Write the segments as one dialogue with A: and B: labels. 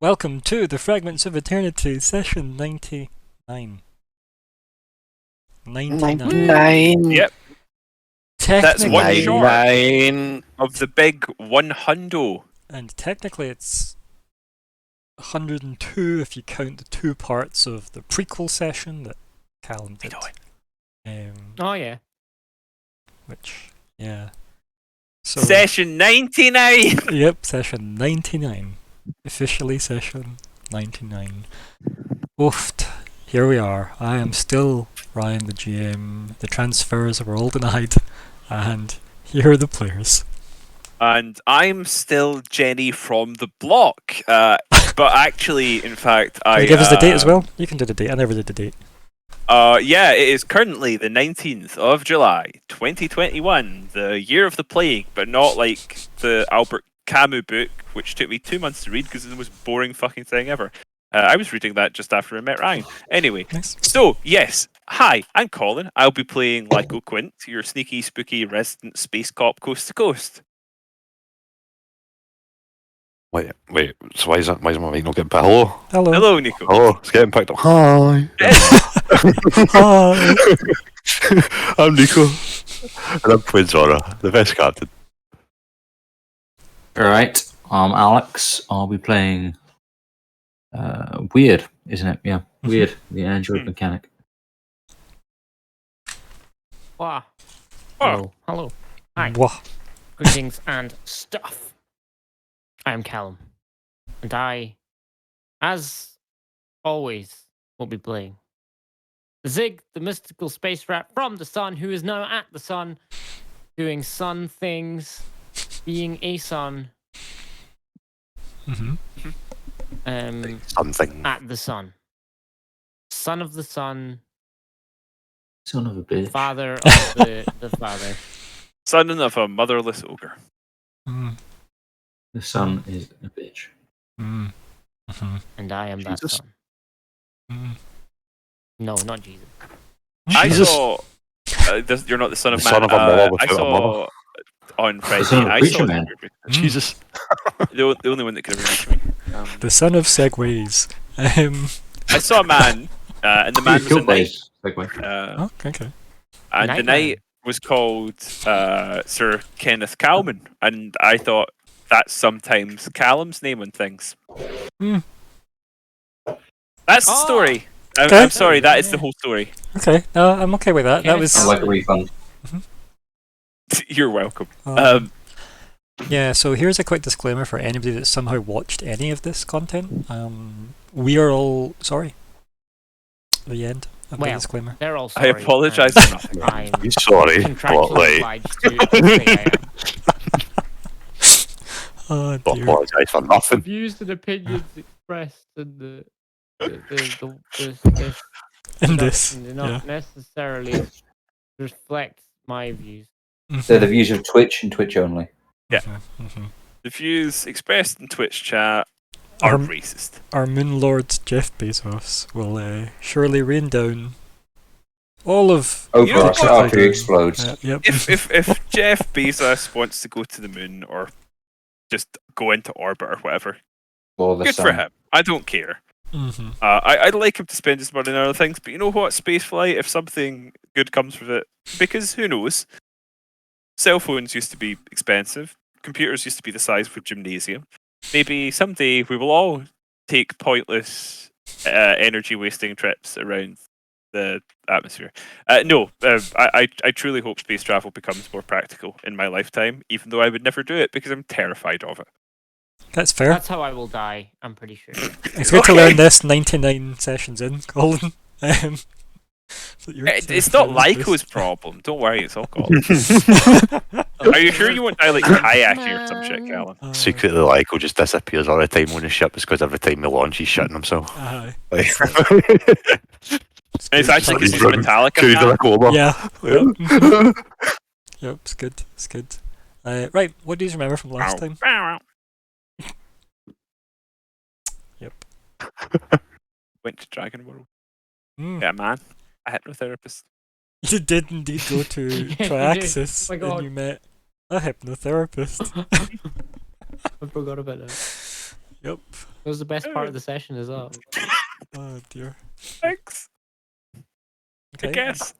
A: Welcome to the Fragments of Eternity, session 99. 99.
B: 99.
C: Yep, that's one
A: Technically,
C: short
B: 99.
C: of the big 100.
A: and technically it's 102 if you count the two parts of the prequel session that Callum did.
D: Oh yeah.
A: Which, yeah. So,
C: Session 99!
A: yep, session 99. Officially session 99. Oofed. Here we are. I am still Ryan the GM. The transfers were all denied. And here are the players.
C: And I'm still Jenny from the block. But actually, in fact,
A: Can you give us the date as well? You can do the date. I never did the date.
C: Yeah, it is currently the 19th of July, 2021, the year of the plague, but not like the Albert Camus book, which took me 2 months to read because it's the most boring fucking thing ever. I was reading that just after I met Ryan. Anyway,
A: Nice.
C: so yes, hi, I'm Colin. I'll be playing Lyco Quint, your sneaky, spooky resident space cop coast to coast.
B: Wait, so why is my mic not getting picked? Hello?
A: Hello.
C: Hello, Nico.
B: Hello, it's getting picked up. Hi.
A: Hi.
B: I'm Nico. And I'm playing Zora, the best captain.
E: Alright, I'm Alex. I'll be playing Weird, isn't it? Yeah, Weird, the android mechanic.
D: Wow.
C: Oh.
D: Hello. Hi.
A: Wah.
D: Greetings and stuff. I am Callum. And I, as always, will be playing Zig, the mystical space rat from the sun, who is now at the sun, doing sun things, being a sun.
A: Mm-hmm.
B: Something.
D: At the sun. Son of the sun,
E: Son of a bitch.
D: father of the father.
C: Son of a motherless ogre.
A: Mm.
E: The sun is a bitch.
A: Mm. Mm-hmm.
D: And I am that
B: Jesus.
D: son.
A: Mm.
D: No, not Jesus.
C: I
B: Jesus.
C: saw. You're not the son of
B: The
C: man.
B: son of a mother
C: I
B: without a
C: saw
B: mother.
C: on Friday.
E: son of a
C: I
E: preacher
C: saw
E: man.
B: Jesus.
C: the only one that could have reached me.
A: The son of segways.
C: I saw a man, and the man was a
E: Killed
C: knight,
E: those, segue.
A: Oh, okay.
C: and the
D: Knight
C: knight was called Sir Kenneth Calman, and I thought that's sometimes Callum's name on things.
A: Hmm.
C: That's the
D: Oh.
C: story.
A: Okay.
C: I'm sorry, that is the whole story.
A: Okay, no, I'm okay with that. That was...
E: I'd like a refund.
C: You're welcome.
A: Yeah, so here's a quick disclaimer for anybody that's somehow watched any of this content. We are all sorry. The end of the
D: Well,
A: disclaimer.
D: they're all
C: I
D: sorry.
C: apologise
D: and
C: for nothing.
D: I'm
B: I'm sorry,
D: contractually
B: but like,
D: obliged to say I am.
A: Oh
B: don't
A: dear.
B: apologise for nothing.
D: Views and opinions expressed in the
A: In this,
D: production do not necessarily reflect my views.
E: They're the views of Twitch and Twitch only.
C: Yeah.
A: Mm-hmm.
C: The views expressed in Twitch chat are racist.
A: Our Moon Lord Jeff Bezos will surely rain down all of...
E: Over
C: You know
E: us
C: what?
E: after he explodes.
A: Yep.
C: If Jeff Bezos wants to go to the moon or just go into orbit or whatever,
E: Or the
C: good
E: sun.
C: for him. I don't care.
A: Mm-hmm.
C: I'd like him to spend his money on other things, but you know what? Spaceflight, if something good comes from it, because who knows? Cell phones used to be expensive. Computers used to be the size of a gymnasium. Maybe someday we will all take pointless energy wasting trips around the atmosphere. I truly hope space travel becomes more practical in my lifetime, even though I would never do it because I'm terrified of it.
A: That's fair.
D: That's how I will die, I'm pretty sure.
A: It's good to learn this 99 sessions in, Colin. So you're
C: It's not
A: terrified of
C: Lyco's
A: this.
C: problem. Don't worry, it's all gone. Are you sure you won't die like kayaking or some shit, Callum?
B: Secretly, Lyco just disappears all the time on the ship because every time he launches, he's shitting himself.
A: Aye.
B: Like,
C: And it's actually because he's a Metallica
B: Carried in
C: fan.
B: a coma.
A: Yeah. Yep. Mhm. Yep, it's good. It's good. Right, what do you remember from last time? Yep.
C: Went to Dragon World.
A: Mm.
C: Yeah, man. A hypnotherapist.
A: You did indeed go to
D: Yeah, you did.
A: Triaxis
D: Oh my God.
A: and you met a hypnotherapist.
D: I forgot about that.
A: Yep.
D: It was the best part of the session as well.
A: Oh dear.
C: Thanks.
A: Okay.
C: I guess.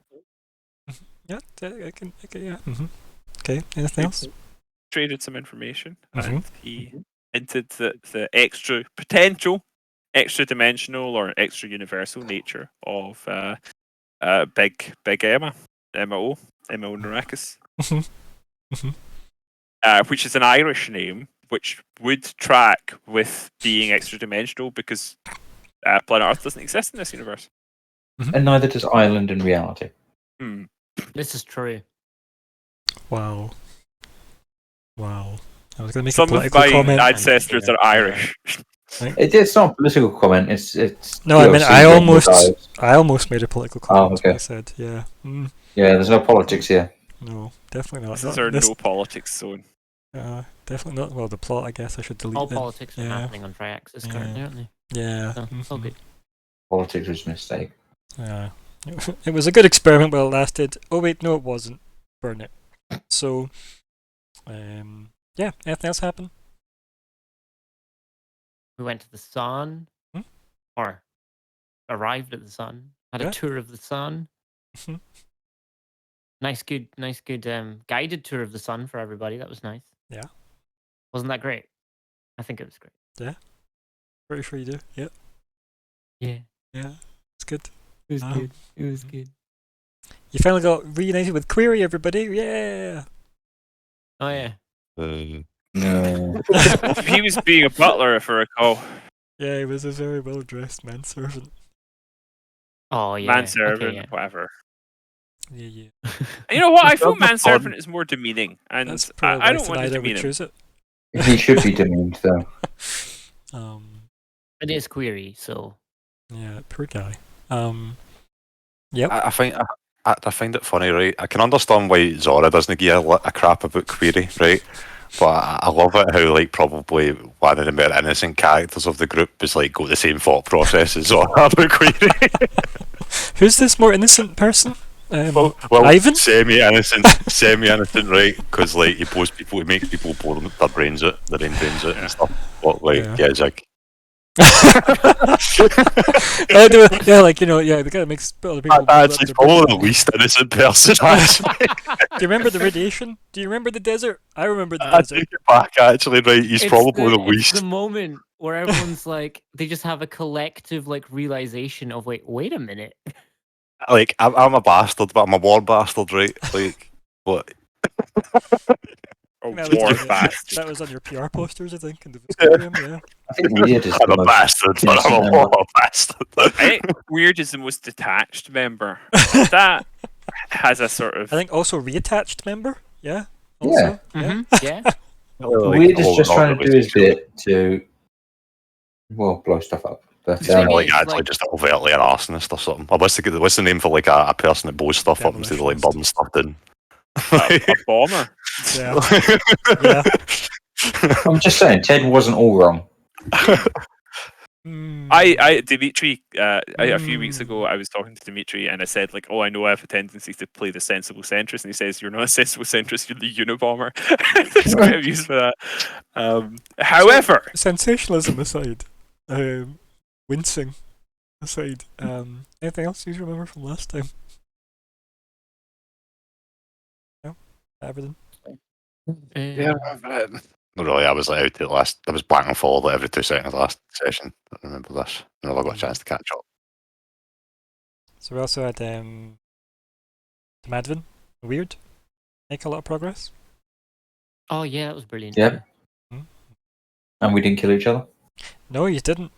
A: Yeah, I can, yeah. Okay, anything else?
C: Traded some information,
A: Mhm.
C: and he hinted that the potential extra dimensional or extra universal nature of Big Emma, Emma Narakis,
A: Mhm. Mhm.
C: which is an Irish name, which would track with being extra dimensional because planet Earth doesn't exist in this universe.
E: And neither does Ireland in reality.
C: Hmm.
D: This is true.
A: Wow. Wow. I was going to make a
C: Some of
A: political
C: my
A: comment.
C: ancestors are Irish.
E: It's not a political comment. It's
A: No, I mean,
E: DLC
A: I
E: game
A: almost
E: vibes.
A: made a political comment.
E: okay.
A: I said, yeah.
E: Yeah, there's no politics here.
A: No, definitely not.
C: This
A: Not
C: is our
A: in this-
C: no politics zone.
A: definitely not. Well, the plot, I guess I should delete
D: All
A: then.
D: politics are
A: Yeah.
D: happening on Triaxis
A: Yeah.
D: currently, aren't they?
A: Yeah.
D: So, it's all good.
E: Politics was a mistake.
A: Yeah. It was a good experiment while it lasted. Oh wait, no, it wasn't. Burn it. So, yeah. Anything else happen?
D: We went to the sun,
A: Hmm?
D: or arrived at the sun. Had
A: Yeah.
D: a tour of the sun.
A: Mhm.
D: Nice, good guided tour of the sun for everybody. That was nice.
A: Yeah.
D: Wasn't that great? I think it was great.
A: Pretty sure you do. Yeah.
D: Yeah,
A: Yeah. It's good.
D: it was
A: Um,
D: good. It was good.
A: You finally got reunited with Query, everybody. Yeah.
D: Oh yeah.
E: No.
C: He was being a butler, if I recall.
A: Yeah, he was a very well dressed manservant.
D: Oh yeah.
C: Manservant,
D: Okay, yeah.
C: whatever.
A: Yeah, yeah.
C: And you know what? I feel
B: That's not
C: manservant is more demeaning, and
A: That's probably
C: I
A: why
C: don't want to
A: Snyder would
C: demean him.
A: choose it.
E: He should be demeaned, though.
D: It is query, so
A: Yeah, poor guy. Yep.
B: I find it funny, right? I can understand why Zora doesn't give a crap about Query, right? But I love it how, like, probably one of the more innocent characters of the group is like got the same thought process as Zora about Query.
A: Who's this more innocent person?
B: well,
A: Ivan?
B: semi-innocent, right? Because like he makes people blow their brains out, and stuff. But like,
A: Yeah.
B: yeah, it's like
A: Yeah, like, the guy that makes other people.
B: that's he's probably the least innocent person. Actually,
A: Do you remember the radiation? Do you remember the desert? I remember the
B: I
A: desert.
B: take it back. Actually, right, he's probably the
D: it's
B: least.
D: the moment where everyone's like, they just have a collective like realization of wait a minute.
B: Like, I'm a bastard, but I'm a war bastard, right? Like, what?
C: Oh,
A: That was,
C: war
A: on your,
C: bastard.
A: that was on your PR posters, I think, in the Viscorium, yeah.
E: I think Weird is
B: I'm
E: the
B: a
E: most
B: bastard, but I'm a
E: innocent
B: war
E: member.
B: bastard.
C: I think Weird is the most detached member. That has a sort of.
A: I think also reattached member, yeah.
E: Yeah.
A: Also,
D: Yeah.
E: Weird is just trying to do his bit to, well, blow stuff up. But
D: The thing
B: Like,
D: is,
B: actually,
D: like-
B: just overtly an arsonist or something. Or what's the name for like a person that blows stuff up instead of like
A: Demolitionist.
B: burning stuff down?
C: a bomber.
A: yeah. Yeah.
E: I'm just saying, Ted wasn't all wrong.
C: Dimitri, a few weeks ago, I was talking to Dimitri and I said, like, oh, I know I have a tendency to play the sensible centrist. And he says, you're not a sensible centrist, you're the Unabomber. It's quite amused for that. However,
A: Sensationalism aside, wincing aside, anything else you remember from last time? No? Everything?
B: Not really. I was like out at last. I was back and forward like every 2 seconds last session. I remember this. Never got a chance to catch up.
A: So we also had Madvin, Weird, make a lot of progress.
D: Oh yeah, that was brilliant.
E: Yep.
A: Hmm.
E: And we didn't kill each other.
A: No, you didn't.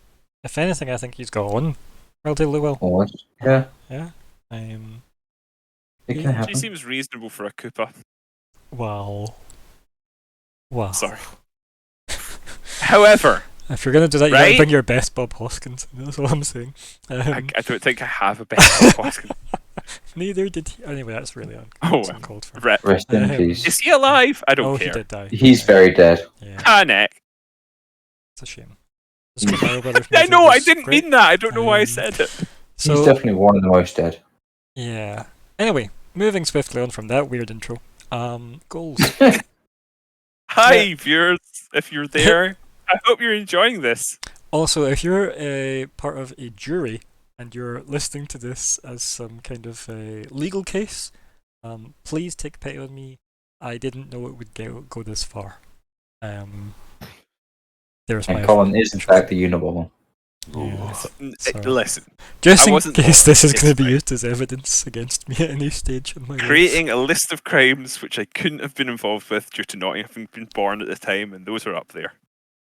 A: If anything, I think he's gone relatively well.
E: Almost. Yeah.
A: Yeah.
E: It
A: Yeah.
E: can
C: she
E: happen.
C: seems reasonable for a Koopa.
A: Wow. Wow.
C: Sorry. However,
A: If you're gonna do that, you gotta
C: Right?
A: bring your best Bob Hoskins. That's all I'm saying.
C: I don't think I have a best Hoskins.
A: Neither did he. Anyway, that's really
C: Oh,
A: uncalled for.
C: Rip.
E: Rest in
A: Um,
E: peace.
C: Is he alive? I don't
A: Oh, he
C: care.
A: did die.
E: He's very dead.
A: Yeah,
C: Ah, neck.
A: it's a shame. The Super Mario Brothers
C: I
A: movie
C: know, I
A: was
C: didn't
A: great.
C: mean that. I don't know why I
A: Um,
C: said it.
A: So,
E: He's definitely one of the most dead.
A: yeah. Anyway, moving swiftly on from that weird intro. Goals.
C: Hi, viewers, if you're there. I hope you're enjoying this.
A: Also, if you're a part of a jury and you're listening to this as some kind of a legal case, please take pity on me. I didn't know it would go this far. There's
E: And
A: my
E: Colin is in fact the Unabomber.
A: yeah, so-
C: Listen,
A: just
C: I
A: in
C: wasn't
A: case
C: wrong.
A: this is
C: It's
A: going to be
C: fine.
A: used as evidence against me at any stage in my life.
C: creating a list of crimes which I couldn't have been involved with due to not having been born at the time, and those are up there.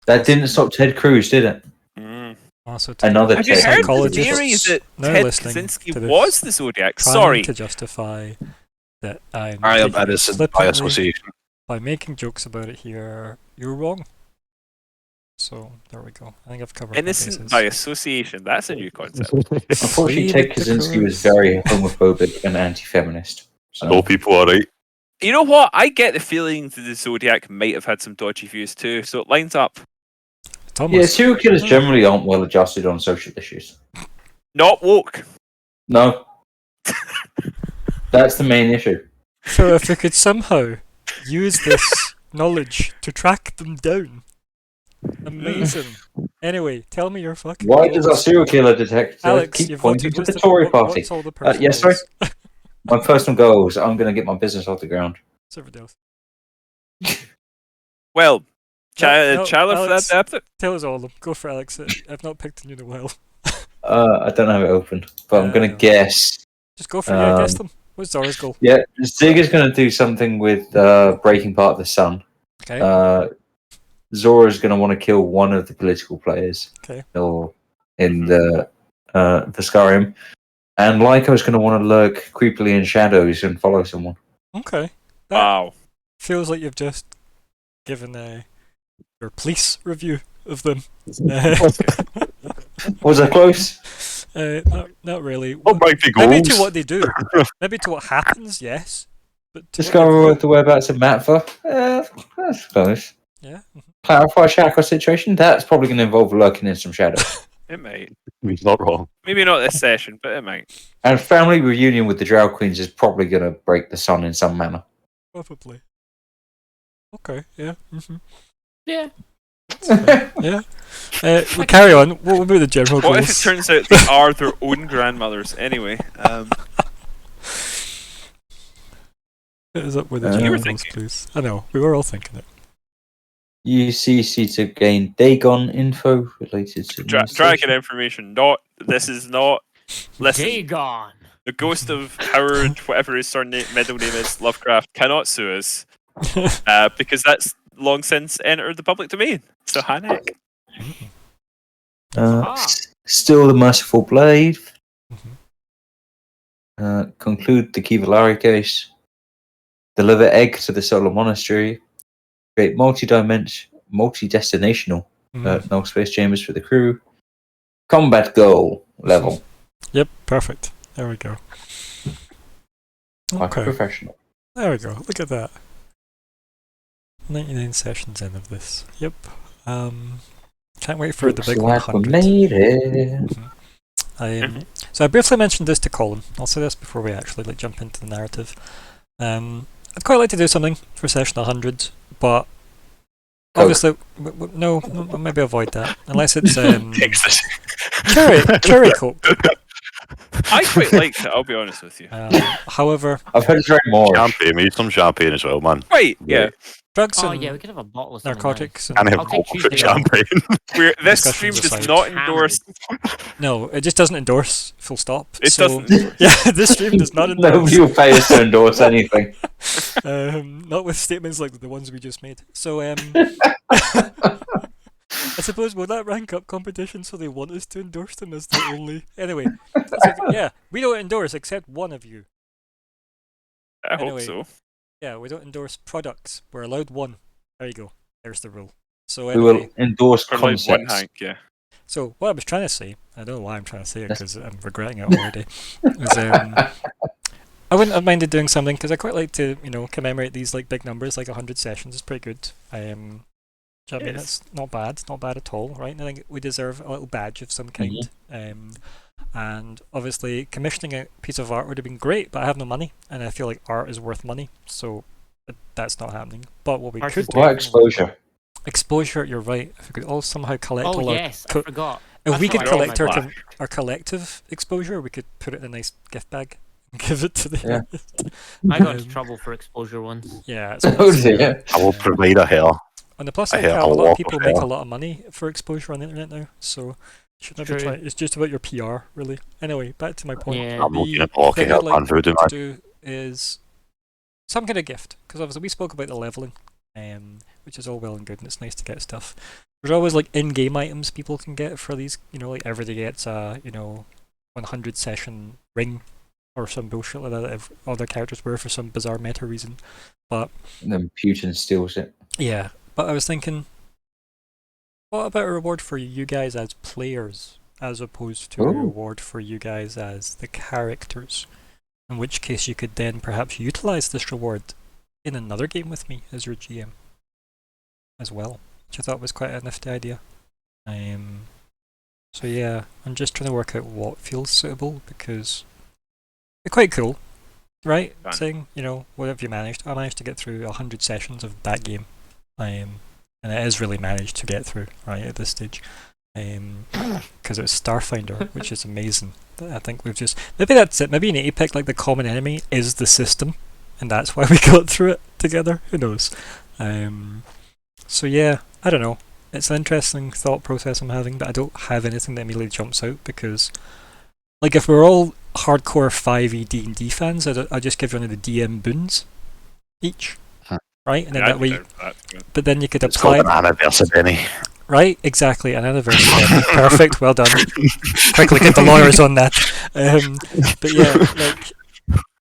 E: That didn't stop Ted Cruz, did it?
A: Also, to
E: Another
C: Have you
E: Ted
C: heard the
A: psychologists
C: theory that
A: now
C: Ted
A: listening
C: Kaczynski
A: to this,
C: was the Zodiac?
A: trying
C: Sorry.
A: to justify that I'm
B: I am
A: taking it
B: innocent by
A: flippantly
B: association.
A: by making jokes about it here. You're wrong. So there we go. I think I've covered
C: Innocent
A: my
C: by
A: bases.
C: association. That's a new concept.
E: Unfortunately,
A: Free
E: Ted
A: with the
E: Kaczynski was
A: Cruz.
E: very homophobic and anti-feminist.
B: I know people are right.
C: You know what? I get the feeling that the Zodiac might have had some dodgy views too, so it lines up.
A: It's almost
E: Yeah, serial killers generally aren't well adjusted on social issues.
C: Not woke.
E: No. That's the main issue.
A: so if we could somehow use this knowledge to track them down. Amazing. Anyway, tell me your fucking
E: Why does our
A: goals.
E: serial killer detector
A: Alex,
E: keep
A: you've
E: pointing
A: voted.
E: to the
A: What's
E: Tory
A: what-
E: party?
A: What's all the personal
E: Yes, sorry?
A: goals?
E: My personal goal is I'm going to get my business off the ground.
A: What's everybody else?
C: Well,
A: No,
C: Chala for
A: Alex.
C: that depth.
A: Tell us all of them. Go for Alex. I've not picked you in a while.
E: I don't have it open, but I'm going
A: no.
E: to guess.
A: Just go for it. Yeah, guess them. What's Zora's goal?
E: Yeah, Zig is going to do something with breaking part of the sun.
A: Okay.
E: Zora's going to want to kill one of the political players.
A: Okay.
E: Or in the Skyrim. And Lyco's going to want to lurk creepily in shadows and follow someone.
A: Okay. That
C: Wow.
A: feels like you've just given your police review of them.
E: Was that close?
A: Not really.
B: What might be
A: Maybe
B: goals?
A: to what they do. Maybe to what happens, yes. But to
E: Discover
A: what
E: the whereabouts of Matfa? That's close.
A: yeah.
E: Clarify Shackle situation? That's probably going to involve lurking in some shadows.
C: It might.
B: He's not wrong.
C: Maybe not this session, but it might.
E: And family reunion with the Drow Queens is probably going to break the sun in some manner.
A: Probably. Okay. Yeah.
D: Yeah.
A: Yeah. We carry on. What about the general
C: What
A: goals?
C: if it turns out they are their own grandmothers? Anyway,
A: Hit us up with the
E: You
A: general
C: were
A: goals,
C: thinking.
A: please. I know. We were all thinking it.
E: UCC to gain Dagon info related to
C: dragon
E: administration.
C: information. This is not. Listen,
D: Dagon.
C: the ghost of Howard, whatever his middle name is, Lovecraft, cannot sue us because that's long since entered the public domain. So Hanek.
E: Still the Merciful Blade.
A: Mhm.
E: Conclude the Kivalari case. Deliver egg to the Solar Monastery. Create multi-destinational null space chambers for the crew. Combat goal level.
A: Yep, perfect. There we go.
E: Like a
A: Okay,
E: professional.
A: there we go. Look at that. 99 sessions in of this. Yep. Can't wait for the
E: Looks
A: big
E: like we
A: 100.
E: made it.
A: So I briefly mentioned this to Colin. I'll say this before we actually jump into the narrative. I'd quite like to do something for session 100, but obviously, no, maybe avoid that unless it's
B: Takes this.
A: cherry coke.
C: I quite liked it. I'll be honest with you.
A: However,
E: I've heard it's very more.
B: Champagne. We need some champagne as well, man.
C: Right? Yeah.
A: drugs
D: Oh
A: and
D: yeah, we could have a bottle of something
A: narcotics.
B: And
A: And,
B: have
D: I'll take
B: bullshit
D: Tuesday off.
B: champagne.
C: This stream
A: Discussions
C: does
A: aside.
C: not endorse.
A: no, it just doesn't endorse. Full stop.
C: It
A: So,
C: doesn't.
A: Yeah, this stream does not endorse.
E: Nobody will pay us to endorse anything.
A: Not with statements like the ones we just made. So, I suppose will that rank up competition so they want us to endorse them as the only. Anyway, yeah, we don't endorse except one of you.
C: I hope
A: Anyway.
C: so.
A: Yeah, we don't endorse products. We're allowed one. There you go. There's the rule. So
E: We will
A: anyway,
E: endorse
C: For like one
E: concepts.
C: Hank, yeah.
A: so what I was trying to say, I don't know why I'm trying to say it because I'm regretting it already. is, I wouldn't have minded doing something because I quite like to, commemorate these like big numbers, like 100 sessions is pretty good. Do you know what I mean?
C: Yes.
A: That's not bad at all, right? And I think we deserve a little badge of some kind. And obviously, commissioning a piece of art would have been great, but I have no money, and I feel like art is worth money, so that's not happening. But what we
D: Art
A: could
D: is
A: do,
E: What exposure?
A: Exposure, you're right. If we could all somehow collect
D: Oh
A: all our
D: yes, I
A: co-
D: forgot.
A: if
D: That's
A: we
D: what
A: could
D: I
A: collect
D: meant.
A: our collective exposure, we could put it in a nice gift bag and give it to the
E: Yeah.
A: artist.
D: I got into
A: Um,
D: trouble for exposure once.
A: Yeah, it's
E: Oh dear.
A: fair.
B: I will provide a hair.
A: On the plus
B: I
A: side,
B: hear
A: Cal,
B: a
A: a lot of
B: lot
A: people
B: of
A: make a
B: hair.
A: lot of money for exposure on the internet now, so you should maybe
D: True.
A: try. It's just about your PR, really. Anyway, back to my point.
D: Yeah.
B: I'm looking
A: The
B: at Blocky
A: thing
B: Hair
A: I'd like
B: on Voodoo
A: to
B: Man.
A: do is some kind of gift, because obviously we spoke about the leveling, which is all well and good, and it's nice to get stuff. There's always like in-game items people can get for these, like everybody gets a 100 session ring or some bullshit like that that other characters wear for some bizarre meta reason. But
E: And then Putin steals it.
A: yeah, but I was thinking, what about a reward for you guys as players, as opposed to a
E: Ooh.
A: reward for you guys as the characters? In which case you could then perhaps utilize this reward in another game with me as your GM as well, which I thought was quite a nifty idea. So yeah, I'm just trying to work out what feels suitable, because they're quite cool, right?
C: Fun.
A: Saying, what have you managed? I managed to get through 100 sessions of that game. And it is really managed to get through, right, at this stage. Because it's Starfinder, which is amazing. I think we've just... Maybe that's it. Maybe you need to pick, like, the common enemy is the system, and that's why we got through it together. Who knows? So yeah, I don't know. It's an interesting thought process I'm having, but I don't have anything that immediately jumps out, because... Like, if we're all hardcore 5e D&D fans, I'd just give one of the DM boons each. Right? And then that way... But then you could
B: It's
A: apply...
B: called an anniversary, Benny.
A: Right, exactly, an anniversary. Perfect, well done. Quickly get the lawyers on that. But yeah, like,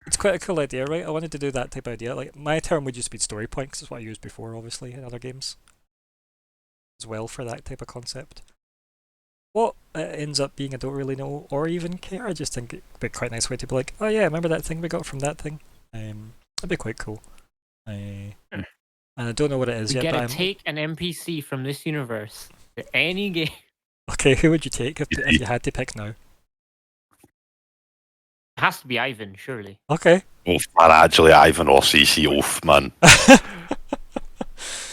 A: it's quite a cool idea, right? I wanted to do that type of idea. Like, my term would just be story point, because it's what I used before, obviously, in other games as well for that type of concept. What it ends up being, I don't really know, or even care. I just think it'd be quite a nice way to be like, oh yeah, remember that thing we got from that thing? That'd be quite cool. And I don't know what it is
D: We
A: yet,
D: get
A: but
D: to
A: I'm...
D: take an NPC from this universe to any game.
A: Okay, who would you take if you had to pick now?
D: It has to be Ivan, surely.
A: Okay.
B: Oof, man, actually, Ivan or CC Oof, man.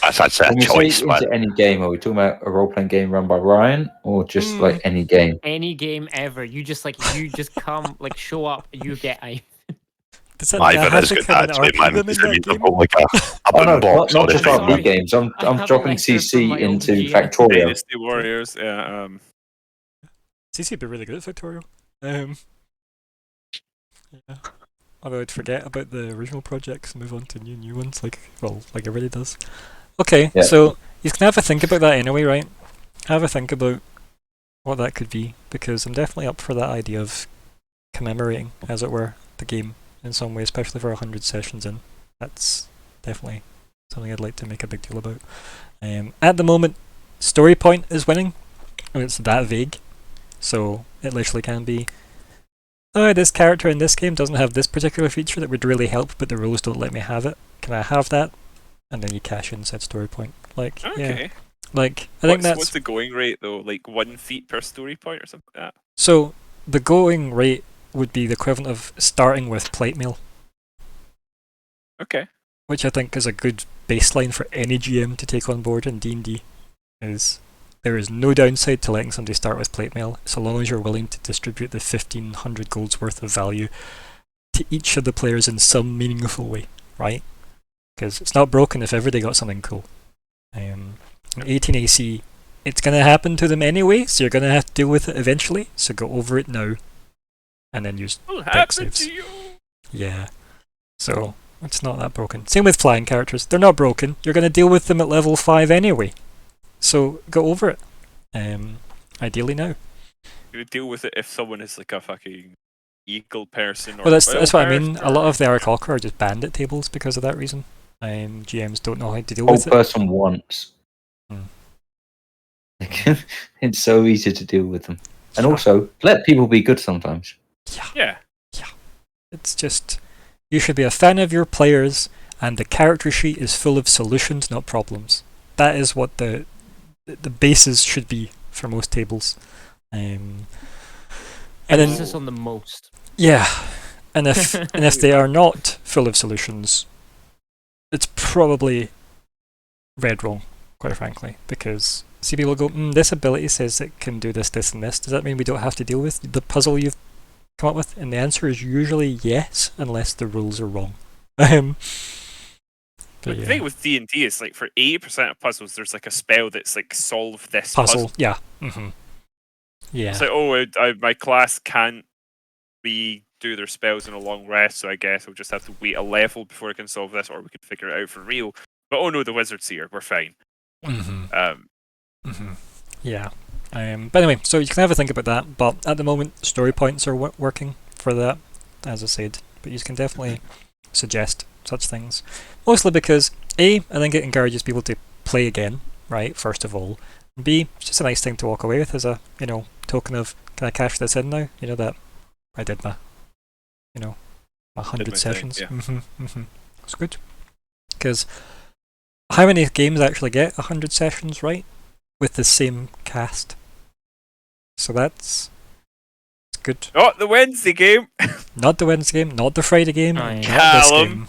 B: That's a
E: When we
B: choice,
E: say
B: man.
E: into any game, are we talking about a role-playing game run by Ryan, or just like any game?
D: Any game ever. You just come, show up, you get Ivan.
A: Does that mean I
B: Ivan
A: have
B: is
A: to
B: good,
A: come and
B: actually,
A: RP
B: man.
A: them in
B: Because it
A: that
B: means I've
A: game?
B: got like a
E: Oh no,
B: boombox
E: not
B: or
E: just
B: anything.
E: RPG games. I'm
D: I have a
E: dropping
D: lecture from
E: CC
D: my old
E: into
D: GM.
E: Factorio.
C: Dynasty Warriors, yeah.
A: CC would be really good at Factorial. Yeah. Although I'd forget about the original projects and move on to new ones, like everybody does. Okay,
E: Yeah.
A: so you can have a think about that anyway, right? Have a think about what that could be, because I'm definitely up for that idea of commemorating, as it were, the game in some way, especially for 100 sessions in. That's definitely something I'd like to make a big deal about. At the moment, story point is winning, and it's that vague, so it literally can be, oh, this character in this game doesn't have this particular feature that would really help, but the rules don't let me have it. Can I have that? And then you cash in said story point. Like, yeah.
C: Okay.
A: Like, I think that's...
C: What's the going rate though? Like 1 feat per story point or something like that?
A: So, the going rate would be the equivalent of starting with plate mail,
C: Okay.
A: which I think is a good baseline for any GM to take on board in D&D. Is there is no downside to letting somebody start with plate mail, so long as you're willing to distribute the 1,500 gold's worth of value to each of the players in some meaningful way, right? Because it's not broken if everybody got something cool. 18 AC, it's going to happen to them anyway, so you're going to have to deal with it eventually, so go over it now. And then use
C: What
A: deck
C: happened
A: saves.
C: to you?
A: Yeah. So, it's not that broken. Same with flying characters. They're not broken. You're going to deal with them at level 5 anyway. So, go over it. Ideally now.
C: You would deal with it if someone is like a fucking eagle person or
A: Well, that's what I mean.
C: person
A: A lot
C: or-
A: of the Aarakocra are just banned at tables because of that reason. GMs don't know how to deal
E: Whole
A: with it.
E: person once. It's so easy to deal with them. And also, let people be good sometimes.
C: Yeah.
A: It's just, you should be a fan of your players, and the character sheet is full of solutions, not problems. That is what the basis should be for most tables. And then,
D: Emphasis on the most.
A: yeah, and if they are not full of solutions, it's probably read wrong. quite frankly, because see people go, this ability says it can do this, this, and this. Does that mean we don't have to deal with the puzzle you've come up with? And the answer is usually yes, unless the rules are wrong.
C: But the
A: yeah.
C: thing with D&D is like for 80% of puzzles, there's like a spell that's like solve this
A: Puzzle, yeah. Yeah.
C: It's like, oh, my class can't do their spells in a long rest, so I guess I'll just have to wait a level before I can solve this, or we can figure it out for real. But oh no, the wizard's here, we're fine.
A: Yeah. But anyway, so you can have a think about that, but at the moment, story points are working for that, as I said. But you can definitely suggest such things. Mostly because, A, I think it encourages people to play again, right, first of all. And B, it's just a nice thing to walk away with as a, token of, can I cash this in now? You know, that I did my 100 sessions.
C: Thing, yeah.
A: It's good. Because how many games actually get 100 sessions, right? With the same cast. So it's good.
C: Not the Wednesday game.
A: Not the Wednesday game, not the Friday game,
D: Oh,
A: and
D: yeah.
A: not this
C: Callum.
A: game.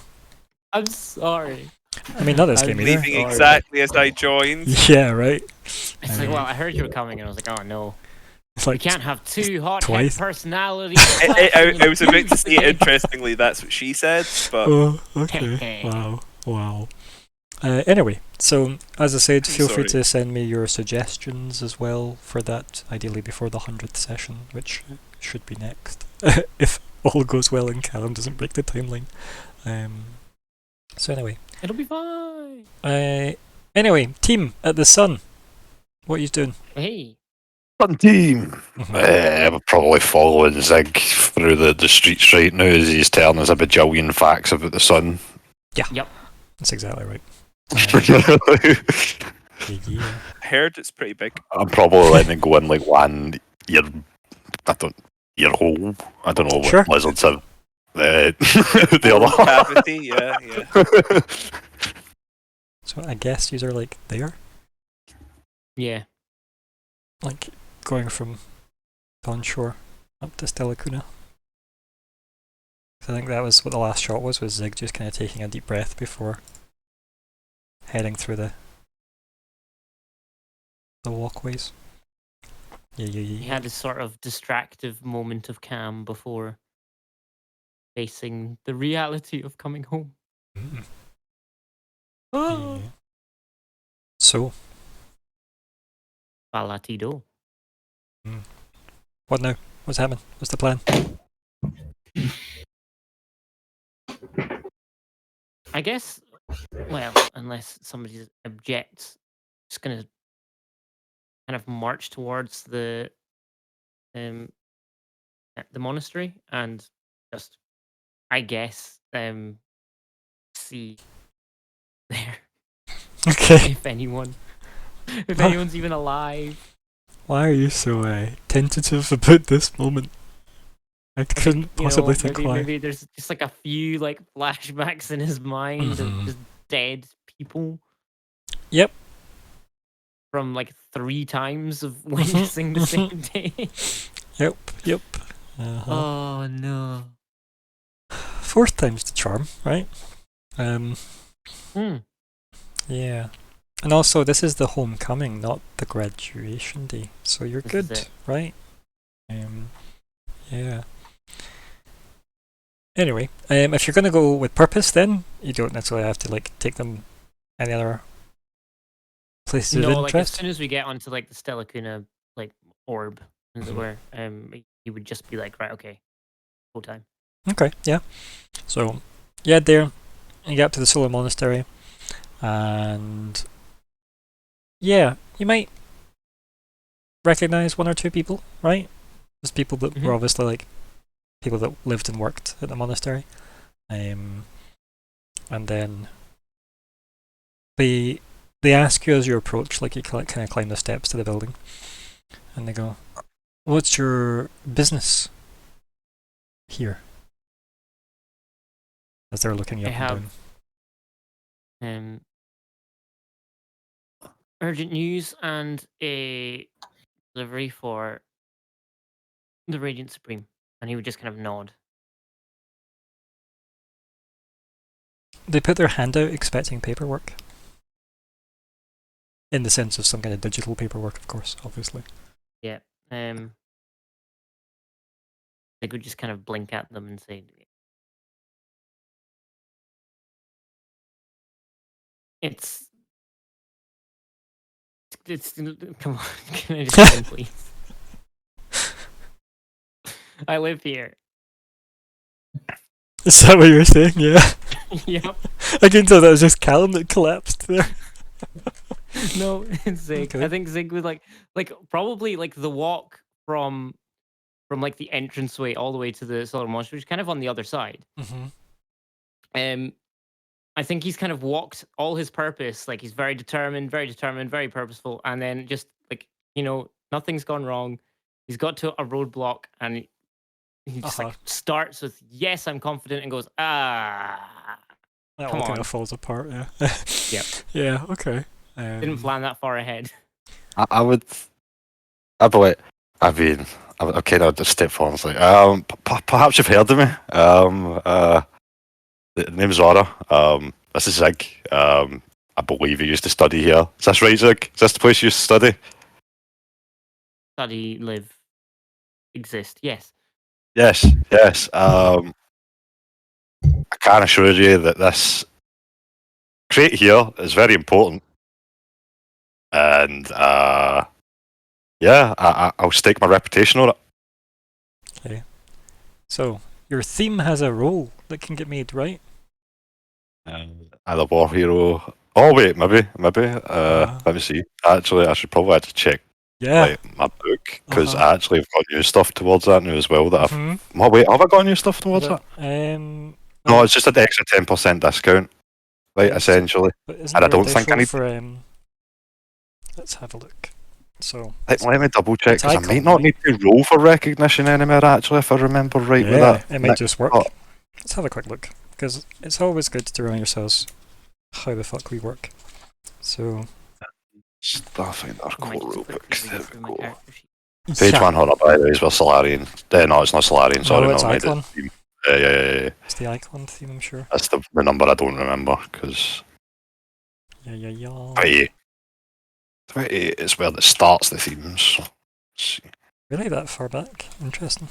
D: I'm sorry.
A: I mean, not this
D: I'm
A: game either.
C: Leaving
D: Sorry.
C: exactly as I joined.
A: Yeah, right.
D: It's like, well, I heard you were coming, and I was like, oh no.
A: It's
D: We
A: like
D: can't have two hot
A: twice.
D: personalities.
C: I was about to say, interestingly, that's what she said, but
A: Oh, okay. Wow. Anyway, so as I said, feel free
C: sorry.
A: to send me your suggestions as well for that, ideally before the 100th session, which should be next, if all goes well and Callum doesn't break the timeline. So anyway.
D: It'll be fine.
A: Anyway, team at the Sun. What are you doing?
D: Hey.
B: Fun team. We're probably following Zig through the streets right now as he's telling us a bajillion facts about the sun.
A: Yeah.
D: Yep.
A: That's exactly right. Yeah.
C: heard it's pretty big.
B: I'm probably letting it go in like one ear hole. I don't know
A: Sure.
B: what lizards have. The other
C: Cavity, yeah.
A: So I guess these are like there?
D: Yeah.
A: Like going from Dawnshore up to Stella Kuna. I think that was what the last shot was Zig just kind of taking a deep breath before heading through the walkways.
D: He had a sort of distractive moment of calm before facing the reality of coming home.
A: Mm.
D: Oh.
A: Yeah. So,
D: Balatido.
A: what now? What's happening? What's the plan?
D: I guess, well, unless somebody objects, just gonna kind of march towards the monastery and just, I guess, see there
A: Okay.
D: if anyone's even alive.
A: Why are you so tentative about this moment? I couldn't possibly think why.
D: Maybe there's just like a few like flashbacks in his mind
A: Mhm.
D: of just dead people.
A: Yep.
D: From like 3 times of witnessing the same day.
A: Yep. Uh-huh.
D: Oh no.
A: 4th time's the charm, right? Yeah. And also, this is the homecoming, not the graduation day. So you're
D: This is
A: good,
D: it.
A: right? Yeah. Anyway, if you're gonna go with purpose, then you don't necessarily have to like take them any other places of
D: No, like as
A: interest.
D: soon as we get onto like the Stella Kuna like orb, as it
A: Mhm.
D: were, he would just be like, right, okay, full time.
A: Okay, yeah. So, you head there, you get up to the Solar Monastery, and yeah, you might recognize 1 or 2 people, right? There's people that were
D: Mhm.
A: obviously like people that lived and worked at the monastery, and then they ask you as you approach, like you kind of climb the steps to the building, and they go, "What's your business here?" As they're looking you
D: I
A: up
D: have
A: and
D: urgent news and a delivery for the Radiant Supreme, and he would just kind of nod.
A: down. They put their hand out, expecting paperwork. In the sense of some kind of digital paperwork, of course, obviously.
D: Yeah. They could just kind of blink at them and say, It's come on, can I just go in, please? I live here.
A: Is that what you were saying? Yeah.
D: Yep.
A: I can tell that was just Callum that collapsed there.
D: No, it's Zig.
A: Okay.
D: I think Zig was like probably like the walk from like the entranceway all the way to the solar monster, which is kind of on the other side.
A: Mm-hmm.
D: I think he's kind of walked all his purpose. Like he's very determined, very purposeful, and then just like nothing's gone wrong. He's got to a roadblock, and he just like starts with "Yes, I'm confident," and goes "Ah."
A: That
D: Come
A: all kind
D: on.
A: of falls apart. Yeah.
D: Yep.
A: Yeah. Okay.
D: Didn't plan that far ahead.
B: I would. I believe. I mean, okay, I'll just step forward and say, perhaps you've heard of me. The name's Zora. This is Zig. I believe you used to study here. Is this right, Zig? Is this the place you used to study?
D: Study, live, exist. Yes.
B: Yes, yes. I can assure you that this crate here is very important. And yeah, I'll stake my reputation on it.
A: Okay. So your theme has a role that can get made, right?
B: I'm a war hero. Oh wait, maybe. Let me see. Actually, I should probably have to check
A: Yeah.
B: my book because I actually have got new stuff towards that now as well. That
A: Mhm.
B: I've. Oh wait, have I got new stuff towards
A: But,
B: that? No, it's just an extra 10% discount, right?
A: Yeah,
B: essentially,
A: but isn't
B: and I
A: there a
B: don't think I
A: dice
B: need.
A: roll for let's have a look. So
B: Let me double check
A: it's
B: because I
A: icon,
B: might not
A: right?
B: need to roll for recognition anymore. Actually, if I remember right with
A: yeah,
B: that.
A: it might just work.
B: Oh.
A: Let's have a quick look because it's always good to remind yourselves how the fuck we work. So
B: Starfinder
D: I might
B: core
D: just
B: rule
D: quickly
B: books.
D: read
B: There
D: through
B: we
D: my
B: go.
D: character sheet.
B: Page
A: yeah.
B: 1 horror by the way is with Solarian. No, it's not Solarian. Sorry,
A: No, it's
B: never mind.
A: icon.
B: Yeah.
A: It's the icon theme, I'm sure.
B: That's the number I don't remember because
A: Yeah.
B: 28. 28 is where it starts the themes. So, let's see.
A: Really, that far back? Interesting.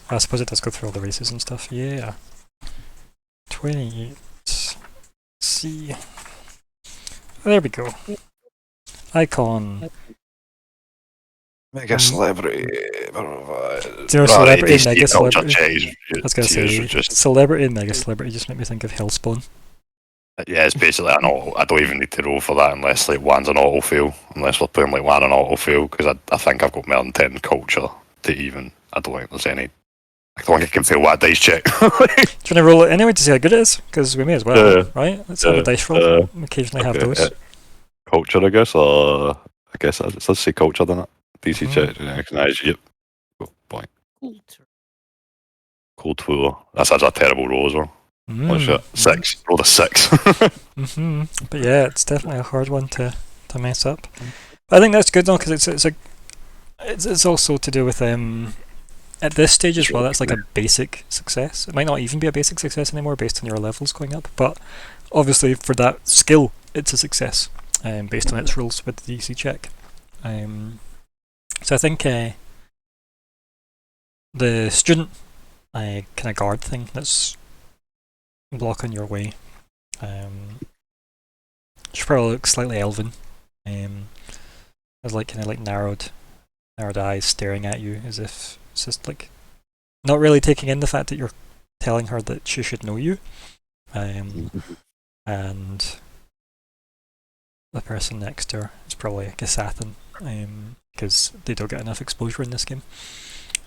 A: I suppose it does go through all the races and stuff. Yeah. 28. See. There we go. Icon.
B: Mega celebrity.
A: Do you know celebrity, mega celebrity? I was going to say, celebrity and mega celebrity just make me think of Hellspawn.
B: Yeah, it's basically an auto. I don't even need to roll for that unless like one's an auto fail. Unless we're playing like one an auto fail because I think I've got more than 10 culture to even. I don't think there's any. I don't think I can fail that dice check.
A: Do you want to roll it anyway to see how good it is? Because we may as well, right? Let's have a dice roll. We occasionally have those.
B: Culture, I guess, or I guess let's say culture, then it. DC
A: Mhm.
B: check, recognize you. Good point. Cold tour. That's a terrible roll as well. Oh shit, 6. Rolled a 6.
A: But yeah, it's definitely a hard one to mess up. But I think that's good though, because it's also to do with at this stage as well. That's like a basic success. It might not even be a basic success anymore based on your levels going up, but obviously for that skill, it's a success based on its rules with the DC check. So I think the student kind of guard thing that's blocking your way should probably look slightly elven. Has like kind of like narrowed eyes staring at you as if it's just like not really taking in the fact that you're telling her that she should know you. And the person next to her is probably a Gisathan, because they don't get enough exposure in this game.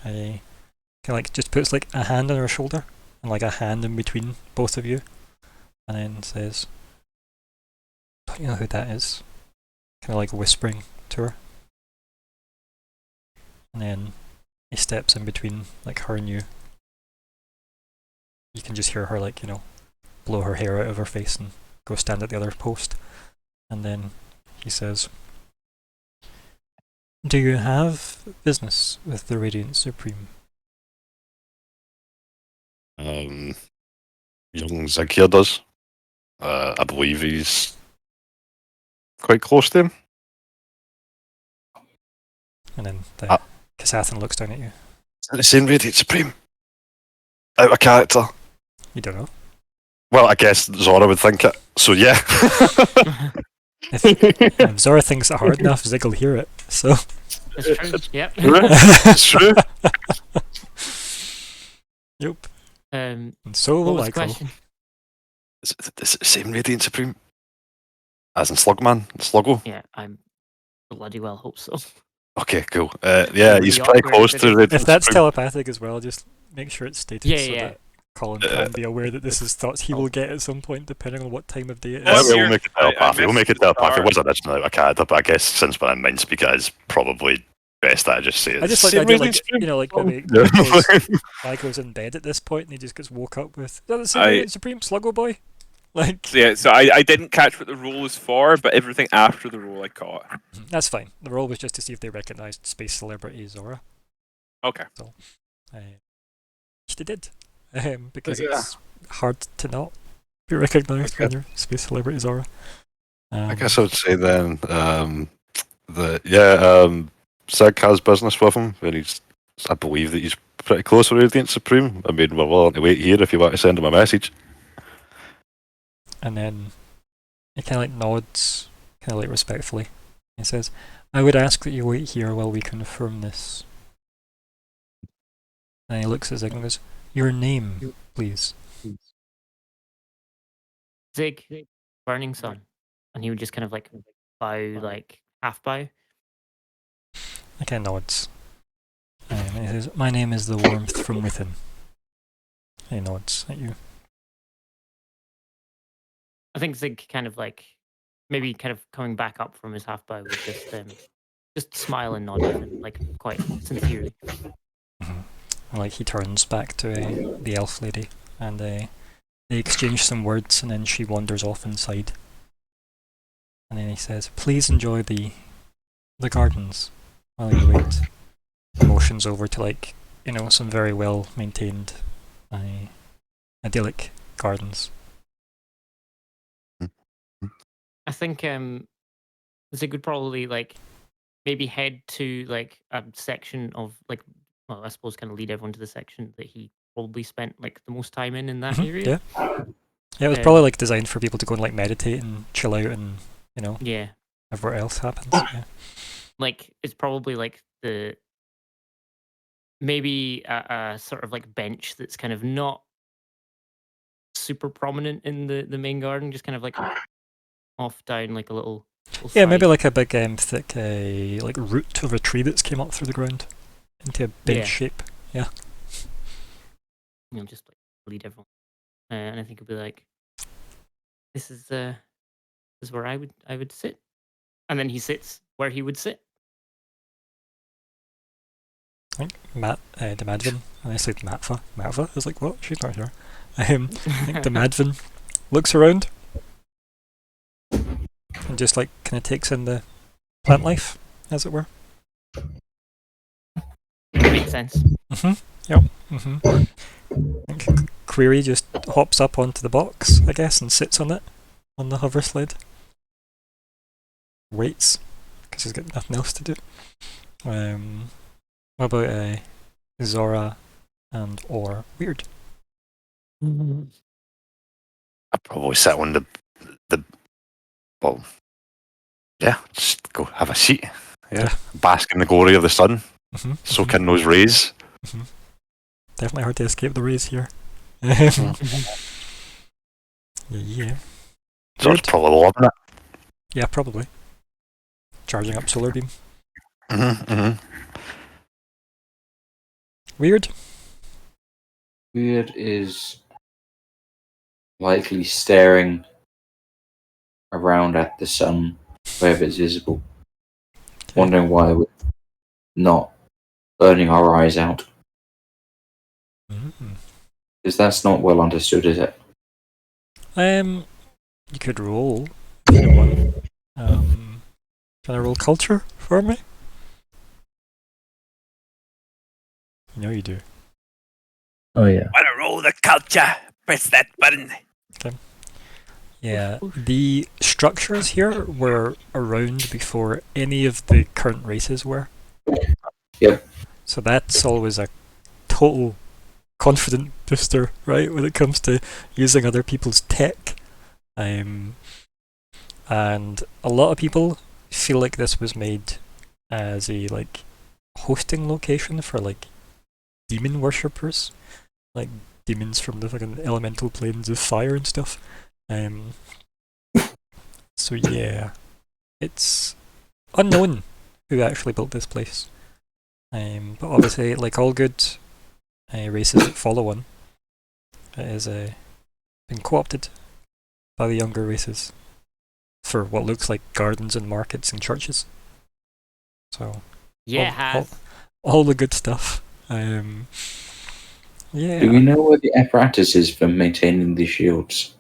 A: Kind of like just puts like a hand on her shoulder and like a hand in between both of you, and then says, "Don't you know who that is?" Kind of like whispering to her, and then he steps in between like her and you. You can just hear her like blow her hair out of her face and go stand at the other post, and then he says, "Do you have business with the Radiant Supreme?"
B: Young Zig here does. I believe he's quite close to him.
A: And then the
B: Ah.
A: Kasathan looks down at you.
B: Is that the same Radiant Supreme? Out of character.
A: You don't know.
B: Well, I guess Zora would think it. So yeah.
A: If Zora thinks it hard enough, Zig will hear it. So.
D: It's true. Yep.
B: It's true.
A: Yep.
D: Um,
A: And so
D: what
A: will
D: was the
A: Michael.
D: question?
B: Is it the same Radiant Supreme? As in Slugman? Sluggo?
D: Yeah, I'm bloody well hope so.
B: Okay, cool. Yeah,
D: Really
B: he's pretty
D: awkward
B: close
D: if
B: to
D: it is.
B: Radiant
A: If that's
B: Supreme.
A: telepathic as well, just make sure it's stated so
D: Yeah.
A: that Colin can be aware that this is thoughts he will get at some point, depending on what time of day it
C: Well,
B: Yeah,
A: is.
C: I'm
B: we'll
C: here.
B: make it
C: I
B: telepathy. We'll make it
C: missed the
B: telepathy. It
C: start.
B: was originally out of character, but I guess since we're in Mindspeak, it's probably best that I just say
A: I just like
B: same
A: the idea,
B: Radiant
A: like,
B: Supreme.
A: you know, like maybe
B: Yeah.
A: Michael's in bed at this point and he just gets woke up with, is that the same
C: I-
A: Radiant Supreme Sluggo boy? Like,
C: So I didn't catch what the role was for, but everything after the role I caught.
A: that's fine. The role was just to see if they recognised space celebrity Zora.
C: Okay.
A: Which they did. Because
C: Yeah.
A: it's hard to not be recognised when you're space celebrity Zora.
B: I guess I would say then Sig has business with him, and I believe that he's pretty close with Radiant Supreme. I mean, we're willing to wait here if you want to send him a message.
A: And then he kind of like nods, kind of like respectfully. He says, I would ask that you wait here while we confirm this. And he looks at Zig and goes, your name, please.
D: Zig, Burning Sun, and he would just kind of like bow, like half bow.
A: He kind of nods. And he says, my name is the warmth from within. He nods at you.
D: I think Zig kind of like maybe kind of coming back up from his half bow with just smile and nod with him, like quite sincerely.
A: And like he turns back to the elf lady and they exchange some words and then she wanders off inside. And then he says, please enjoy the gardens while you wait. He motions over to like, you know, some very well maintained idyllic gardens.
D: I think Zig would probably like maybe head to like a section of like, well, I suppose kind of lead everyone to the section that he probably spent like the most time in that area.
A: Yeah. Yeah, it was probably like designed for people to go and like meditate and chill out and, you know,
D: Yeah.
A: everywhere else happens. Yeah.
D: Like it's probably like the maybe a sort of like bench that's kind of not super prominent in the main garden, just kind of like off down like a little
A: Yeah, maybe
D: side.
A: like a big thick like root of a tree that's came up through the ground into a bench
D: Yeah.
A: shape.
D: You know, just like lead everyone. And I think it'd be like, this is where I would sit, and then he sits where he would sit.
A: I think the Madvin, and I said Matva. Matva? I was like, what? She's not here. I think the Madvin looks around and just like kind of takes in the plant life, as it were.
D: Makes sense.
A: Yep. I think Query just hops up onto the box, I guess, and sits on it, on the hover sled. Waits, because he's got nothing else to do. What about Zora and or Weird?
B: I'd probably sit on the well, yeah, just go have a seat. Yeah, bask in the glory of the sun, soak in those rays.
A: Definitely hard to escape the rays here. Yeah.
B: So it's probably loving it.
A: Yeah, probably. Charging up solar beam. Weird.
E: Weird is likely staring around at the sun wherever it's visible, wondering why we're not burning our eyes out. Because that's not well understood, is it?
A: You could roll if you want. Can I roll culture for me? You know you do.
E: Oh yeah.
C: Wanna roll the culture? Press that button.
A: Yeah, the structures here were around before any of the current races were.
E: Yep.
A: So that's always a total confident booster, right, when it comes to using other people's tech. And a lot of people feel like this was made as a like hosting location for like demon worshippers, like demons from the fucking elemental planes of fire and stuff. So yeah, it's unknown who actually built this place. But obviously, like all good races that follow one, it has been co-opted by the younger races for what looks like gardens and markets and churches. So
D: Yeah, it
A: all,
D: has.
A: all the good stuff. Yeah.
E: Do we know where the apparatus is for maintaining the shields?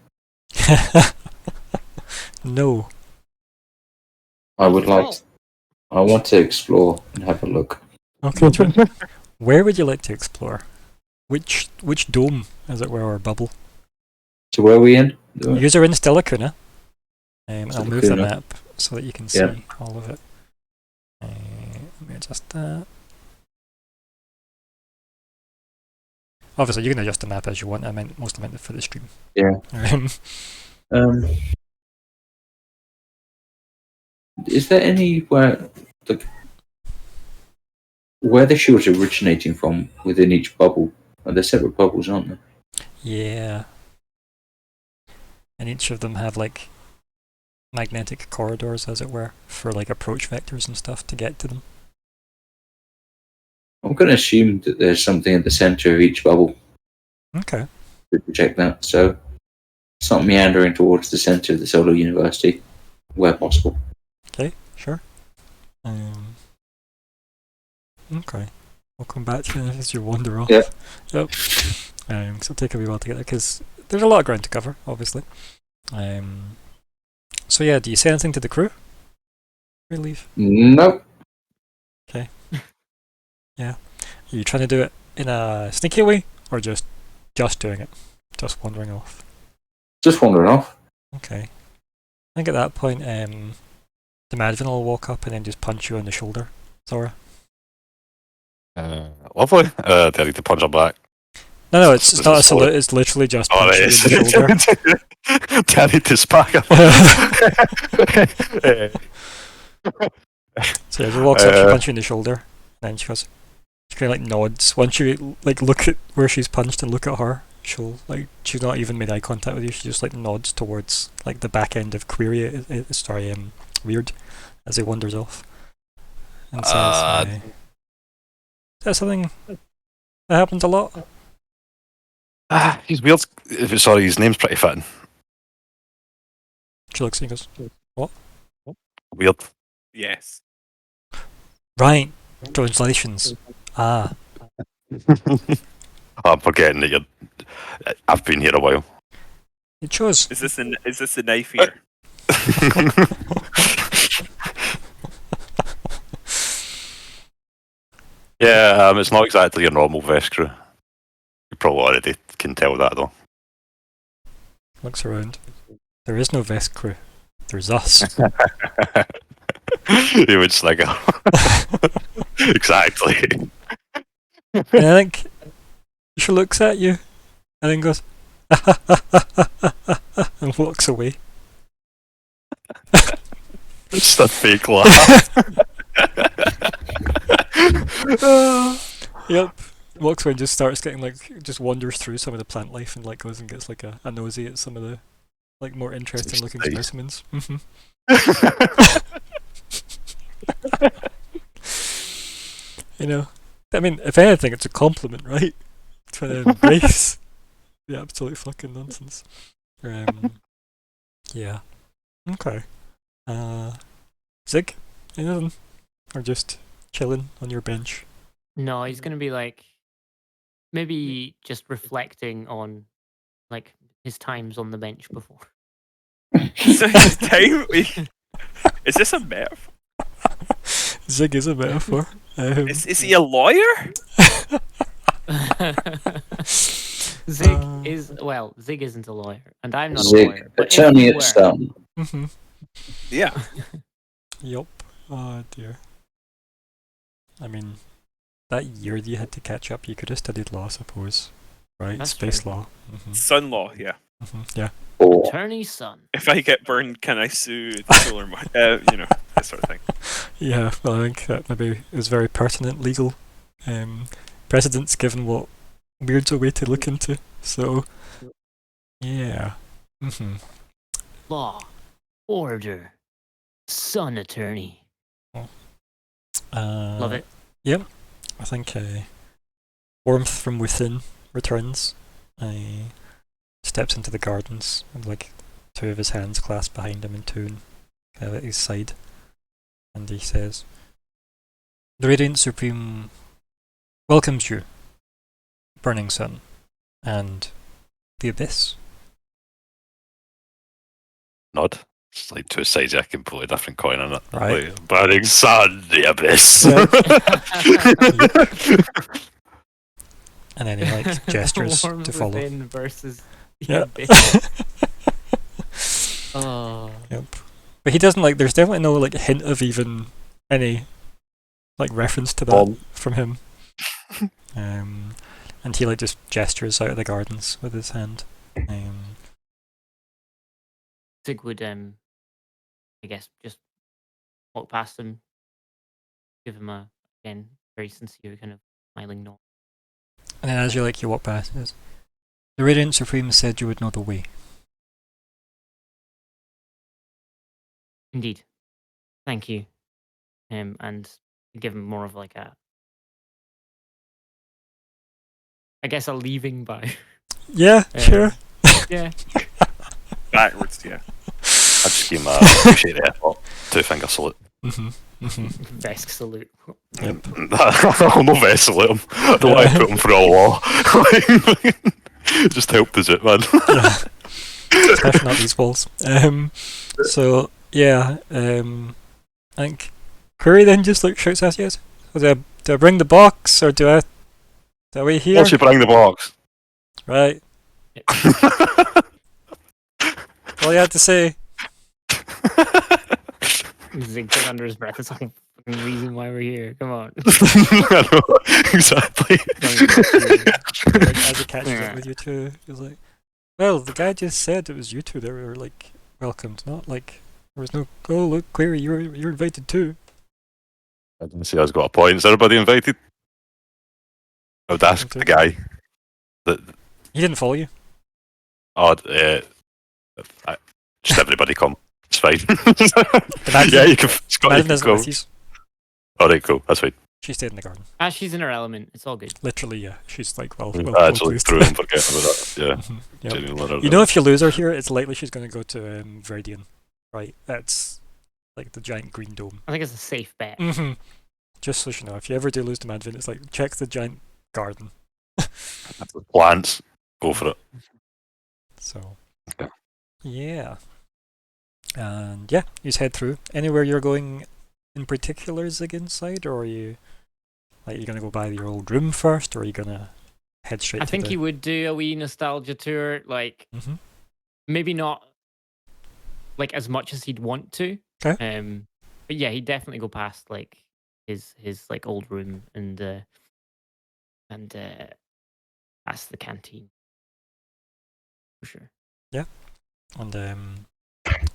A: No.
E: I want to explore and have a look.
A: Okay. Where would you like to explore? Which dome, as it were, or bubble?
E: So where are we in?
A: You are in Stellacuna. I'll move the
E: Stellacuna.
A: map so that you can see
E: Yeah.
A: all of it. Let me adjust that. Obviously, you can adjust the map as you want. I mostly meant it for the stream.
E: Yeah. Is there anywhere where the shields are originating from within each bubble? Are there separate bubbles, aren't there?
A: Yeah. And each of them have like magnetic corridors, as it were, for like approach vectors and stuff to get to them.
E: I'm going to assume that there's something at the center of each bubble
A: Okay.
E: to project that. So it's not meandering towards the center of the Solo University where possible.
A: Okay, sure. Okay. We'll come back to you as you wander off.
E: Yeah.
A: Yep. So it'll take a wee while to get there because there's a lot of ground to cover, obviously. So yeah, do you say anything to the crew? We leave.
E: Nope.
A: Yeah. Are you trying to do it in a sneaky way or just doing it? Just wandering off.
E: Just wandering off.
A: Okay. I think at that point, the Madvin will walk up and then just punch you on the shoulder, Zora.
B: Lovely. Do I need to punch her back?
A: No, it's
B: This
A: not a
B: is
A: salute, it's literally just
B: Oh,
A: punch
B: it
A: you
B: is.
A: in the shoulder.
B: Do I need to smack her?
A: So yeah, she walks up, she punches you in the shoulder, and then she goes, she kind of like nods. Once you like look at where she's punched and look at her, she'll like, she's not even made eye contact with you, she just like nods towards like the back end of Weird, as he wanders off. And says, is that something that happens a lot?
B: He's weird. Sorry, his name's pretty fitting.
A: She looks and goes,
B: Weird.
C: Yes.
A: right, translations. Ah,
B: I'm forgetting that I've been here a while.
A: it shows.
C: Is this the knife here?
B: Yeah, it's not exactly your normal vest crew. You probably already can tell that though.
A: Looks around. There is no vest crew. There's us.
B: He would snigger. Exactly.
A: And I think she looks at you and then goes and walks away.
B: It's a fake laugh.
A: Yep. Walks away and just starts getting like, just wanders through some of the plant life and like goes and gets like a nosy at some of the like more interesting looking
B: Nice.
A: specimens. You know, I mean, if anything, it's a compliment, right? Trying to embrace the absolute fucking nonsense. Yeah. Okay. Zig, anything? Or just chilling on your bench?
D: No, he's gonna be like maybe just reflecting on like his times on the bench before.
C: So his time. Is this a metaphor?
A: Zig is a metaphor.
C: Is he a lawyer?
D: Zig Zig isn't a lawyer, and I'm not a
E: Zig,
D: lawyer. But if
E: attorney
D: you
E: at
D: were,
E: Stone.
A: Mm-hmm.
C: Yeah.
A: Yup. Oh dear. I mean, that year that you had to catch up, you could have studied law, I suppose. Right?
D: That's
A: Space
D: true.
A: law. Mm-hmm.
C: Son law, yeah.
A: Mm-hmm. Yeah.
E: Or
D: attorney's son.
C: If I get burned, can I sue the solar that sort of thing.
A: Yeah, well, I think that maybe is very pertinent legal precedents given what weird a way to look into. So, yeah. Mm-hmm.
D: Law, order, son attorney. Love it.
A: Yep. I think warmth from within returns. Steps into the gardens and like two of his hands clasped behind him in tune, kind of at his side, and he says, "The Radiant Supreme welcomes you, Burning Sun, and the Abyss."
B: Nod. It's like two sides of a completely different coin, isn't it?
A: Right.
B: Like, burning sun, the abyss.
A: And then he like gestures
D: Warm
A: to follow.
D: within versus the
A: Yeah.
D: abyss. Oh.
A: Yep. But he doesn't like. There's definitely no like hint of even any like reference to that from him. And he like just gestures out of the gardens with his hand.
D: Zig would, I guess, just walk past him, give him a, again, very sincere kind of smiling nod.
A: And then as you walk past, he says, "The Radiant Supreme said you would know the way."
D: Indeed. Thank you. And give him more of like a, I guess, a leaving by.
A: Yeah, sure.
D: Yeah.
C: Backwards, yeah.
B: I just give him a appreciate the effort. Two-finger salute.
A: Mm-hmm. Mm-hmm.
D: Vesk salute.
A: Yep.
B: I'll not vest salute him. I don't want to put him through a law. Just help the zit, man.
A: Especially not these walls. So yeah, I think Curry then just like shouts at you. So do I bring the box or do I wait here?
B: Once you bring the box.
A: Right. All you had to say.
D: Zig took under his breath. It's like the reason why we're here. Come on.
B: I know, exactly.
A: Like, as he catches up with you two, he's like, "Well, the guy just said it was you two that were like welcomed, not like there was no. Oh look, Query, you're invited too."
B: I didn't see I was got a point. Is everybody invited? I would ask the guy.
A: He didn't follow you.
B: Oh, just everybody come. It's fine.
A: Madison-
B: yeah, you can. Scott, you
A: Madison
B: can
A: isn't
B: go.
A: with you.
B: Alright, cool. That's fine.
A: She stayed in the garden.
D: She's in her element. It's all good.
A: Literally, yeah. She's like well
B: I actually
A: pleased.
B: threw and forget about that. Yeah.
A: Mhm, yep.
B: Genuinely let her
A: You know, if you lose her here, it's likely she's going to go to Viridian, right? That's like the giant green dome.
D: I think it's a safe bet.
A: Mm-hmm. Just so you know, if you ever do lose to Madvin, it's like check the giant garden.
B: plants, go for it.
A: So,
B: Okay.
A: yeah. And yeah, you just head through. Anywhere you're going in particular, Zig, inside, or are you gonna go by your old room first, or are you gonna head straight?
D: I think he would do a wee nostalgia tour, like maybe not like as much as he'd want to.
A: Okay.
D: But yeah, he'd definitely go past like his like old room and past the canteen. For sure.
A: Yeah. And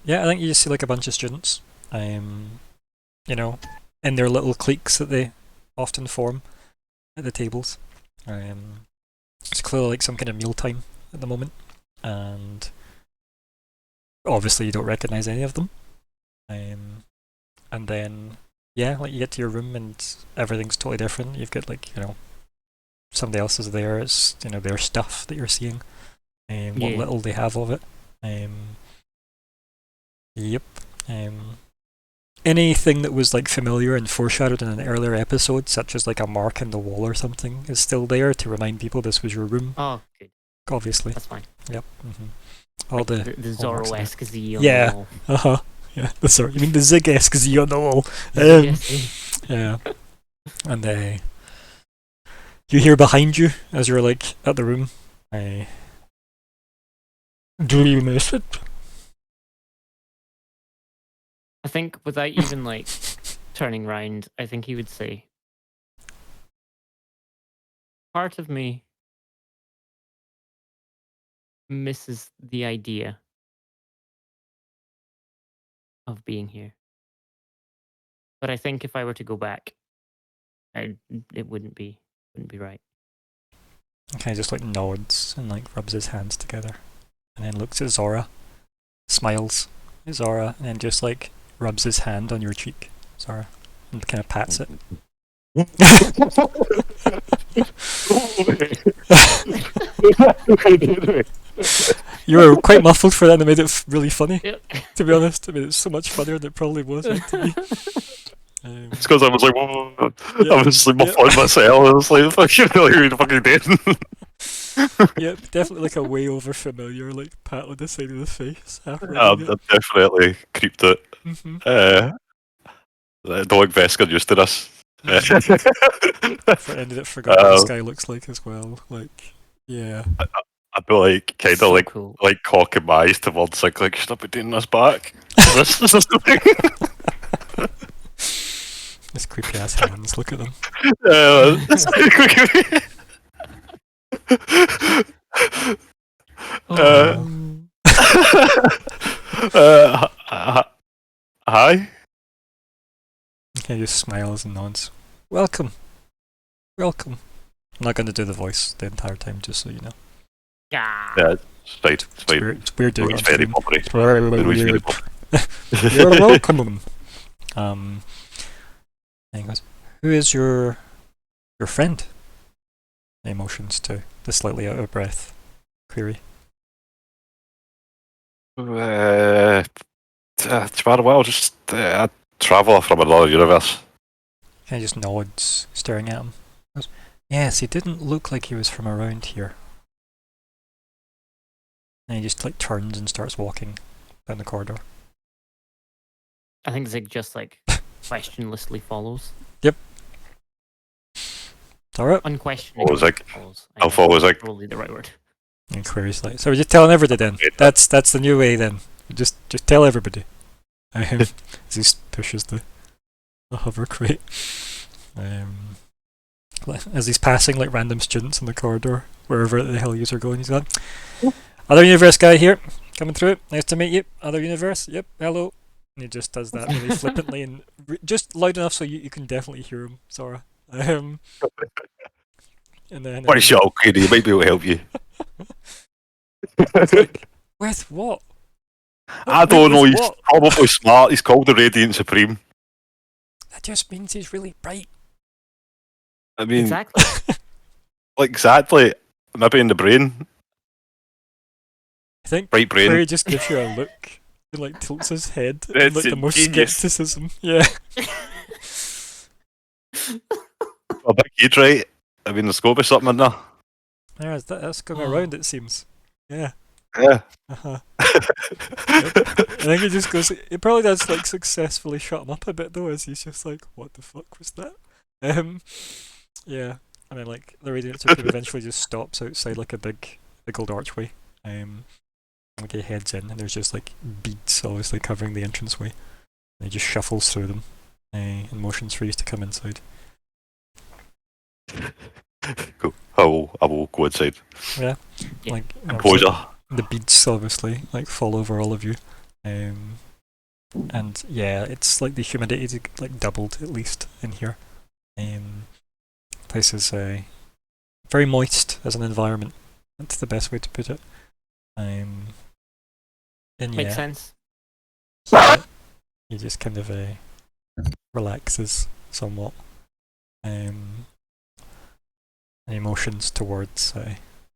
A: yeah, I think you just see like a bunch of students, you know, in their little cliques that they often form at the tables. It's clearly like some kind of mealtime at the moment, and obviously you don't recognize any of them. And then yeah, like you get to your room and everything's totally different. You've got like, you know, somebody else is there. It's, you know, their stuff that you're seeing, what little they have of it. Yep. Anything that was like familiar and foreshadowed in an earlier episode, such as like a mark in the wall or something, is still there to remind people this was your room.
D: Oh, good.
A: Obviously.
D: That's fine.
A: Yep. All
D: Like
A: the
D: Zorro-esque Z on
A: Yeah.
D: the wall.
A: uh-huh. Yeah. You mean the Zig-esque Z on the wall.
D: Yes.
A: Yeah. And you hear behind you as you're like at the room, Do you miss it?
D: I think without even like turning round, I think he would say, part of me misses the idea of being here. But I think if I were to go back, it wouldn't be right.
A: Okay, just like nods and like rubs his hands together, and then looks at Zora, smiles at Zora, and then just like rubs his hand on your cheek, Zora, and kind of pats it. You were quite muffled for that, and it made it really funny.
D: Yep.
A: To be honest, I mean, it's so much funnier than it probably was meant to be.
B: It's because I was like, whoa.
A: Yeah,
B: I was like, my
A: yeah.
B: phone myself. I was like, fucking, like, you're fucking dead.
A: Yep, definitely like a way over familiar, like pat on the side of the face after
B: I've
A: reading it.
B: definitely creeped it.
A: Mm-hmm.
B: The dog Veska used to this.
A: Ended it, forgot what this guy looks like as well. Like, yeah.
B: I'd be like, kind of
D: So
B: like,
D: cool.
B: like cocking my eyes towards like, should I be doing this back? this is the thing.
A: His creepy ass hands, look at them.
B: Hi.
A: He just smiles and nods. Welcome. Welcome. I'm not going to do the voice the entire time, just so you know.
D: Yeah.
B: Yeah, it's fine. It's fine.
A: It's weird doing
B: It's
A: it on
B: very
A: stream.
B: properly.
A: It's very
B: Very
A: weird.
B: properly.
A: You're welcome. And he goes, who is your friend? Emotions to the slightly out of breath query.
B: Well, just a traveller from another universe.
A: He just nods, staring at him. He goes, yes, he didn't look like he was from around here. And he just like turns and starts walking down the corridor.
D: I think Zig just like questionlessly follows.
A: Alright.
D: Unquestioningly
B: Follows Zig.
D: follows.
B: I'll follow Zig.
D: Probably the right word.
A: And queries like, so we're just telling everybody then. That's the new way then. Just tell everybody. As he pushes the hover crate. As he's passing like random students in the corridor, wherever the hell you are going, he's gone. Other universe guy here, coming through. Nice to meet you. Other universe. Yep. Hello. And he just does that really flippantly and just loud enough so you can definitely hear him, Sora. And then
B: What a shot, Queenie. He might be able to help you.
A: it's like, with what?
B: I don't know.
A: With
B: He's
A: what?
B: probably smart. He's called the Radiant Supreme.
A: That just means he's really bright.
B: I mean,
D: Exactly.
B: like exactly. Maybe in the brain.
A: I think
B: Bright brain.
A: Query just gives you a look and like tilts his head in
C: That's
A: like the most
C: ingenious.
A: skepticism. Yeah.
B: A big head, right? I mean, there's got to be something in there.
A: That's going around, it seems. Yeah.
B: Yeah.
A: Uh-huh. Yep. I think he just goes. It probably does like successfully shut him up a bit though, as he's just like, "What the fuck was that?" Yeah. And then like the Radiant Supreme eventually just stops outside like a big old archway. Like he heads in, and there's just like beads obviously covering the entranceway. And he just shuffles through them, and motions for you to come inside.
B: Cool. I will go inside.
A: Yeah.
D: Yeah.
A: Like
B: Composure.
A: the beads obviously like fall over all of you, and yeah, it's like the humidity's like doubled at least in here. Place is very moist as an environment. That's the best way to put it. And
D: Makes
A: yeah,
D: sense.
A: he just kind of relaxes somewhat. And emotions towards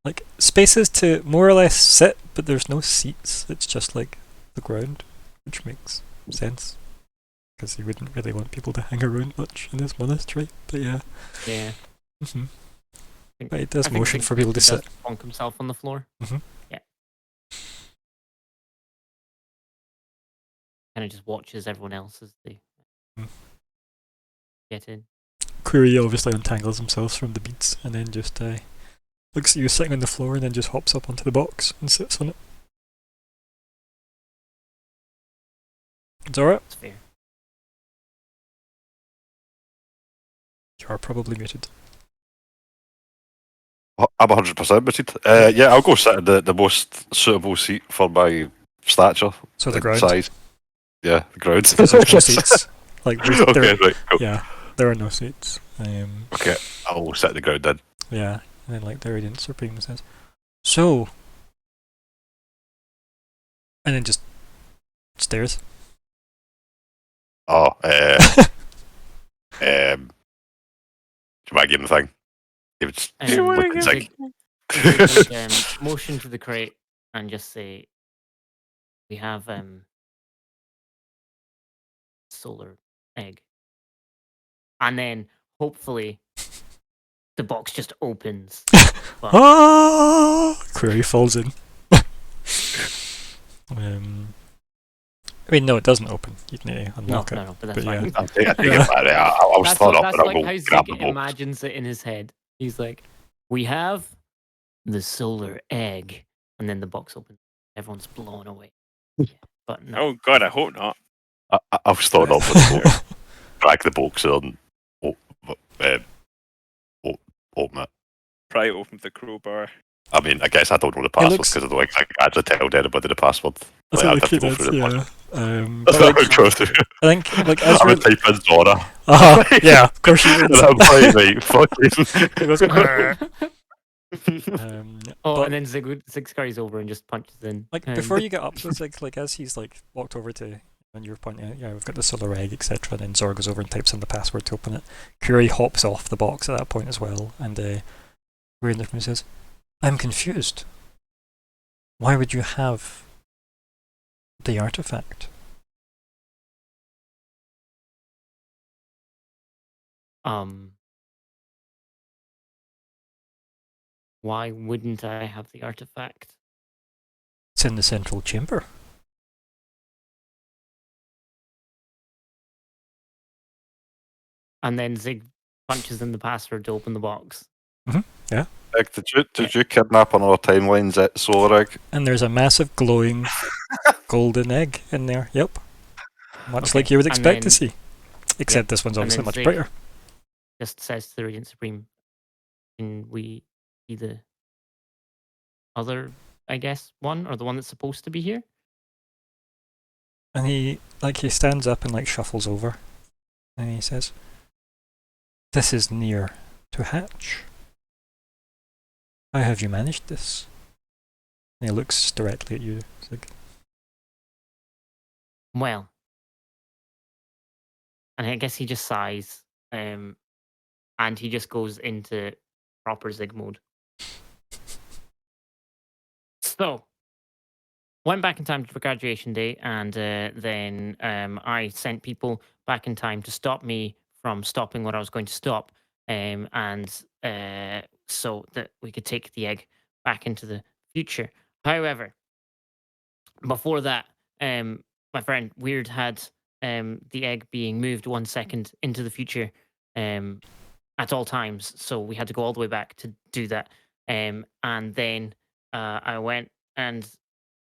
A: like spaces to more or less sit, but there's no seats. It's just like the ground, which makes sense because he wouldn't really want people to hang around much in his monastery. But yeah,
D: Yeah.
A: mm-hmm.
D: think-
A: But it does
D: I think
A: motion
D: Zig
A: for people to
D: does
A: sit.
D: bonk himself on the floor.
A: Mhm.
D: Yeah. Kind of just watches everyone else as they
A: Mm.
D: get in.
A: Query obviously untangles himself from the beads and then just looks at you sitting on the floor and then just hops up onto the box and sits on it. Zora,
D: That's fair.
A: you are probably muted.
B: I'm 100% muted. Yeah, I'll go sit in the most suitable seat for my stature.
A: So the
B: and
A: ground.
B: size. Yeah, the ground.
A: Because there's no seats. Like,
B: Okay, right, cool.
A: Yeah, there are no seats.
B: Okay, I'll sit the ground then.
A: Yeah, and then like the Radiant Supreme says, so, and then just stares.
B: Oh, do you want to give him the thing? Give it
C: wanna give
B: Zig.
D: Motion to the crate and just say, we have solar egg. And then hopefully the box just opens. But
A: Ah! Query falls in. I mean, no, it doesn't open. You need to unlock it.
D: no, but that's
A: But yeah.
D: fine.
B: I take it back. I was
D: That's,
B: thought up
D: that's
B: and I'll
D: like
B: go
D: how
B: grab
D: Zig
B: the box.
D: imagines it in his head. He's like, we have the solar egg. And then the box opens. Everyone's blown away. Yeah, but no.
C: Oh god, I hope not.
B: I was thought up and go drag the box and open it.
C: Pry open the crowbar.
B: I mean, I guess I don't know the password
A: looks-
B: because I don't think I can actually tell anybody the password.
A: That's
B: Like,
A: what
B: I'd have to
A: the kid
B: go
A: is,
B: through the
A: yeah.
B: password.
A: But
B: That's
A: like,
B: how it goes through.
A: I think, like, as
B: I
A: you're...
B: would type in Zora.
A: Yeah, of course you would.
B: And I'm like, right, fucking.
A: It goes,
D: Oh,
A: but-
D: and then Zig scurries over and just punches in.
A: like, before you get up to Zig, like, as he's, like, walked over to... And you're pointing out, yeah, we've got the solar egg, etc. And then Zora goes over and types in the password to open it. Curie hops off the box at that point as well, and Weird says, I'm confused. Why would you have the artifact?
D: Why wouldn't I have the artifact?
A: It's in the central chamber.
D: And then Zig punches in the password to open the box.
B: Like, did you kidnap another timeline's solar egg?
A: And there's a massive glowing golden egg in there. Yep. Much
D: Okay,
A: like you would
D: and
A: expect to
D: then-
A: see. Except this one's
D: and
A: obviously
D: then
A: much
D: Zig-
A: brighter.
D: Just says to the Radiant Supreme, can we see the other, I guess, one? Or the one that's supposed to be here?
A: And he stands up and like shuffles over. And he says, this is near to hatch. How have you managed this? And he looks directly at you. Zig.
D: Well, and I guess he just sighs, and he just goes into proper Zig mode. So, went back in time for graduation day, and then I sent people back in time to stop me from stopping what I was going to stop, and so that we could take the egg back into the future. However, before that, my friend Weird had the egg being moved 1 second into the future at all times, so we had to go all the way back to do that. And then I went and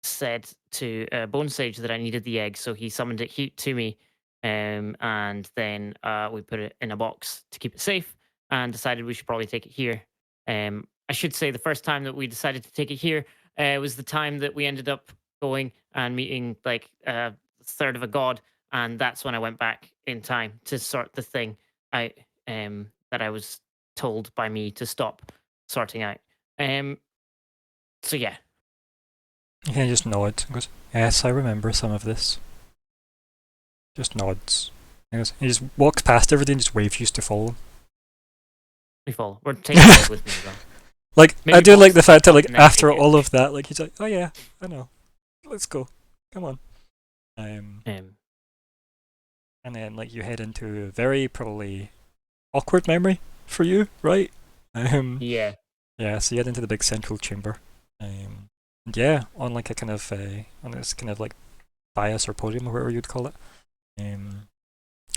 D: said to Bone Sage that I needed the egg, so he summoned it to me, and then we put it in a box to keep it safe, and decided we should probably take it here. I should say the first time that we decided to take it here was the time that we ended up going and meeting like a third of a god, and that's when I went back in time to sort the thing out that I was told by me to stop sorting out. So yeah.
A: He kind of just nods and goes, yes, I remember some of this. Just nods. He just walks past everything and just waves you to follow him.
D: We follow. We're taking the egg with me as well.
A: Like,
D: Maybe
A: I do like
D: box
A: the fact that,
D: it
A: like,
D: up and then
A: after
D: take it.
A: all of that, like, he's like, oh yeah, I know. Let's go. Come on. And then, like, you head into a very probably awkward memory for you, right?
D: Yeah.
A: Yeah, so you head into the big central chamber. And yeah, on like a kind of on this kind of like dais or podium or whatever you'd call it.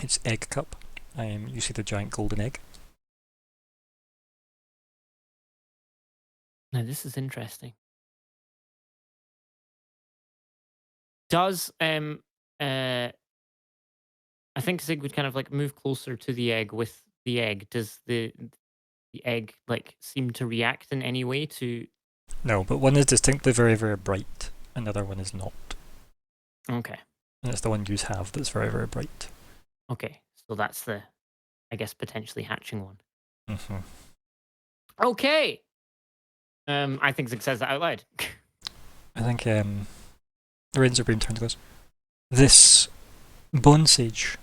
A: It's egg cup. You see the giant golden egg.
D: Now this is interesting. Does I think Zig would kind of like move closer to the egg with the egg. Does the egg like seem to react in any way to?
A: No, but one is distinctly very, very bright, and the other one is not.
D: Okay.
A: And it's the one you have that's very, very bright.
D: Okay. So that's the, I guess, potentially hatching one.
A: Mm-hmm.
D: Okay. I think Zig says that out loud.
A: I think the Rains of Rain turns goes, this bone sage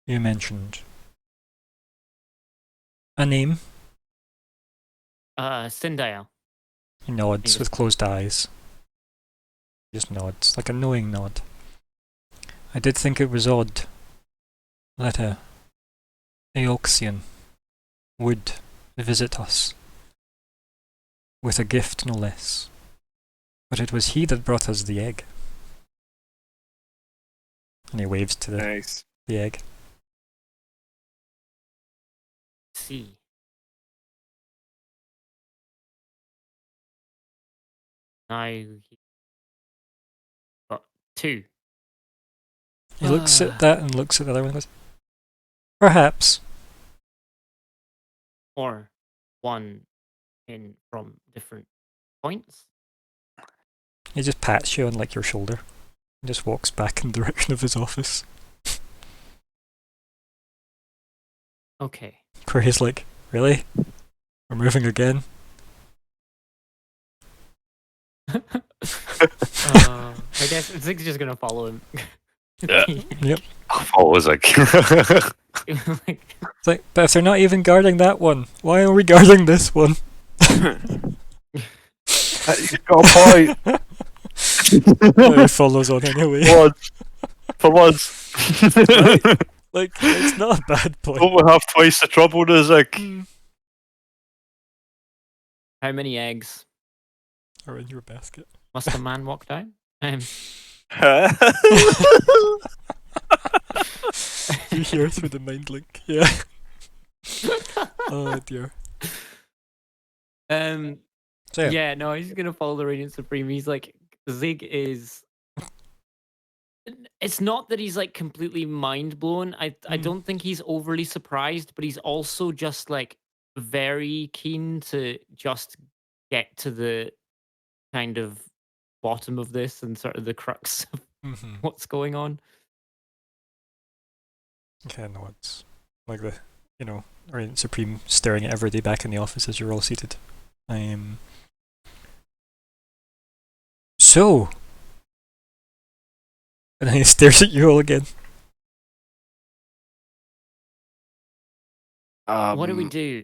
A: you mentioned, a name?
D: Sindael.
A: He nods with closed eyes. He just nods, like a knowing nod. I did think it was odd that a Eoxian would visit us with a gift, no less. But it was he that brought us the egg. And he waves to
C: Nice.
A: the egg.
D: See. Now he got 2.
A: He looks at that and looks at the other one and goes, perhaps.
D: Or 1 in from different points.
A: He just pats you on like your shoulder and just walks back in the direction of his office.
D: Okay.
A: Where he's like, really? We're moving again?
D: I guess Zig's just gonna follow him.
B: Yeah.
A: Yep.
B: I'll follow Zig.
D: Like,
A: It's like, but if they're not even guarding that one, why are we guarding this one?
B: You've got a point.
A: He follows on anyway.
B: For once.
A: Like, it's not a bad point.
B: Don't we have twice the trouble, Zig?
D: how many eggs
A: Or in your basket.
D: must a man walk down?
A: You hear through the mind link. Yeah. Oh dear. So yeah.
D: Yeah, no, he's gonna follow the Radiant Supreme. He's like, Zig is. It's not that he's like completely mind blown. I don't think he's overly surprised, but he's also just like very keen to just get to the kind of bottom of this and sort of the crux of
A: Mm-hmm.
D: what's going on.
A: Okay, no, it's like the, Radiant Supreme staring at everybody back in the office as you're all seated. So, and then he stares at you all again.
D: What do we do?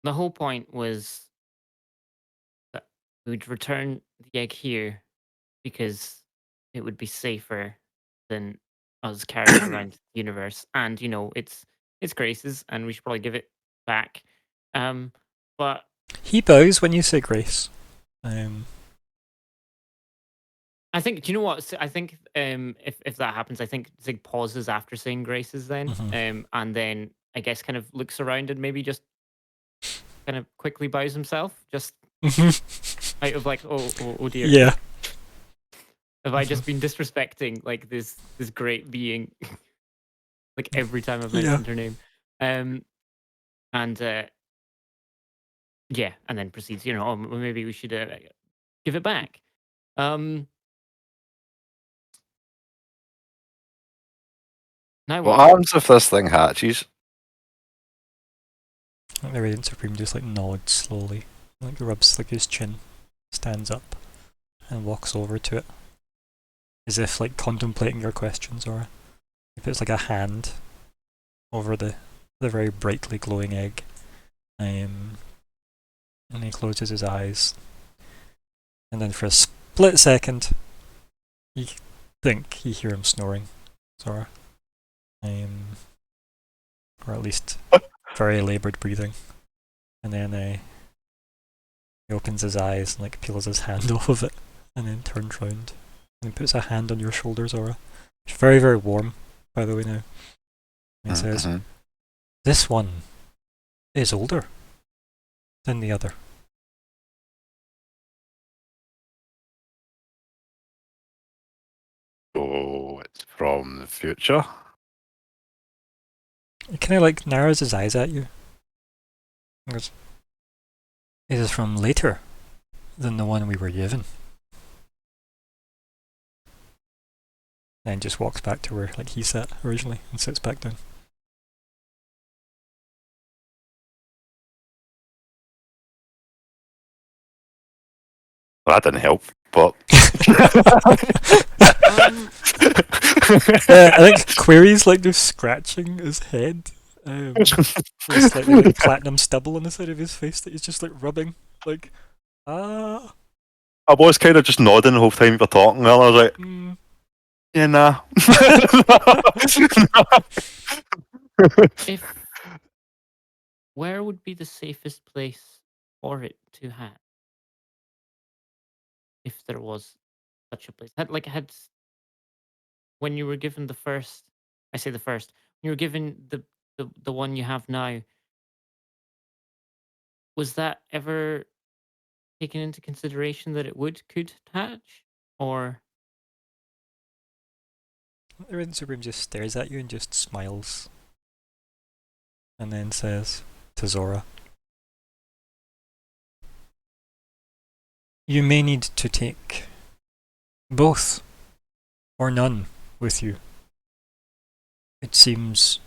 D: The whole point was that we'd return the egg here because it would be safer than us carrying it around the universe. And it's Grace's, and we should probably give it back. But
A: He bows when you say grace.
D: I think, do you know what? I think if that happens, I think Zig pauses after saying graces then, and then I guess kind of looks around and maybe just kind of quickly bows himself, just out of like, oh dear.
A: Yeah.
D: Have I just been disrespecting like this great being, like every time I've mentioned her name, and yeah, and then proceeds, oh, maybe we should give it back. Now
B: What
D: what?
B: happens if this thing hatches?
A: Like the Radiant Supreme just like nods slowly, like rubs like his chin, stands up, and walks over to it, as if like contemplating your questions, or he puts like a hand over the very brightly glowing egg, and he closes his eyes, and then for a split second, you think you hear him snoring, Zora, or at least very laboured breathing, and then he opens his eyes and like peels his hand off of it, and then turns round and puts a hand on your shoulder, Zora. It's very, very warm, by the way, now. And he says, this one is older than the other.
B: So it's from the future.
A: He kind of like narrows his eyes at you. He goes, it is from later than the one we were given. And just walks back to where like he sat originally and sits back down.
B: Well, that didn't help, but
A: I think Query's like just scratching his head. There's like platinum stubble on the side of his face that he's just like rubbing. Like, ah.
B: I was kind of just nodding the whole time you were talking, and I was like, yeah, nah.
D: If where would be the safest place for it to hatch? If there was such a place, had when you were given the first, I say the first, when you were given the one you have now, was that ever taken into consideration that it could hatch, or?
A: The Red Supreme just stares at you and just smiles. And then says to Zora, you may need to take both or none with you. It seems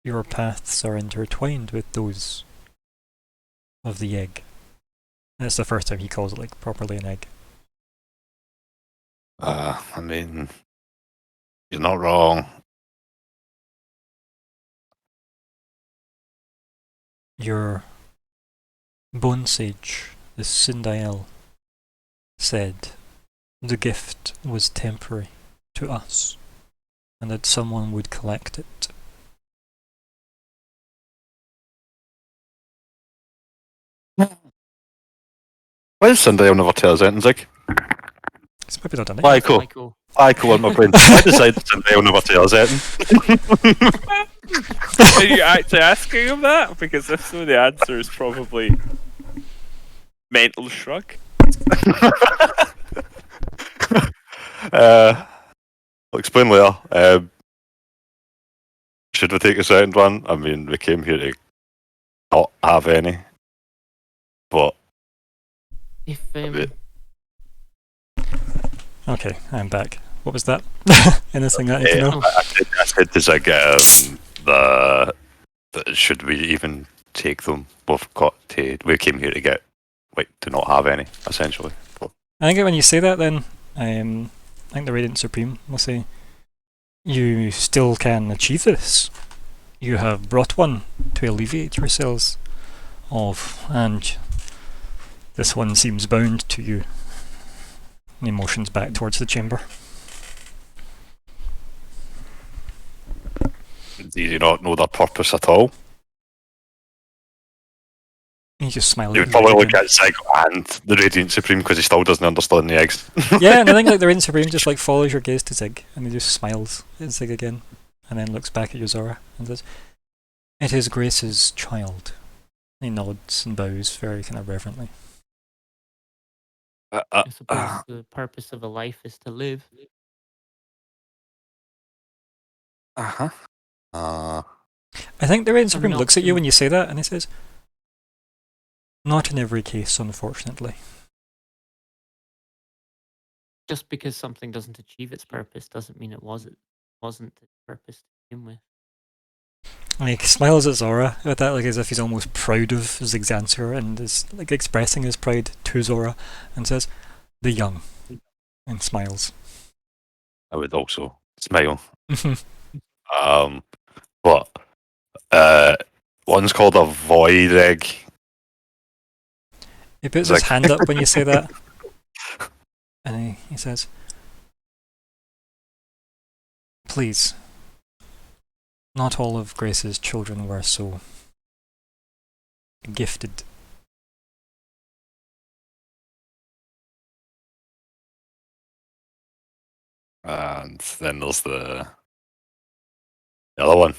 A: your paths are intertwined with those of the egg. And it's the first time he calls it like properly an egg.
B: I mean, you're not wrong.
A: Your bone sage, the Sindael, said the gift was temporary to us and that someone would collect it.
B: Why does Cindy never tell us anything, Zig?
A: It's maybe not done it.
B: Why, cool. I cool on my brain. Why does Cindy never tell us anything?
C: Are you actually asking him that? Because if so, the answer is probably mental shrug.
B: I'll explain later. Should we take a second one? I mean, we came here to not have any. But
D: If
A: Okay, I'm back. What was that? Anything I need to know?
B: I said to Zig, should we even take them? We came here to get, to not have any, essentially. But
A: I think when you say that, then I think the Radiant Supreme will say, you still can achieve this. You have brought one to alleviate yourselves of, and this one seems bound to you. And he motions back towards the chamber.
B: do you not know their purpose at all?
A: He just smiles.
B: You would probably look at Zig and the Radiant Supreme because he still doesn't understand the eggs.
A: Yeah, and I think like the Radiant Supreme just like follows your gaze to Zig, and he just smiles at Zig again, and then looks back at Yuzora and says, "It is Grace's child." He nods and bows very kind of reverently.
D: I suppose the purpose of a life is to live.
B: Uh-huh.
A: I think the Radiant Supreme
D: not
A: looks at you
D: to-
A: when you say that, and he says, "Not in every case, unfortunately."
D: Just because something doesn't achieve its purpose doesn't mean it wasn't its purpose to begin with.
A: And he smiles at Zora with that, like as if he's almost proud of Zig's answer, and is like expressing his pride to Zora, and says, "The young," and smiles.
B: I would also smile.
A: Mhm.
B: But one's called a void egg.
A: He puts
B: Zig.
A: his hand up when you say that, and he says, "Please, not all of Grace's children were so gifted."
B: And then there's the other one.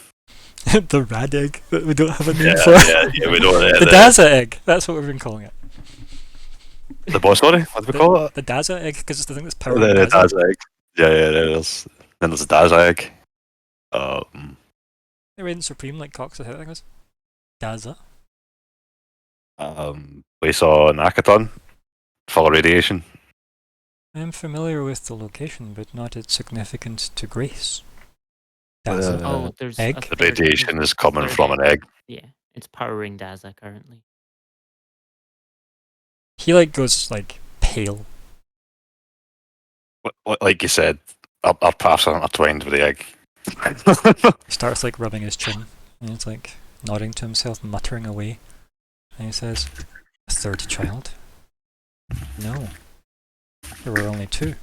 A: The rad egg that we don't have a name
B: Yeah,
A: for.
B: yeah, we don't.
A: The Daza egg. That's what we've been calling it.
B: The boss, sorry? What do we call it?
A: The Daza egg, because it's the thing that's
B: The
A: powering Daza.
B: Daza egg. there's then there's a Dazag.
A: They reign supreme like Cox I think it was. Daza.
B: We saw an Akaton, full of radiation.
A: I am familiar with the location, but not its significance to Grace. Daza.
D: Oh, there's
A: egg?
D: a
B: The
D: third-
B: radiation
D: there's
B: is
D: a
B: coming
D: third
B: from an egg.
D: Yeah, it's powering Daza currently.
A: He like goes like pale.
B: Like you said, our paths are intertwined with the egg.
A: He starts like rubbing his chin, and he's like nodding to himself, muttering away. And he says, "A third child? No, there were only two."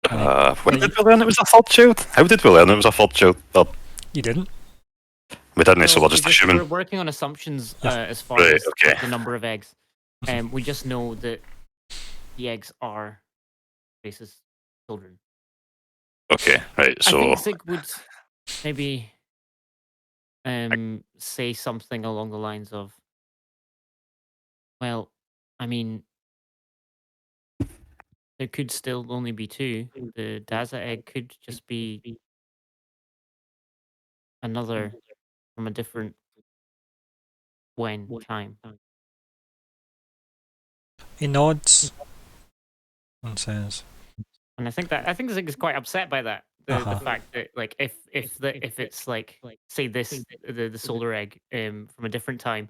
B: When did we learn it was a third child? How did we learn it was a third child?
A: You didn't?
B: We didn't, so
D: Well,
B: we're just
D: we're
B: assuming.
D: working on assumptions
A: Yeah.
D: as far
B: Right,
D: as
B: okay.
D: the number of eggs. We just know that the eggs are Grace's children.
B: Okay, right,
D: I
B: so
D: think Zig would maybe say something along the lines of, well, I mean, there could still only be two. The Daza egg could just be another from a different time.
A: He nods and says,
D: And I think Zig is quite upset by that. The
A: Uh-huh.
D: fact that like if it's like say this the solar egg from a different time,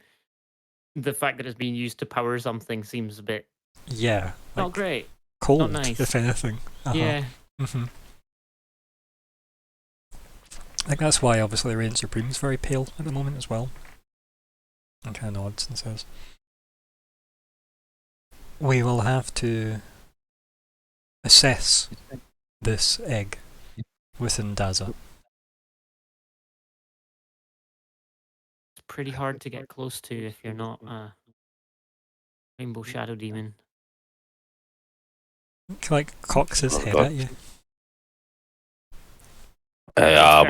D: the fact that it's being used to power something seems a bit
A: "Yeah,
D: not
A: like
D: great.
A: cold,
D: nice.
A: if anything."
D: Yeah.
A: I think that's why obviously Reign Supreme is very pale at the moment as well. And kind of nods and says, "We will have to assess this egg within Daza."
D: It's pretty hard to get close to if you're not a rainbow shadow demon.
A: He like cocks his
B: Oh,
A: head
B: God.
A: at you.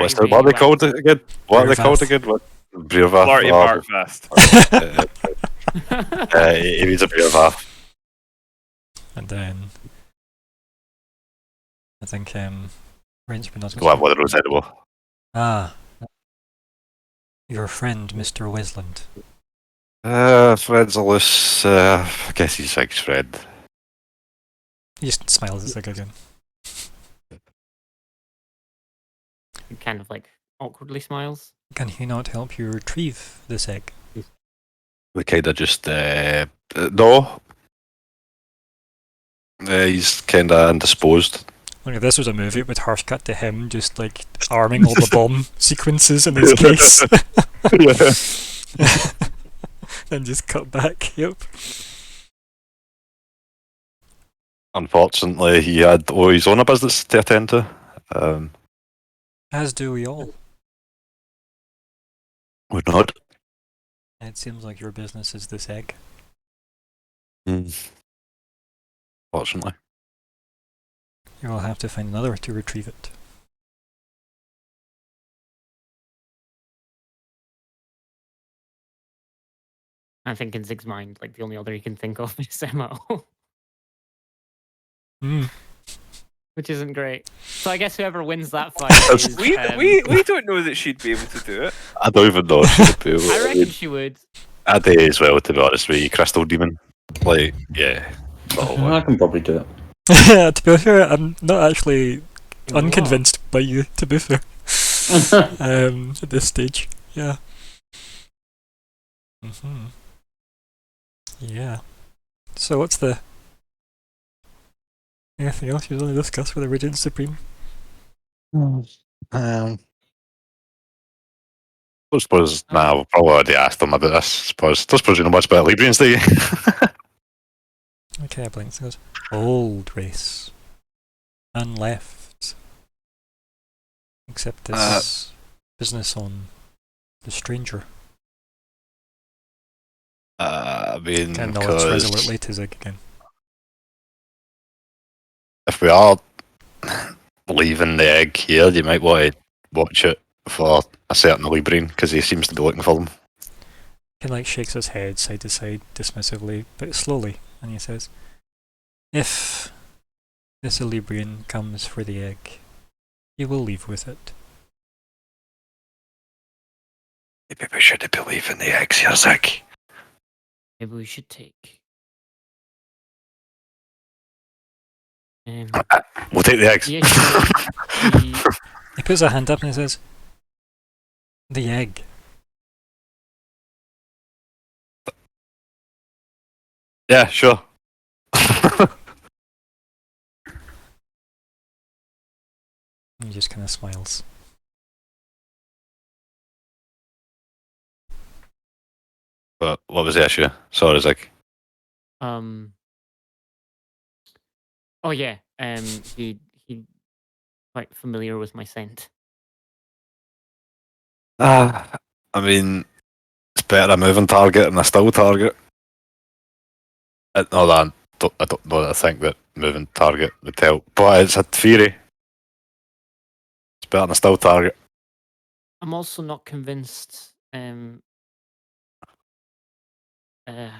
B: what's
D: very
B: what are they called
D: radioactive.
B: again? What are they called
A: Brevast.
B: again? What? Brevast.
C: Larty
B: Oh,
C: Bart fast.
B: he reads a Brevast.
A: And then I think Reign Supreme nods and
B: Go have
A: says,
B: one of those edible.
A: "Ah, your friend Mr. Wisland."
B: Fred's a loose. I guess he's Zig's friend.
A: He just smiles at Zig again.
D: Kind of like awkwardly smiles.
A: "Can he not help you retrieve this egg?"
B: We kind of just no. He's kind of indisposed.
A: Like if this was a movie, it would harsh cut to him just like arming all the bomb sequences in his case. Then just cut back. Yep.
B: Unfortunately, he had his own business to attend to.
A: As do we all.
B: Would not.
A: It seems like your business is this egg.
B: Fortunately.
A: You will have to find another to retrieve it.
D: I think in Zig's mind, like the only other he can think of is MO. Which isn't great. So I guess whoever wins that fight is...
C: We don't know that she'd be able to do it.
B: I don't even know if she would be able
D: I
B: to.
D: reckon she would.
B: I do as well, to be honest with you. Crystal Demon. Like, yeah.
E: I can probably do it.
A: To be fair, I'm not actually unconvinced by you, to be fair. At this stage. Yeah. Yeah. So what's the... Anything else you want to discuss with the Radiant Supreme?
B: I suppose, we've probably already asked him about this. I suppose you know much about Librians, do you?
A: Okay, I blinked. It goes, old race. Unleft. Except this business on the stranger.
B: I mean,
A: And nods
B: because
A: resolutely to Zig again.
B: if we are leaving the egg here, you might want to watch it for a certain Librian, because he seems to be looking for them.
A: He like shakes his head side to side dismissively, but slowly, and he says, "If the Celebrian comes for the egg, he will leave with it.
B: Maybe we should believe in the eggs, you're sick.
D: Maybe we should take.
B: We'll take the eggs.
D: Yeah, sure.
A: He puts a hand up and he says, "The egg."
B: Yeah, sure.
A: He just kind of smiles.
B: But what was the issue? Sorry, Zig.
D: Oh yeah. He quite familiar with my scent.
B: I mean, it's better a moving target than a still target. I don't know that I think that moving target would help, but it's a theory. It's better than a still target.
D: I'm also not convinced.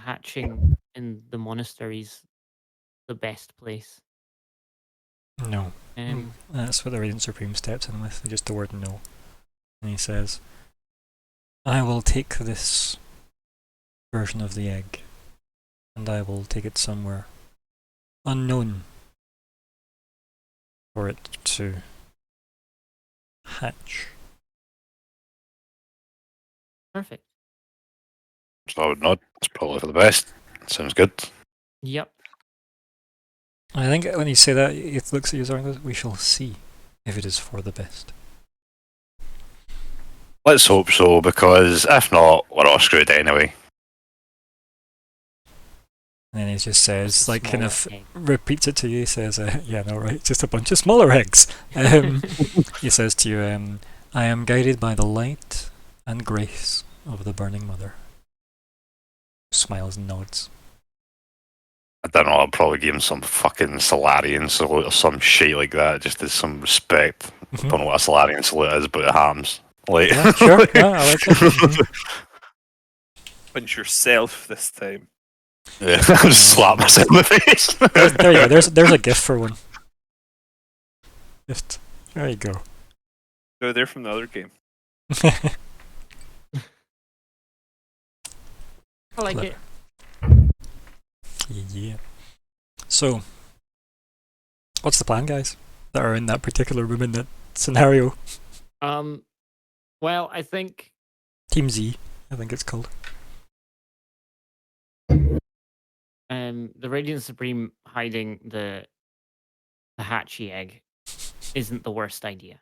D: Hatching in the monasteries the best place.
A: No. That's what the Radiant Supreme steps in with, just the word no. And he says, "I will take this version of the egg, and I will take it somewhere unknown for it to hatch."
D: Perfect.
B: So I would nod. It's probably for the best. Sounds good.
D: Yep.
A: I think when you say that, it looks at you and goes, "We shall see if it is for the best."
B: Let's hope so, because if not, we're all screwed anyway.
A: And then he just says,
D: Just a
A: like, kind of
D: smaller egg.
A: repeats it to you. He says, "Yeah, no, right, just a bunch of smaller eggs." He says to you, "I am guided by the light and grace of the Burning Mother." Smiles and nods.
B: I don't know, I'll probably give him some fucking Solarian salute or some shit like that, just as some respect.
A: Mhm.
B: Don't know what a Solarian salute is, but it harms. Like,
A: Yeah, sure, yeah, I like it. Mhm.
C: Punch yourself this time.
B: Yeah, I just slap myself in the face.
A: There you go. There's a gift for one. Just there you go.
C: No, they're from the other game.
D: I like
A: Clever.
D: it.
A: Yeah. So, what's the plan, guys? That are in that particular room in that scenario.
D: Well, I think
A: Team Z, I think it's called.
D: the Radiant Supreme hiding the hatchy egg isn't the worst idea.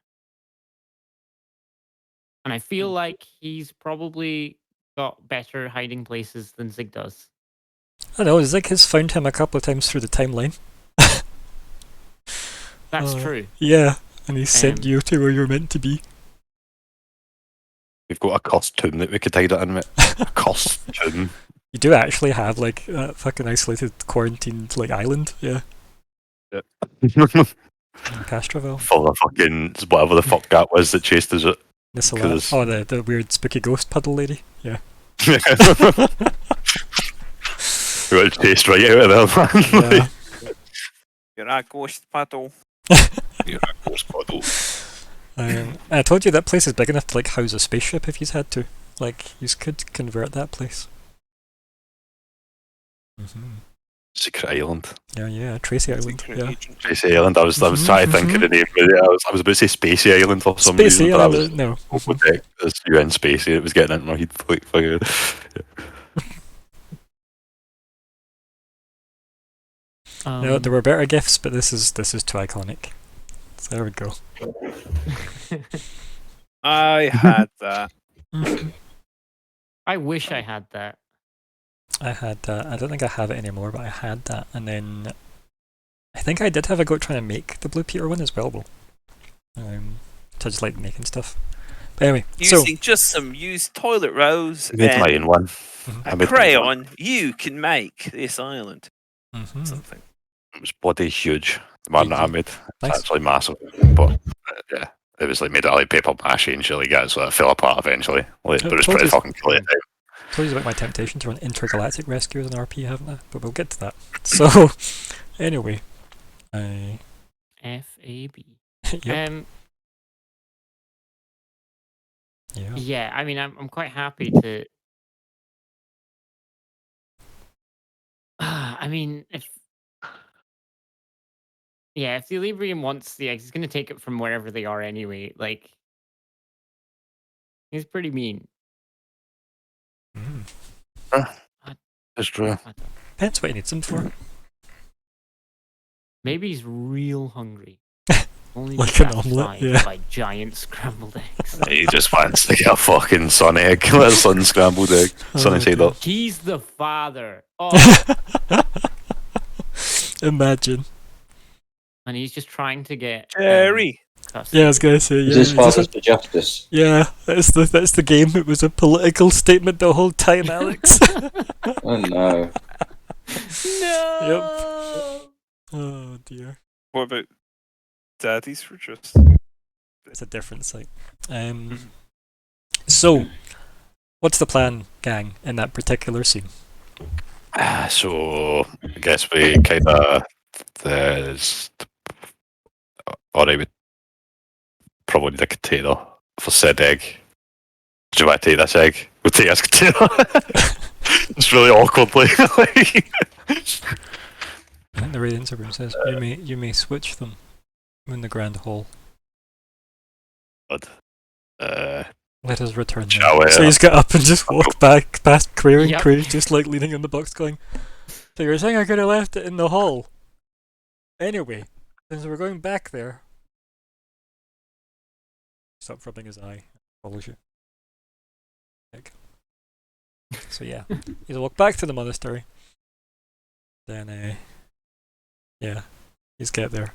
D: And I feel like he's probably got better hiding places than Zig does.
A: I don't know. Zig has found him a couple of times through the timeline.
D: That's true.
A: Yeah, and he sent
D: Um,
A: you to where you're meant to be.
B: We've got a costume that we could hide it in, mate. A costume.
A: You do actually have like a fucking isolated, quarantined like island, yeah,
B: Yep.
A: in Castroville.
B: Full of fucking whatever the fuck that was that chased us.
A: The
B: Because-
A: oh, the weird spooky ghost puddle lady. Yeah.
B: We got chased right out of there, man.
A: Yeah.
C: You're a ghost puddle.
B: You're a ghost puddle.
A: I told you that place is big enough to like house a spaceship if you had to. Like, you could convert that place.
B: Secret Island.
A: Yeah, Tracy Island.
C: Secret
A: Yeah.
C: agent.
B: Tracy Island. I was trying to think of the name. I was about to say Spacey Island for some
A: Spacey
B: reason, but I was
A: Island. No.
B: it was UN Spacey. It was getting into my head. Like, fucking.
A: No, there were better gifts, but this is too iconic. So there we go.
C: I had that.
D: I wish I had that.
A: I had that. I don't think I have it anymore, but I had that, and then I think I did have a go at trying to make the Blue Peter one as well, though. So I just like making stuff. But anyway,
C: Using just some used toilet rolls
B: I made my
C: and
B: own one.
C: a
B: I made
C: crayon, you can make this island. Something.
B: It was bloody huge. The one that I made. It's
A: Nice.
B: actually massive. But yeah, it was like made out of like paper mache and shit like that, so it fell apart eventually. Like, but it was
A: Told
B: pretty
A: you-
B: fucking cool.
A: Told you about my temptation to run intergalactic rescue as an RP, haven't I? But we'll get to that. So, anyway,
D: FAB.
A: Yep. Yeah.
D: Yeah, I mean, I'm quite happy to. I mean, if the Librium wants the eggs, he's gonna take it from wherever they are anyway. Like, he's pretty mean.
A: Mm.
B: It's true.
D: I don't know.
A: Depends what he needs them for.
D: Maybe he's real hungry. Only
A: Like
D: be
A: an omelette,
D: satisfied
A: yeah.
D: by giant scrambled eggs.
B: He just wants to get a fucking sun egg, a sun scrambled egg, sunny
A: Oh,
B: side
A: dear.
B: up.
D: He's the father. Oh,
A: Imagine.
D: and he's just trying to get
C: Jerry.
A: Yeah, I was gonna say,
E: Is
A: yeah.
E: his
A: he just-
E: father's for justice?
A: yeah, that's the game. It was a political statement the whole time, Alex.
E: Oh no.
D: No.
A: Oh dear.
C: What about Daddy's for just?
A: It's a different site. So, what's the plan, gang, in that particular scene?
B: So I guess we kind of alright. We probably need a container for said egg. Do you want to take this egg? We'll take this container. It's really awkwardly.
A: I think the Radiance room says you may switch them in the grand hall.
B: But,
A: Let us return them.
B: Shall we,
A: So he's got up and just walked back past Queer, and
D: Yep.
A: Queer's just like leaning on the box going, so you're saying I could have left it in the hall? Anyway, since we're going back there... Stop rubbing his eye. Follows you. Egg. So yeah, he's walked back to the monastery. Then, yeah, he's get there.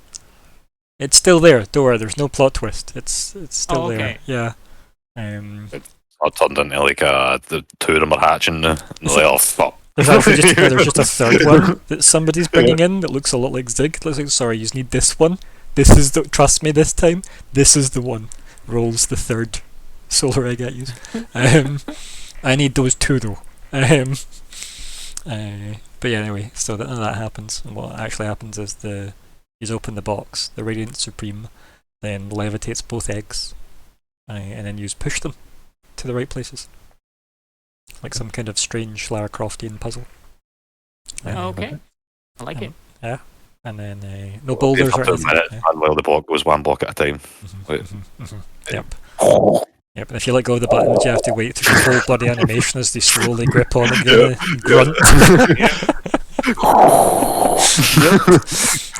A: It's still there, don't worry, there's no plot twist. It's still
D: Oh,
A: there.
D: okay.
A: Yeah.
B: I turned into like the two of them are hatching now. And they're like, oh fuck.
A: There's actually there's just a third one that somebody's bringing in that looks a lot like Zig. Looks like, sorry, you need this one. This is the, trust me this time, this is the one. Rolls the third solar egg at you. I need those two though. But yeah, anyway, so that happens. And what actually happens is he's opened the box, the Radiant Supreme, then levitates both eggs, and then you push them to the right places. Like some kind of strange Lara Croftian puzzle.
D: Okay. I like it.
A: Yeah. And then no boulders or anything. Yeah.
B: And while the block goes one block at a time. Wait.
A: Yep. Yep, and if you let go of the buttons, you have to wait through the whole bloody animation as they slowly grip on and grunt.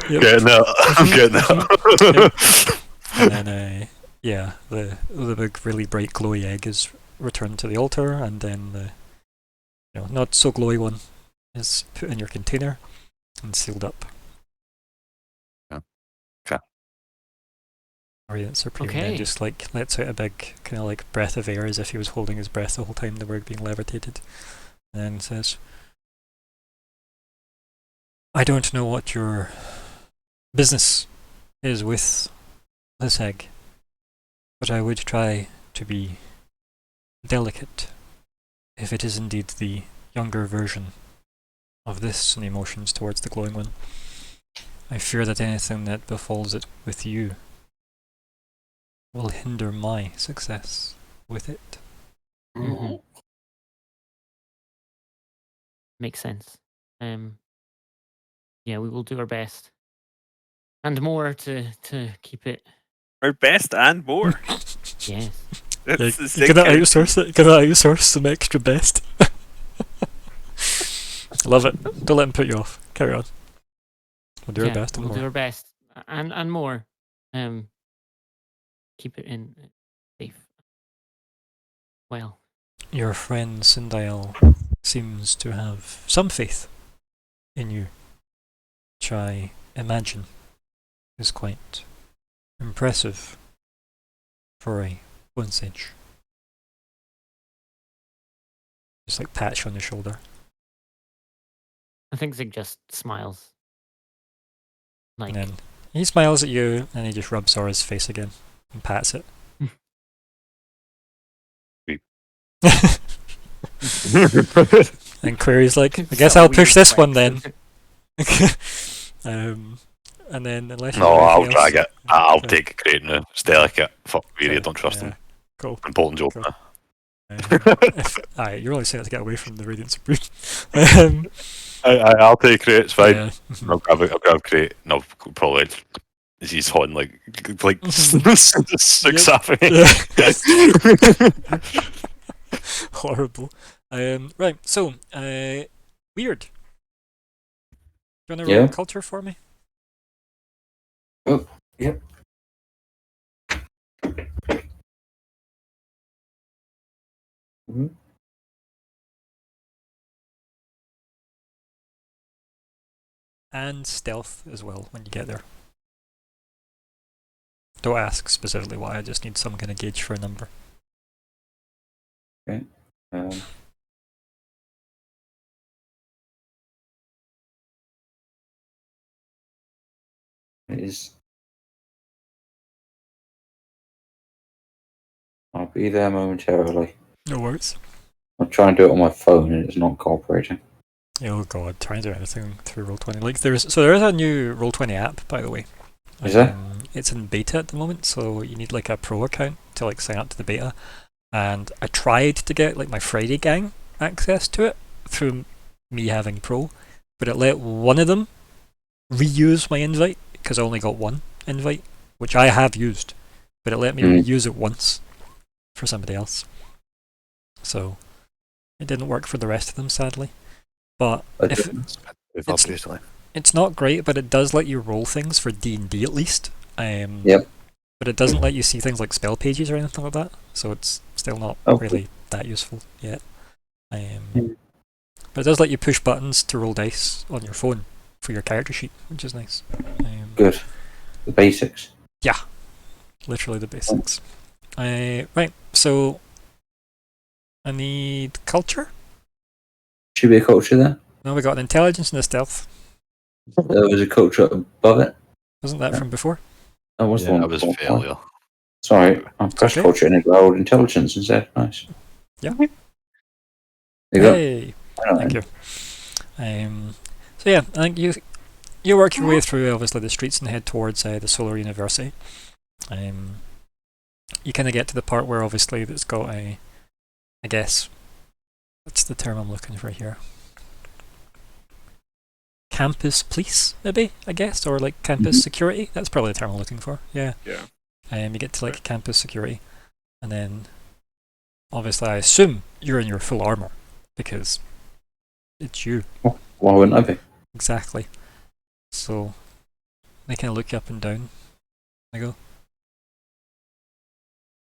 A: Yep.
B: Getting out. I'm getting out.
A: And then, yeah, the big, really bright, glowy egg is returned to the altar, and then the not so glowy one is put in your container and sealed up.
B: Yeah. Okay.
A: Radiant Supreme then
D: Okay.
A: just like lets out a big kind of like breath of air as if he was holding his breath the whole time they were being levitated, and then says, I don't know what your business is with this egg, but I would try to be delicate if it is indeed the younger version of this and the emotions towards the glowing one. I fear that anything that befalls it with you will hinder my success with it.
D: Mhm. Makes sense. Yeah, we will do our best and more to keep it.
C: Our best and more.
D: Yes.
C: That's
A: Yeah,
C: the
A: you
C: sick
A: gotta
C: end.
A: outsource it. You gotta outsource some extra best. Love it. Don't let him put you off. Carry on. We'll do our best and
D: we'll do
A: more.
D: our best and more. Keep it in safe. Well,
A: Your friend Sindael seems to have some faith in you, which I imagine is quite impressive for a once inch. Just like pat you on the shoulder.
D: I think Zig just smiles. Like,
A: And then he smiles at you and he just rubs Zora's face again and pats it. And Query's like, I guess I'll push this one then. and then unless you
B: No,
A: do anything
B: I'll
A: else,
B: drag it. I'll
A: okay.
B: take Crate now. It's delicate. Fuck Weary, I
A: Okay,
B: don't trust
A: yeah,
B: him.
A: Cool.
B: And Bolton's open.
A: Cool. You're only saying it to get away from the Radiance of Brood. um,
B: I'll take Crate, it's fine.
A: yeah.
B: I'll grab Crate. No, probably. He's on like six half
A: Horrible. Right, so, weird. Do you want to roll
E: Yeah.
A: culture for me?
E: Oh, yep. Mhm.
A: And stealth as well when you get there. Don't ask specifically why, I just need some kind of gauge for a number.
E: Um, it is. I'll be there momentarily.
A: No worries.
E: I'll try and do it on my phone, and it's not cooperating.
A: Oh god, trying to do anything through Roll20. Like there is a new Roll20 app, by the way.
E: Is there?
A: It's in beta at the moment, so you need like a pro account to like sign up to the beta. And I tried to get like my Friday gang access to it through me having pro, but it let one of them reuse my invite because I only got one invite, which I have used, but it let me reuse it once for somebody else. So it didn't work for the rest of them, sadly. But if it's not great, but it does let you roll things for D&D at least.
E: Yep.
A: But it doesn't let you see things like spell pages or anything like that, so it's still not really that useful yet. But it does let you push buttons to roll dice on your phone for your character sheet, which is nice.
E: Good. The basics.
A: Yeah, literally the basics. Right, so I need culture.
E: Should be a culture there.
A: No, we got an intelligence and a stealth.
E: There was a culture above it.
A: Wasn't that from before?
E: That was the one.
B: That was
E: before.
B: failure.
E: Sorry, I pressed
A: okay.
E: culture and it rolled intelligence instead. Nice.
A: Yeah.
E: There you go.
A: Hey, thank you. So yeah, I think you work your way through obviously the streets and head towards the Solar University. You kind of get to the part where obviously it's got I guess, what's the term I'm looking for here? Campus police, maybe, I guess, or like campus security. That's probably the term I'm looking for. Yeah.
C: Yeah.
A: You get to like campus security, and then obviously I assume you're in your full armor because it's you.
E: Why wouldn't I be?
A: Exactly. So they kind of look you up and down. They go,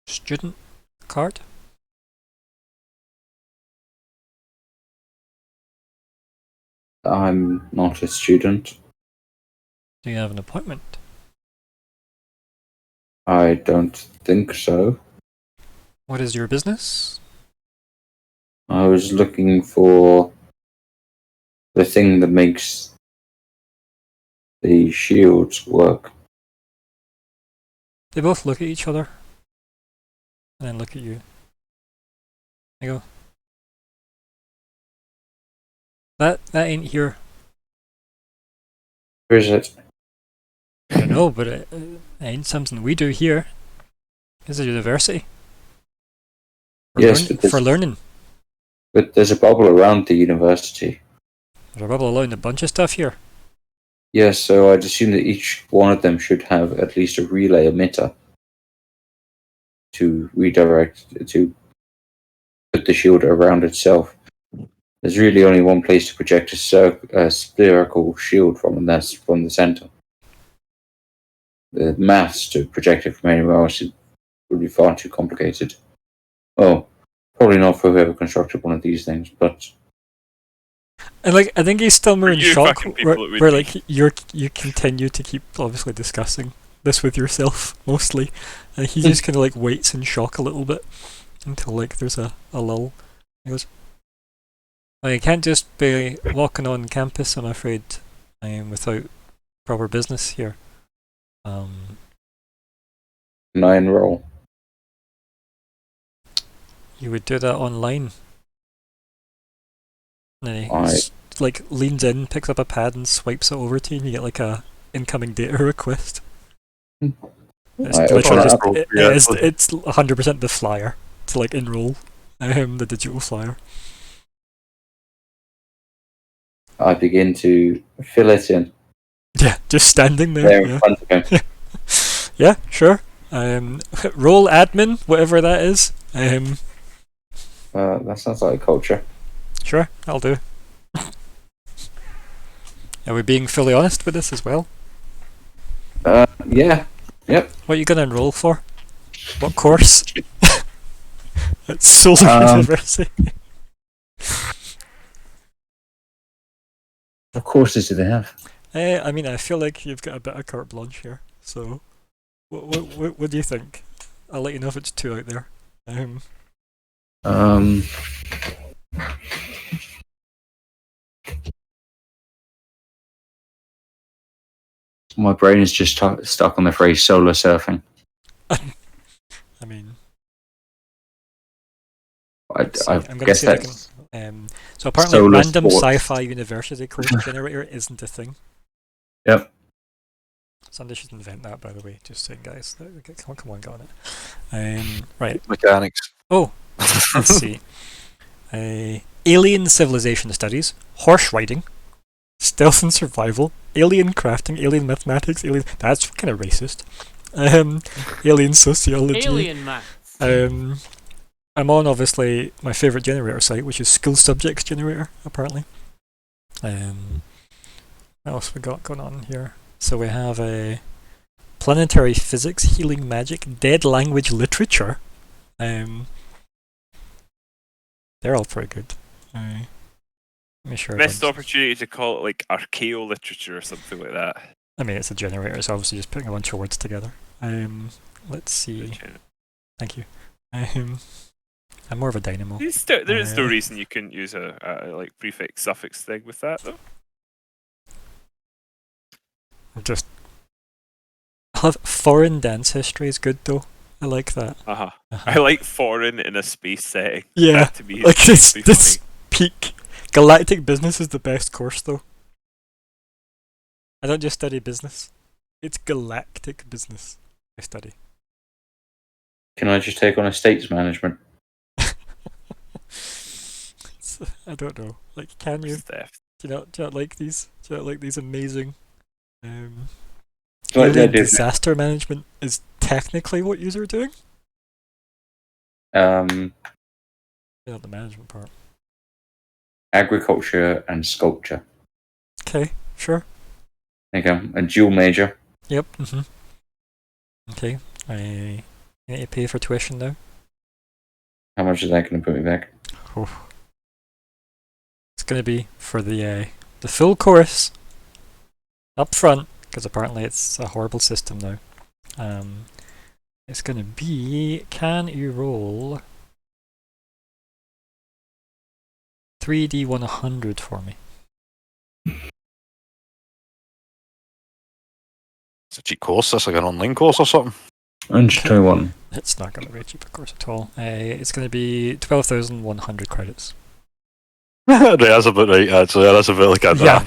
A: student card?
E: I'm not a student.
A: Do you have an appointment?
E: I don't think so.
A: What is your business?
E: I was looking for the thing that makes the shields work.
A: They both look at each other and then look at you. They go, that ain't here.
E: Where is it?
A: I don't know, but it ain't something we do here. It's a university.
E: Yes,
A: For learning.
E: But there's a bubble around the university.
A: There's a bubble allowing a bunch of stuff here.
E: Yes, so I'd assume that each one of them should have at least a relay emitter to redirect, to put the shield around itself. There's really only one place to project a spherical shield from, and that's from the center. The maths to project it from anywhere else would be far too complicated. Oh, probably not for whoever constructed one of these things, but
A: And like, I think he's still more in
C: You
A: shock
C: fucking people, it would
A: where
C: be.
A: like you continue to keep obviously discussing this with yourself mostly, and he just kind of like waits in shock a little bit until like there's a lull. He goes, I can't just be walking on campus, I'm afraid, without proper business here.
E: 9 roll.
A: You would do that online. And then he
E: I-
A: like leans in, picks up a pad and swipes it over to you, and you get like a incoming data request. It's
E: Right,
A: literally
E: open
A: just
E: it up.
A: it's 100% the flyer to like enroll the digital flyer.
E: I begin to fill it in
A: Yeah, just standing there.
E: there in
A: Yeah,
E: front of him.
A: yeah, sure. Role admin, whatever that is.
E: That sounds like a culture.
A: Sure, I'll do. Are we being fully honest with this as well?
E: Yeah. Yep.
A: What are you gonna enroll for? What course? It's Solar University.
E: What courses do they have?
A: I mean, I feel like you've got a bit of carte blanche here. So, what do you think? I'll let you know if it's two out there.
E: My brain is just stuck on the phrase solar surfing.
A: I mean,
E: I
A: I'm gonna
E: guess
A: see if I
E: that's
A: can. So apparently,
E: Solar
A: random
E: sports.
A: sci-fi university course generator isn't a thing.
E: Yep.
A: Somebody should invent that, by the way. Just saying, guys. Come on, got it. Right.
B: Mechanics.
A: Oh, let's see. Alien civilization studies, horse riding, stealth and survival, alien crafting, alien mathematics, alien. That's kind of racist. Alien sociology.
D: Alien maths.
A: I'm on obviously my favorite generator site, which is School Subjects Generator. Apparently. What else we got going on here? So we have a planetary physics, healing magic, dead language literature. They're all pretty good. Let me share.
C: Missed opportunity to call it like archaeo literature or something like that.
A: I mean, it's a generator, so obviously just putting a bunch of words together. Let's see. Thank you. I'm more of a dynamo.
C: There is no reason you couldn't use a like prefix suffix thing with that though.
A: Just foreign dance history is good though. I like that.
C: I like foreign in a space setting.
A: Yeah,
C: That to me is
A: like this
C: really
A: peak. Galactic business is the best course though. I don't just study business. It's galactic business I study.
E: Can I just take on estates management?
A: I don't know. Like, can you?
C: Theft.
A: Do you not like these? Do you not like these amazing?
E: Like
A: Alien
E: they do.
A: disaster management is technically what you're doing.
E: Not
A: the management part.
E: agriculture and sculpture.
A: Okay, sure.
E: There you go. A dual major.
A: Yep. Okay. I need to pay for tuition now.
E: How much is that going to put me back?
A: Oh. It's going to be for the full course up front, because apparently it's a horrible system now. It's going to be, can you roll 3D100 for me?
B: It's a cheap course. That's like an online course or something.
E: 121.
A: It's not going to be a cheaper course at all. It's going to be 12,100 credits.
B: Right, that's about right, actually. That's a bit like a
A: Yeah.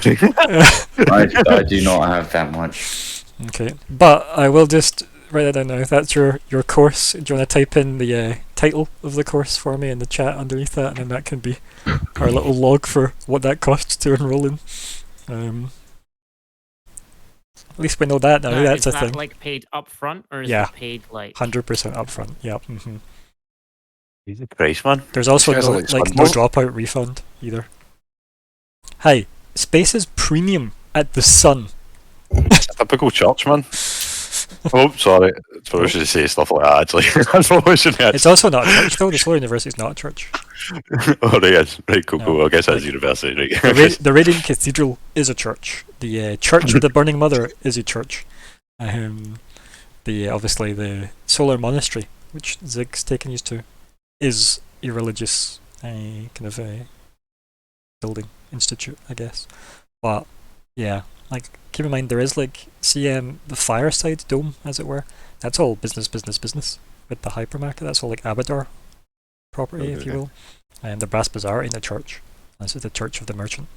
E: I do not have that much.
A: Okay, but I will just write that down now. If that's your course, do you want to type in the title of the course for me in the chat underneath that, and then that can be our little log for what that costs to enroll in. At least we know that now. That's
D: is
A: a
D: that
A: thing.
D: like paid up front or is
A: Yeah.
D: it paid like
A: 100% upfront. Yep.
B: Jesus Christ, man.
A: There's also
B: These guys
A: no,
B: are like
A: no
B: spongebob.
A: dropout refund either. Hi, space is premium at the sun.
B: Typical church, man. Oh, sorry. Probably should say stuff like that, actually. That's what we should
A: It's also not a church though. The Solar University is not a church.
B: Oh, right, yes. Right, cool,
A: No,
B: cool. I guess that's
A: like,
B: university, right?
A: The Radiant Cathedral is a church. The Church of the Burning Mother is a church. Obviously the Solar Monastery, which Zig's taken used to, is a religious kind of a building institute, I guess. But yeah, like keep in mind there is like the Fireside Dome, as it were. That's all business with the hypermarket. That's all like Abadar property, if you will. And the Brass Bazaar in the church. This is the Church of the Merchant.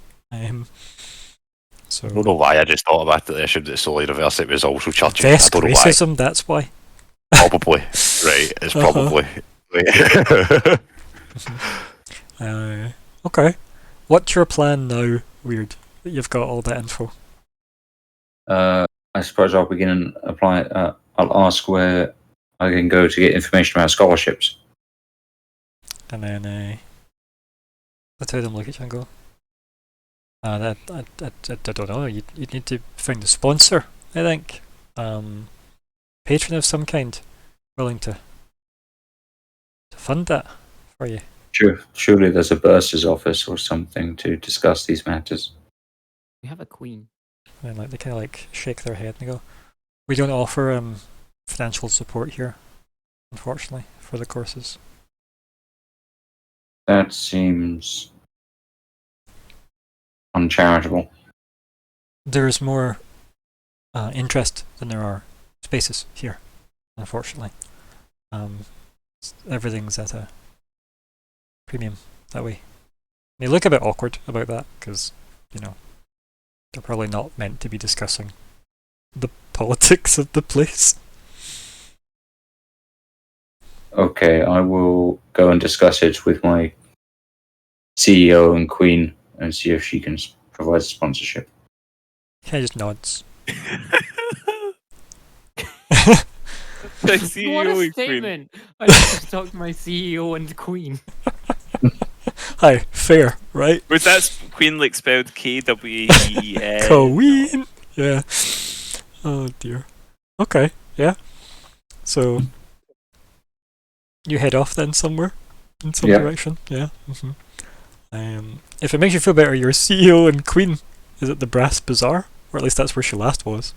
A: So
B: I don't know why I just thought about it. I should solely reverse it. It was also Churchill. I
A: desk
B: don't know why.
A: racism, that's why.
B: Probably. Right. It's
A: Uh-huh.
B: probably. Right.
A: Okay. What's your plan now, Weird, that you've got all that info?
E: I suppose I'll begin and apply. I'll ask where I can go to get information about scholarships.
A: And then the two of them look at you and go, I don't know, you'd need to find a sponsor, I think. Patron of some kind, willing to fund that for you.
E: Surely there's a bursar's office or something to discuss these matters.
D: We have a queen.
A: And they kind of shake their head and go, we don't offer financial support here, unfortunately, for the courses.
E: That seems uncharitable.
A: There's more interest than there are spaces here, unfortunately. Everything's at a premium that way. They look a bit awkward about that because, they're probably not meant to be discussing the politics of the place.
E: Okay, I will go and discuss it with my CEO and Queen and see if she can provide sponsorship.
A: He just nods.
C: The CEO
D: What a
C: and Queen.
D: statement! I just talked to my CEO and queen.
A: Hi, fair, right?
C: Was that Queen spelled K-W-E-N?
A: Queen! Yeah. Oh dear. Okay, yeah. So, you head off then somewhere? In some
E: Yeah.
A: direction? Yeah. If it makes you feel better, your CEO and Queen is at the Brass Bazaar? Or at least that's where she last was.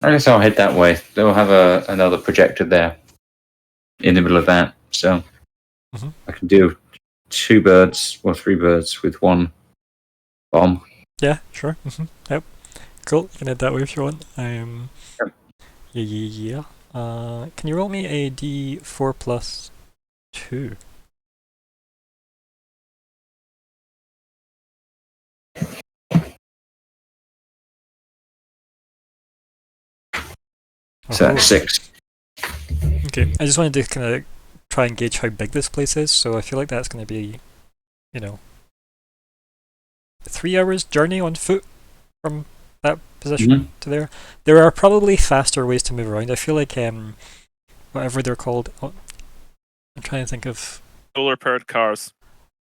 E: I guess I'll head that way. They'll have another projector there in the middle of that, so I can do 2 birds or 3 birds with 1 bomb.
A: Yeah, sure. Yep. Cool. You can head that way if you want.
E: Yep.
A: Yeah. Can you roll me a D4 plus 2?
E: So that's 6.
A: Okay. I just wanted to kind of try and gauge how big this place is, so I feel like that's going to be, 3 hours journey on foot from that position to there. There are probably faster ways to move around. I feel like whatever they're called. Oh, I'm trying to think of.
C: Solar powered cars.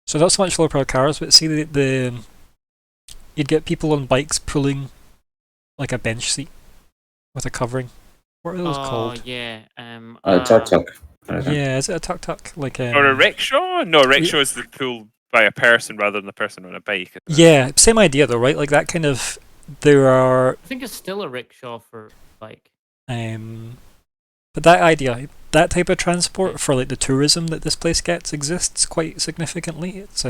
A: So not so much solar powered cars, but see the you'd get people on bikes pulling like a bench seat with a covering. What are those called?
D: Yeah.
E: Tuk-tuk.
A: Yeah, is it a tuk-tuk? Like
C: Or a rickshaw? No, a rickshaw is pulled by a person rather than a person on a bike.
A: Yeah, same idea though, right? Like that kind of. There are.
D: I think it's still a rickshaw for bike.
A: But that idea, that type of transport for like the tourism that this place gets exists quite significantly. It's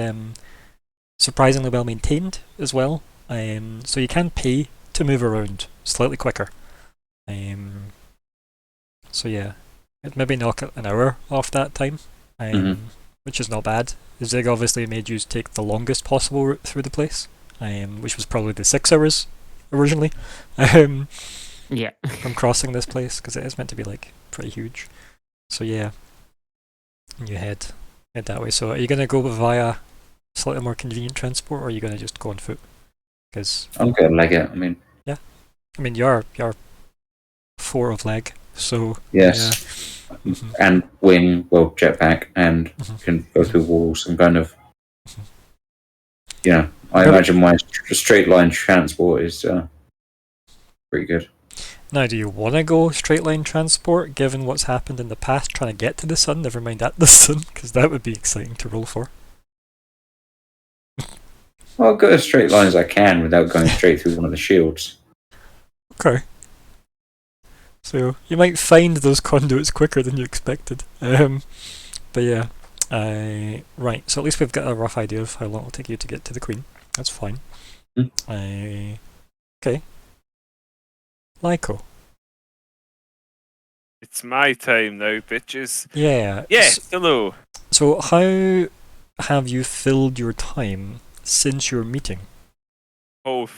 A: surprisingly well maintained as well. So you can pay to move around slightly quicker. So yeah, it'd maybe knock an hour off that time, which is not bad. Zig obviously made you take the longest possible route through the place, which was probably the 6 hours originally.
D: Yeah.
A: From crossing this place because it is meant to be like pretty huge. So yeah, and you head that way. So are you gonna go via slightly more convenient transport, or are you gonna just go on foot? Because
E: I'm going to leg it.
A: I mean you're 4 of leg, so
E: Yes.
A: Yeah.
E: And wing, well, jetpack, and can go through walls and kind of. I imagine my straight line transport is pretty good.
A: Now, do you want to go straight line transport, given what's happened in the past trying to get to the sun, never mind at the sun, because that would be exciting to roll for.
E: Well, I'll go as straight line as I can without going straight through one of the shields.
A: Okay. So, you might find those conduits quicker than you expected. But yeah. Right, so at least we've got a rough idea of how long it'll take you to get to the Queen. That's fine. Okay. Lyko.
C: It's my time now, bitches.
A: Yeah.
C: Yes, hello.
A: So how have you filled your time since your meeting
C: Oh,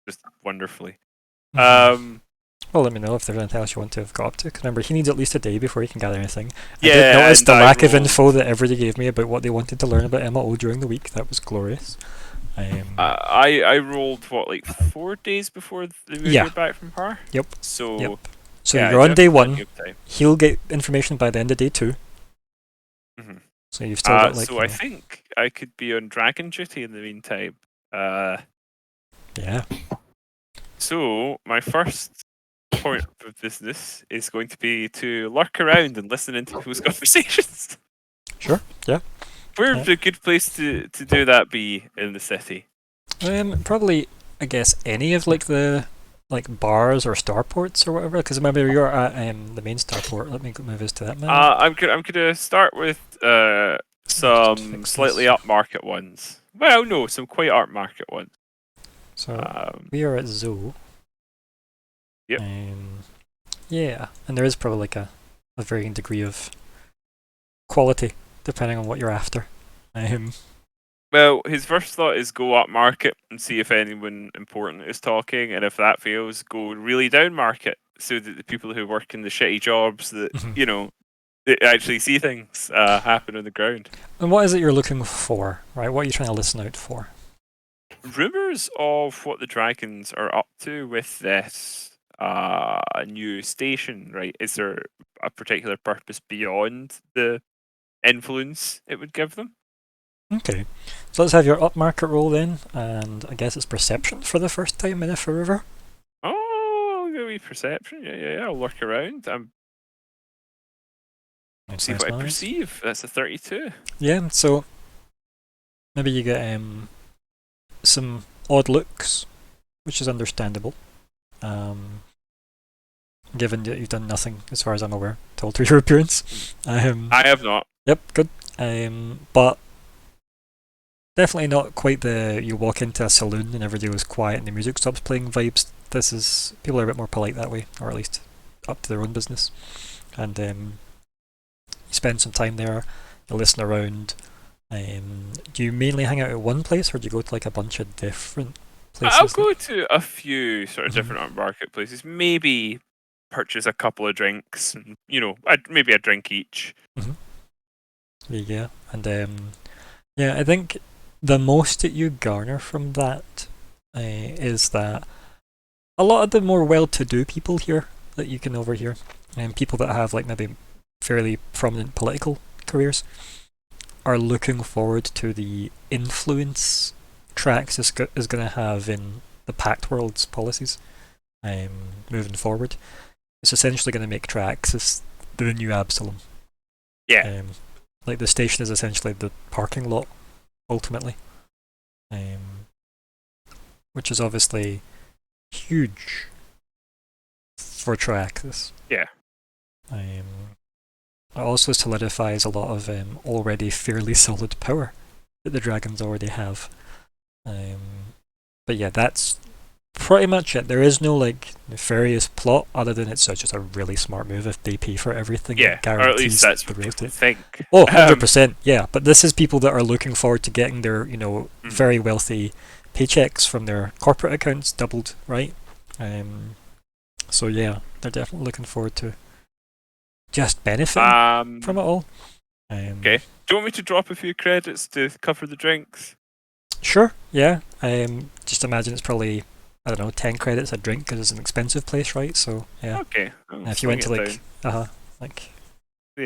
C: just wonderfully.
A: Mhm. Well, let me know if there's anything else you want to have got up to. 'Cause remember, he needs at least a day before he can gather anything. I did
C: Yeah,
A: notice
C: and
A: the
C: I
A: lack of
C: rolled-
A: info that everybody gave me about what they wanted to learn about MO during the week. That was glorious.
C: I rolled what, like 4 days before we
A: Yeah.
C: hear back from her.
A: Yep.
C: So
A: Yep. So
C: yeah,
A: you're on
C: you
A: day
C: have plenty
A: 1.
C: of time.
A: He'll get information by the end of day 2.
C: Mhm.
A: So you've still got like.
C: So I think I could be on dragon duty in the meantime.
A: Yeah.
C: So my first point of business is going to be to lurk around and listen into people's conversations.
A: Sure. Yeah.
C: Where
A: Yeah.
C: would a good place to do that be in the city?
A: Probably, I guess, any of like the bars or starports or whatever. Because remember, you're at the main starport. Let me move us to that map.
C: I'm gonna start with some
A: fix
C: slightly
A: this.
C: upmarket ones. Well, no, some quite upmarket ones.
A: So we are at Zoo.
C: Yep.
A: Yeah, and there is probably like a varying degree of quality depending on what you're after.
C: Well, his first thought is go up market and see if anyone important is talking, and if that fails, go really down market so that the people who work in the shitty jobs that
A: Mhm.
C: they actually see things happen on the ground.
A: And what is it you're looking for, right? What are you trying to listen out for?
C: Rumors of what the dragons are up to with this new station, right? Is there a particular purpose beyond the influence it would give them?
A: Okay, so let's have your upmarket roll then, and I guess it's perception for the first time in Iffa River.
C: Oh, give me perception. Yeah. I'll look around. See
A: Nice,
C: what I
A: nice.
C: perceive. That's a 32.
A: Yeah, so maybe you get some odd looks, which is understandable. Given that you've done nothing, as far as I'm aware, to alter your appearance.
C: I have not.
A: Yep, good. But definitely not quite the you walk into a saloon and everybody was quiet and the music stops playing vibes. This is people are a bit more polite that way, or at least up to their own business. And you spend some time there, you listen around. Do you mainly hang out at one place, or do you go to like a bunch of different places?
C: I'll go to a few sort of
A: Mhm.
C: different marketplaces. Maybe purchase a couple of drinks. And, maybe a drink each.
A: Yeah, and yeah, I think the most that you garner from that is that a lot of the more well-to-do people here that you can overhear, and people that have like maybe fairly prominent political careers, are looking forward to the influence Trax is going to have in the Pact World's policies moving forward. It's essentially going to make Trax the new Absalom.
C: Yeah.
A: Like the station is essentially the parking lot, ultimately. Which is obviously huge for Traxxas.
C: Yeah.
A: It also solidifies a lot of already fairly solid power that the dragons already have. But yeah, that's pretty much it. There is no like nefarious plot other than it's just a really smart move if they pay for everything.
C: Yeah, or at least that's
A: the
C: what
A: real
C: people
A: estate.
C: think.
A: Oh, 100%, yeah. But this is people that are looking forward to getting their, very wealthy paychecks from their corporate accounts doubled, right? So yeah, they're definitely looking forward to just benefiting from it all.
C: Okay. Do you want me to drop a few credits to cover the drinks?
A: Sure, yeah. Just imagine it's probably, I don't know, 10 credits a drink because it's an expensive place, right? So yeah.
C: Okay.
A: If you went to like,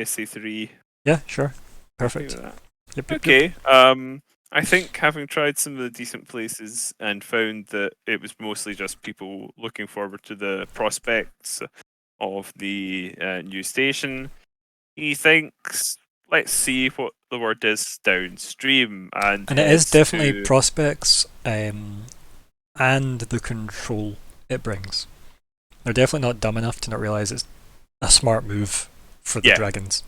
C: say 3.
A: Yeah, sure. Perfect. Yep,
C: Okay. I think having tried some of the decent places and found that it was mostly just people looking forward to the prospects of the new station, he thinks, let's see what the word is downstream. And
A: it is definitely
C: to...
A: prospects and the control it brings. They're definitely not dumb enough to not realise it's a smart move for the dragons.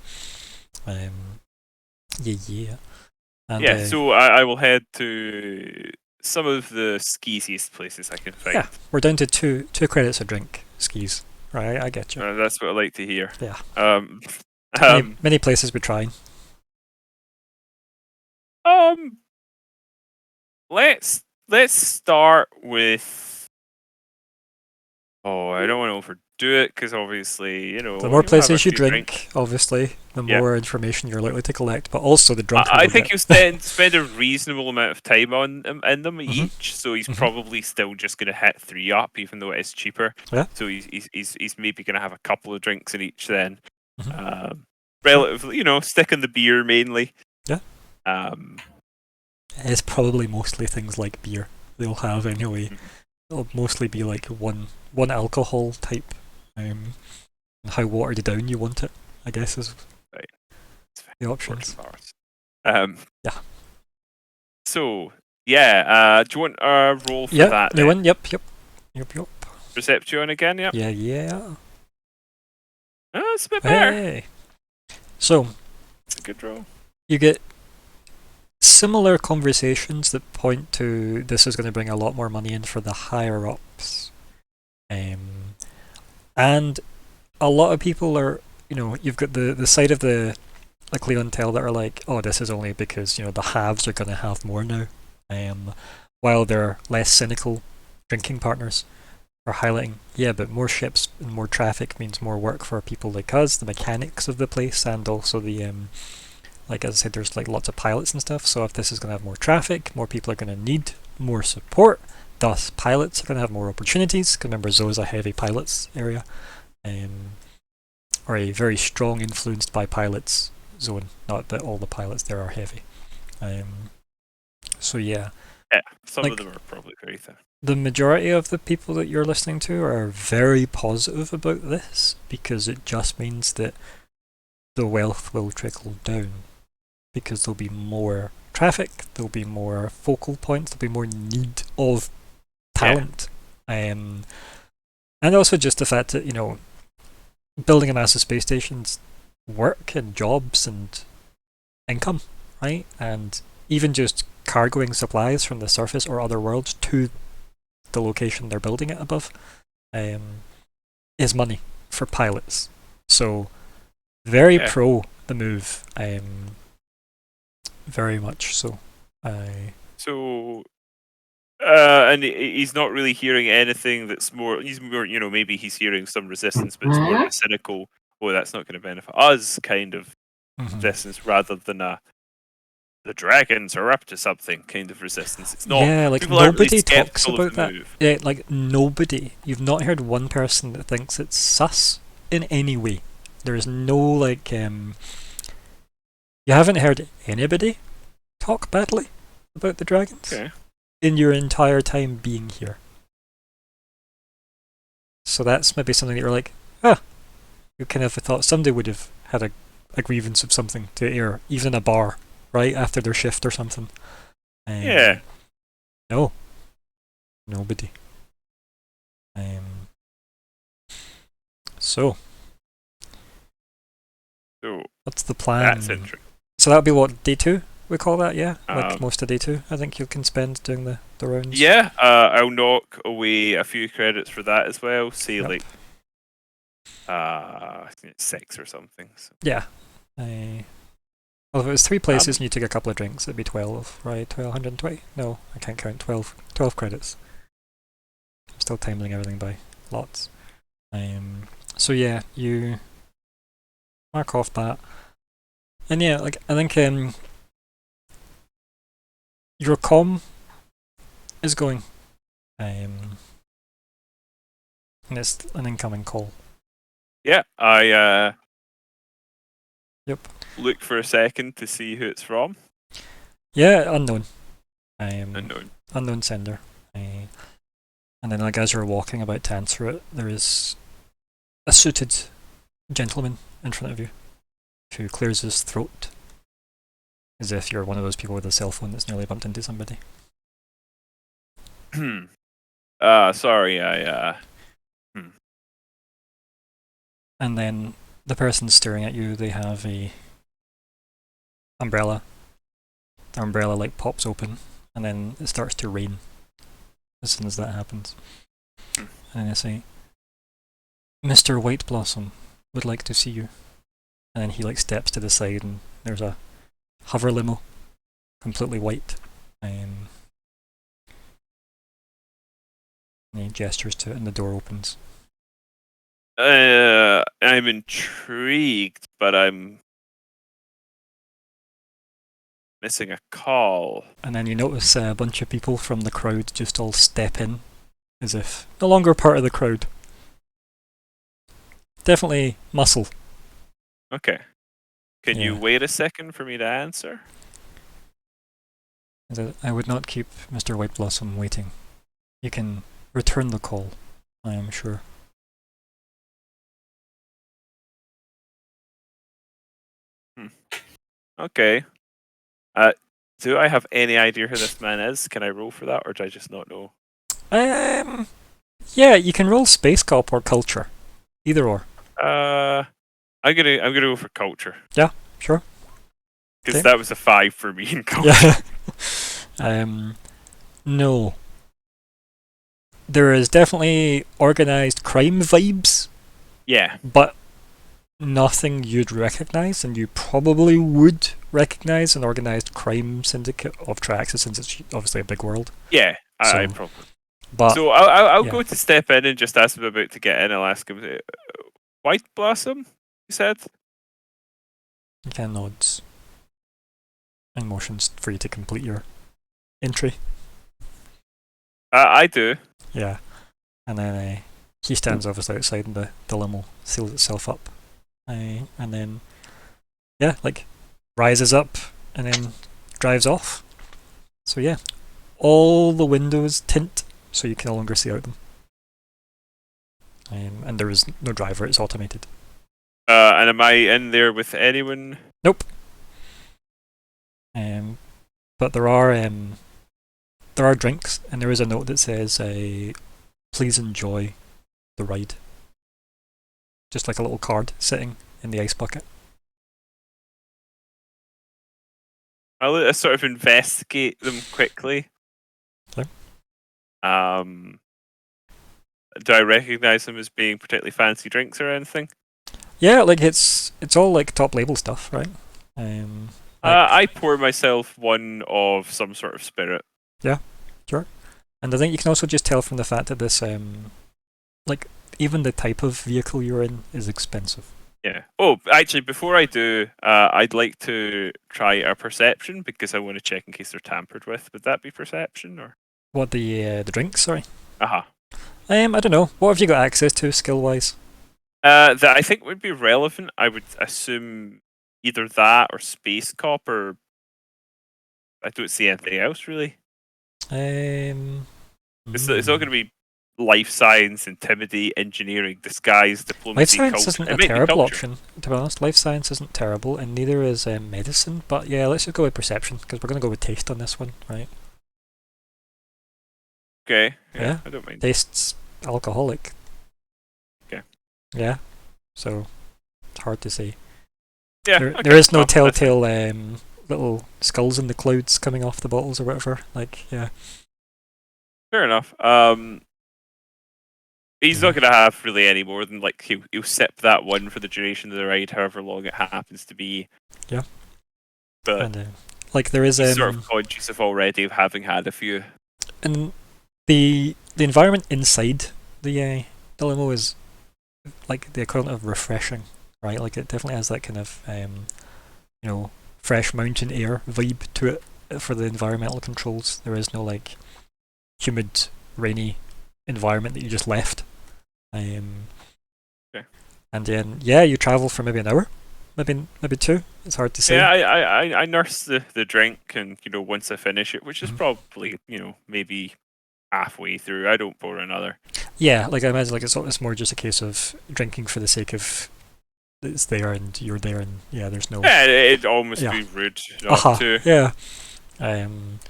A: Yeah. And,
C: so I will head to some of the skeeziest places I can find.
A: Yeah, we're down to two credits a drink, skis. Right, I get you.
C: That's what I like to hear.
A: Yeah.
C: Many
A: many places we're trying.
C: Let's let's start with. Oh, I don't want to overdo it because obviously,
A: The more
C: you'll have a
A: places you
C: few
A: drink,
C: drinks.
A: obviously, the
C: Yeah.
A: more information you're likely to collect, but also the drunker
C: I
A: you'll
C: think
A: get.
C: you spend a reasonable amount of time in them each, so he's probably still just going to hit 3 up, even though it is cheaper.
A: Yeah.
C: So he's maybe going to have a couple of drinks in each then.
A: Mhm.
C: Relatively, sticking the beer mainly.
A: Yeah.
C: Um,
A: It's probably mostly things like beer they'll have anyway. It'll mostly be like one alcohol type. And how watered down you want it, I guess, is
C: Right.
A: the options.
C: Yeah. So yeah, do you want a roll for that?
A: New
C: Then?
A: one. Yep.
C: Perception again. Yep.
A: Yeah.
C: Oh, it's a bit better.
A: Hey. So
C: It's a good roll.
A: you get similar conversations that point to this is going to bring a lot more money in for the higher ups, and a lot of people are, you've got the side of the clientele that are like, oh, this is only because the haves are going to have more now, while their less cynical drinking partners are highlighting, yeah, but more ships and more traffic means more work for people like us, the mechanics of the place, and also the like as I said, there's like lots of pilots and stuff, so if this is going to have more traffic, more people are going to need more support, thus pilots are going to have more opportunities, because remember Zoe's a heavy pilots area, or a very strong influenced by pilots zone, not that all the pilots there are heavy. So yeah.
C: Yeah, some of
A: Like-
C: them are probably very thin.
A: The majority of the people that you're listening to are very positive about this, because it just means that the wealth will trickle down, because there'll be more traffic, there'll be more focal points, there'll be more need of talent. And also just the fact that, building a massive space station's work and jobs and income, right? And even just cargoing supplies from the surface or other worlds to the location they're building it above is money for pilots. So very pro the move, very much so.
C: So, and he's not really hearing anything that's more. He's more, maybe he's hearing some resistance, but it's more of a cynical. Oh, that's not going to benefit us, kind of resistance, rather than the dragons are up to something kind of resistance. It's not.
A: Yeah, like
C: people aren't really
A: nobody talks
C: skeptical of
A: about
C: the
A: that.
C: move.
A: Yeah, like nobody. You've not heard one person that thinks it's sus in any way. There is no like you haven't heard anybody talk badly about the dragons in your entire time being here. So that's maybe something that you're like, you kind of thought somebody would have had a grievance of something to air, even in a bar, right, after their shift or something.
C: Yeah.
A: No. Nobody. So what's the plan?
C: That's interesting.
A: So that'll be what, day 2? We call that, yeah? Like
C: Um,
A: most of day 2, I think you can spend doing the rounds.
C: Yeah, I'll knock away a few credits for that as well. Say
A: Yep.
C: like, I think it's 6 or something. So.
A: Yeah. Well, if it was 3 places and you took a couple of drinks, it'd be 12, right? 120? No, I can't count. 12 credits. I'm still timing everything by lots. So yeah, you mark off that. And yeah, like I think your comm is going. And it's an incoming call.
C: Yeah, I
A: Yep.
C: look for a second to see who it's from.
A: Yeah, unknown.
C: Unknown.
A: Unknown sender. And then, like, as you're walking about to answer it, there is a suited gentleman in front of you who clears his throat as if you're one of those people with a cell phone that's nearly bumped into somebody.
C: Sorry, I
A: And then the person staring at you, they have a umbrella. The umbrella like pops open, and then it starts to rain as soon as that happens. And then they say, "Mr. Whiteblossom would like to see you." And then he like steps to the side, and there's a hover limo, completely white. And he gestures to it, and the door opens.
C: I'm intrigued, but I'm missing a call.
A: And then you notice a bunch of people from the crowd just all step in, as if no longer part of the crowd. Definitely muscle.
C: Okay. Can you
A: Yeah.
C: wait a second for me to answer?
A: I would not keep Mr. Whiteblossom waiting. You can return the call, I am sure.
C: Okay. Do I have any idea who this man is? Can I roll for that, or do I just not know?
A: Yeah, you can roll Space Cop or Culture. Either or.
C: I'm gonna go for culture
A: Sure.
C: because
A: Okay.
C: that was a 5 for me in culture.
A: Yeah. No. There is definitely organised crime vibes,
C: Yeah.
A: but nothing you'd recognise, and you probably would recognise an organised crime syndicate of Traxxas, since it's obviously a big world.
C: Yeah. I
A: So-
C: probably.
A: But
C: So I'll
A: yeah.
C: go to step in and just ask him about to get in. I'll ask him, Whiteblossom, you said?
A: you can nods and motions for you to complete your entry.
C: I do.
A: Yeah. And then he stands obviously outside, and the limo seals itself up. And then, yeah, like, rises up and then drives off. So yeah, all the windows tint so you can no longer see out them. And there is no driver, it's automated.
C: And am I in there with anyone?
A: But there are drinks, and there is a note that says, please enjoy the ride. Just like a little card sitting in the ice bucket.
C: I'll sort of investigate them quickly.
A: Okay.
C: Do I recognise them as being particularly fancy drinks or anything?
A: Yeah, like it's all like top label stuff, right?
C: I pour myself one of some sort of spirit.
A: And I think you can also just tell from the fact that this, like, even the type of vehicle you're in is expensive.
C: Yeah. Oh, actually, before I do, I'd like to try a perception because I want to check in case they're tampered with. Would that be perception or?
A: What, the drinks? Sorry.
C: Aha.
A: I don't know. What have you got access to skill wise?
C: That I think would be relevant. I would assume either that or Space Cop, or I don't see anything else really. It's not going to be life science, intimidate, engineering, disguise,
A: Life
C: diplomacy,
A: science
C: culture.
A: isn't
C: It
A: a
C: might be
A: terrible
C: culture.
A: option, to be honest. Life science isn't terrible, and neither is medicine. But yeah, let's just go with perception, because we're going to go with taste on this one, right?
C: Okay.
A: Yeah.
C: I don't mind.
A: Tastes alcoholic.
C: Okay.
A: Yeah. So it's hard to say.
C: Yeah.
A: There
C: okay,
A: is no
C: well, that's fine.
A: telltale little skulls in the clouds coming off the bottles or whatever. Like, yeah.
C: Fair enough. He's not going to have really any more than like he'll sip that one for the duration of the ride, however long it happens to be.
A: Yeah.
C: But
A: And like there is
C: he's sort of conscious of already of having had a few.
A: and the environment inside the limo is like the equivalent of refreshing, right? Like it definitely has that kind of fresh mountain air vibe to it for the environmental controls. There is no like humid, rainy environment that you just left.
C: Okay.
A: And then you travel for maybe an hour, maybe 2. It's hard to say.
C: Yeah, I nurse the drink, and once I finish it, which is probably maybe halfway through, I don't pour another.
A: Yeah, like I imagine, like it's more just a case of drinking for the sake of it's there and you're there, and there's no.
C: Yeah, it'd almost
A: Yeah.
C: be rude not to.
A: Yeah.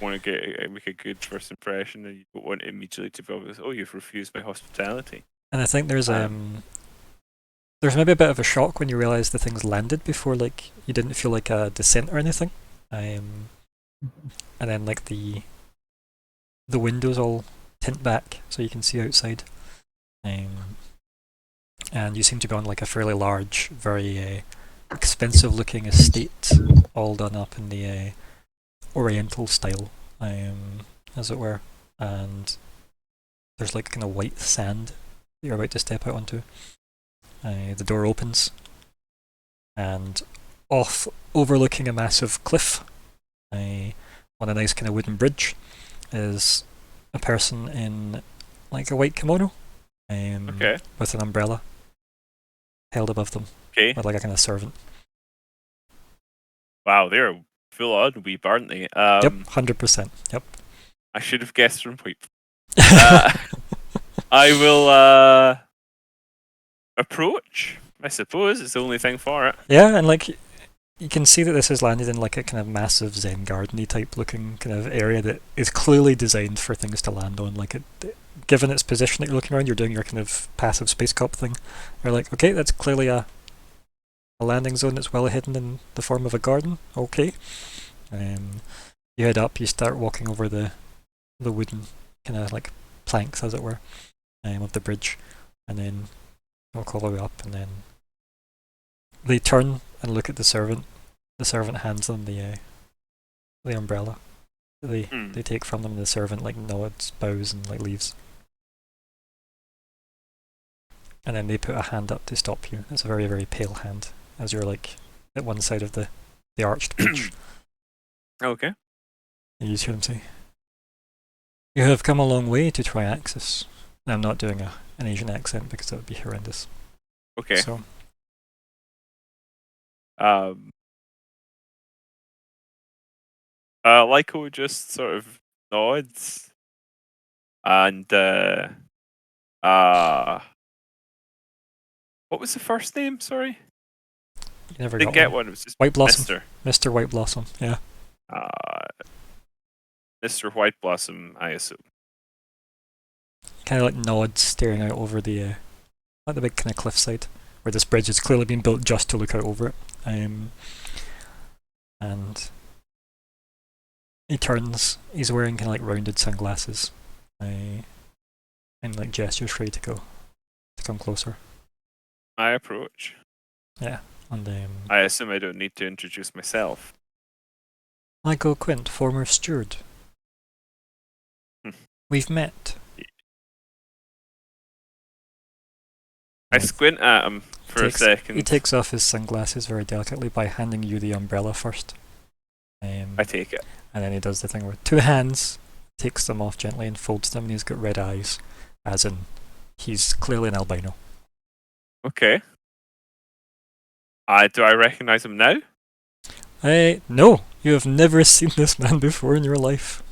C: Want to make a good first impression, and you don't want immediately to be obvious. Oh, you've refused my hospitality.
A: And I think there's maybe a bit of a shock when you realise the thing's landed before, like you didn't feel like a descent or anything. And then like the windows all tint back so you can see outside. And you seem to be on like a fairly large, very expensive looking estate, all done up in the Oriental style, as it were. And there's like kind of white sand that you're about to step out onto. The door opens, and off overlooking a massive cliff, on a nice kind of wooden bridge, is a person in like a white kimono,
C: Okay.
A: with an umbrella held above them,
C: Okay.
A: with like a kind of servant.
C: Wow, they're full on weeb, aren't they?
A: Yep, 100%. Yep.
C: I should have guessed from White. I will approach. I suppose it's the only thing for it.
A: Yeah, and like you can see that this is landed in like a kind of massive Zen gardeny type looking kind of area that is clearly designed for things to land on. Like given its position that you're looking around, you're doing your kind of passive space cop thing. You're like, okay, that's clearly a landing zone that's well hidden in the form of a garden. Okay. You head up, you start walking over the wooden kind of like planks, as it were, of the bridge, and then walk all the way up, and then they turn and look at the servant. The servant hands them the umbrella. They take from them, and the servant like nods, bows, and like leaves. And then they put a hand up to stop you. It's a very, very pale hand, as you're like at one side of the arched bridge.
C: Okay.
A: And you just hear them say, "You have come a long way to try access." And I'm not doing an Asian accent because that would be horrendous.
C: Okay.
A: So
C: Lyko just sort of nods, and what was the first name? Sorry,
A: you never
C: didn't
A: got
C: get
A: one.
C: one. It was just
A: Whiteblossom.
C: Mister.
A: Mr. Whiteblossom. Yeah.
C: Mr. Whiteblossom, I assume.
A: Kind of like nods, staring out over the like the big kind of cliffside where this bridge has clearly been built just to look out over it. And he turns. He's wearing kind of like rounded sunglasses, and like gestures for you to come closer.
C: I approach.
A: Yeah, and
C: I assume I don't need to introduce myself.
A: Michael Quint, former steward. We've met.
C: I squint at him for a second.
A: He takes off his sunglasses very delicately by handing you the umbrella first.
C: I take it.
A: And then he does the thing with 2 hands, takes them off gently and folds them, and he's got red eyes, as in he's clearly an albino.
C: Okay. Do I recognize him now?
A: No, you have never seen this man before in your life.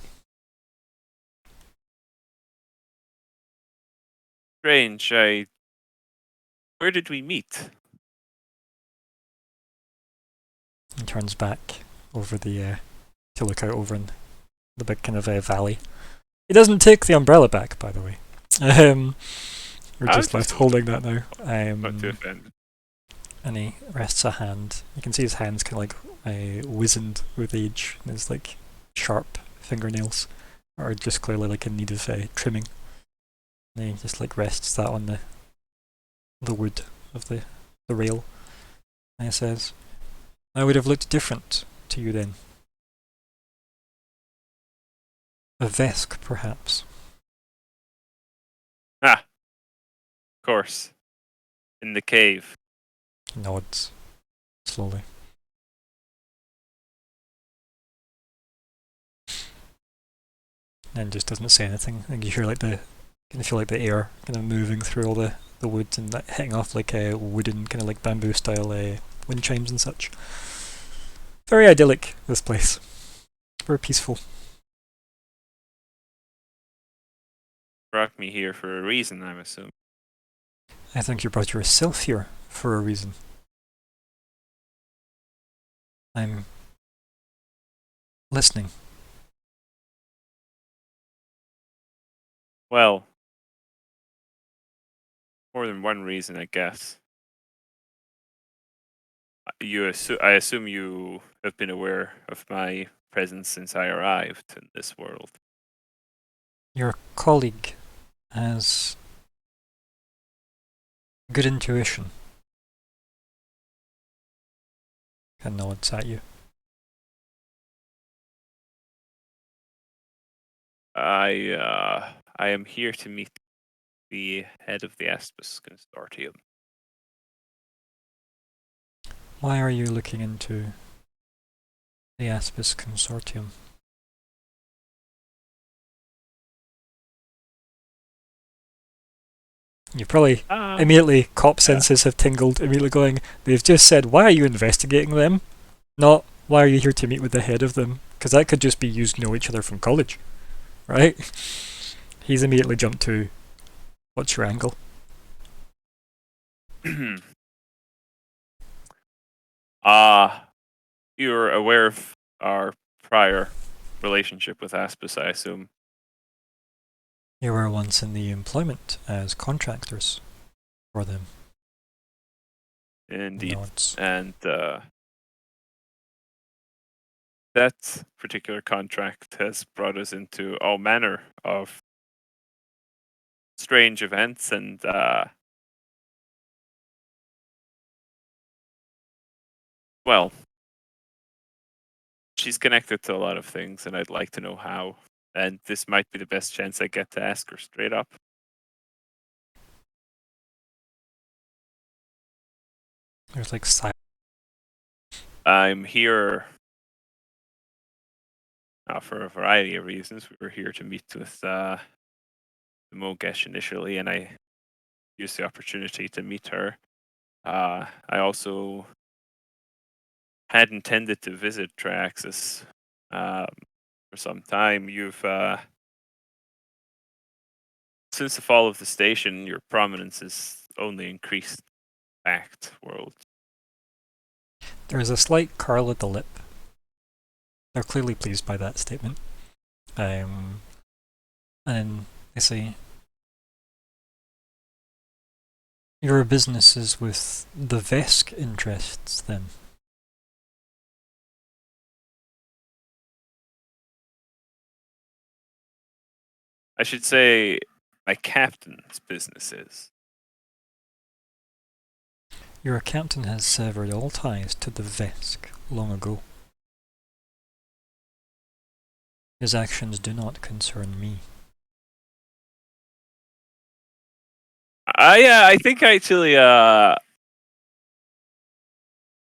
C: Strange. Where did we meet?
A: He turns back over the to look out over in the big kind of valley. He doesn't take the umbrella back, by the way. We're just left holding that now.
C: Not too offended.
A: And he rests a hand. You can see his hands kind of like wizened with age, and his like sharp fingernails are just clearly like in need of trimming. And he just like rests that on the wood of the rail, and he says, "I would have looked different to you then. A Vesk, perhaps."
C: Of course. In the cave.
A: He nods slowly. And just doesn't say anything. And you hear like kind of feel like the air kind of moving through all the woods and that hitting off like a wooden kind of like bamboo style wind chimes and such. Very idyllic, this place. Very peaceful.
C: Brought me here for a reason, I'm assuming.
A: I think you brought yourself here for a reason. I'm listening.
C: Well, more than one reason, I guess. I assume you have been aware of my presence since I arrived in this world.
A: Your colleague has good intuition. And nods at you.
C: I am here to meet the head of the Aspis Consortium.
A: Why are you looking into the Aspis Consortium? You probably immediately cop senses have tingled, immediately going, they've just said, why are you investigating them? Not, why are you here to meet with the head of them? Because that could just be you know each other from college, right? He's immediately jumped to, what's your angle?
C: You're aware of our prior relationship with Aspis, I assume.
A: You were once in the employment as contractors for them.
C: Indeed.
A: Nods.
C: And that particular contract has brought us into all manner of strange events and well, she's connected to a lot of things and I'd like to know how. And this might be the best chance I get to ask her straight up.
A: There's like silence.
C: I'm here for a variety of reasons. We were here to meet with the Mogesh initially, and I used the opportunity to meet her. I also had intended to visit Triaxis for some time. You've since the fall of the station, your prominence has only increased. Fact world.
A: There's a slight curl at the lip. They're clearly pleased by that statement. And they say, your business is with the Vesk interests, then?
C: I should say my captain's business is.
A: Your captain has severed all ties to the Vesk long ago. His actions do not concern me.
C: I think actually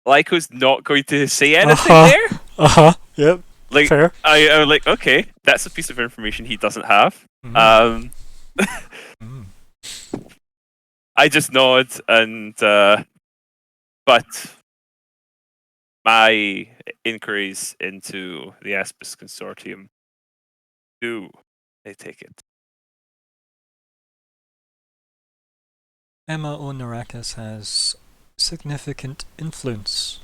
C: Lyco's not going to say anything there.
A: Yep.
C: Like
A: Fair.
C: I was like, okay, that's a piece of information he doesn't have.
A: Mm.
C: I just nod and but my inquiries into the Aspis Consortium do they take it.
A: Emma Onarakis has significant influence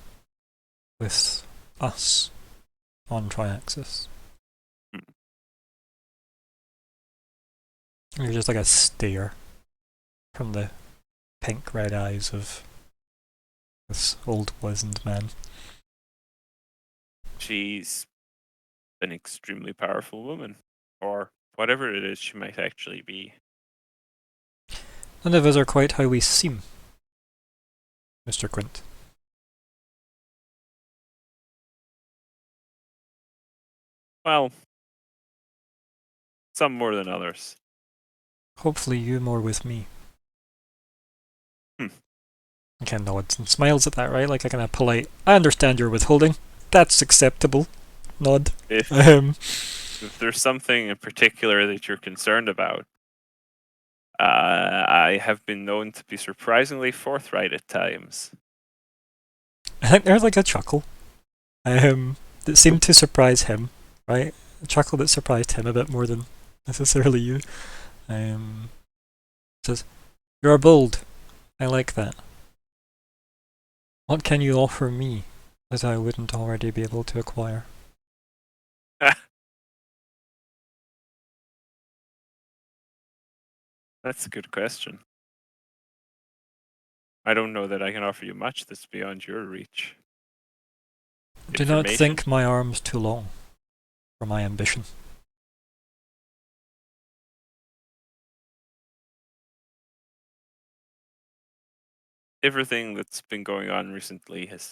A: with us on Triaxis. You're just like a stare from the pink red eyes of this old wizened man.
C: She's an extremely powerful woman, or whatever it is she might actually be.
A: None of us are quite how we seem, Mr. Quint.
C: Well, some more than others.
A: Hopefully you more with me. He kind of nods and smiles at that, right? Like a kind of polite, I understand your withholding. That's acceptable. Nod.
C: If there's something in particular that you're concerned about, I have been known to be surprisingly forthright at times.
A: I think there's like a chuckle that seemed to surprise him, right? A chuckle that surprised him a bit more than necessarily you. Says, you're bold. I like that. What can you offer me that I wouldn't already be able to acquire?
C: That's a good question. I don't know that I can offer you much that's beyond your reach.
A: Do not think my arms too long for my ambition.
C: Everything that's been going on recently has...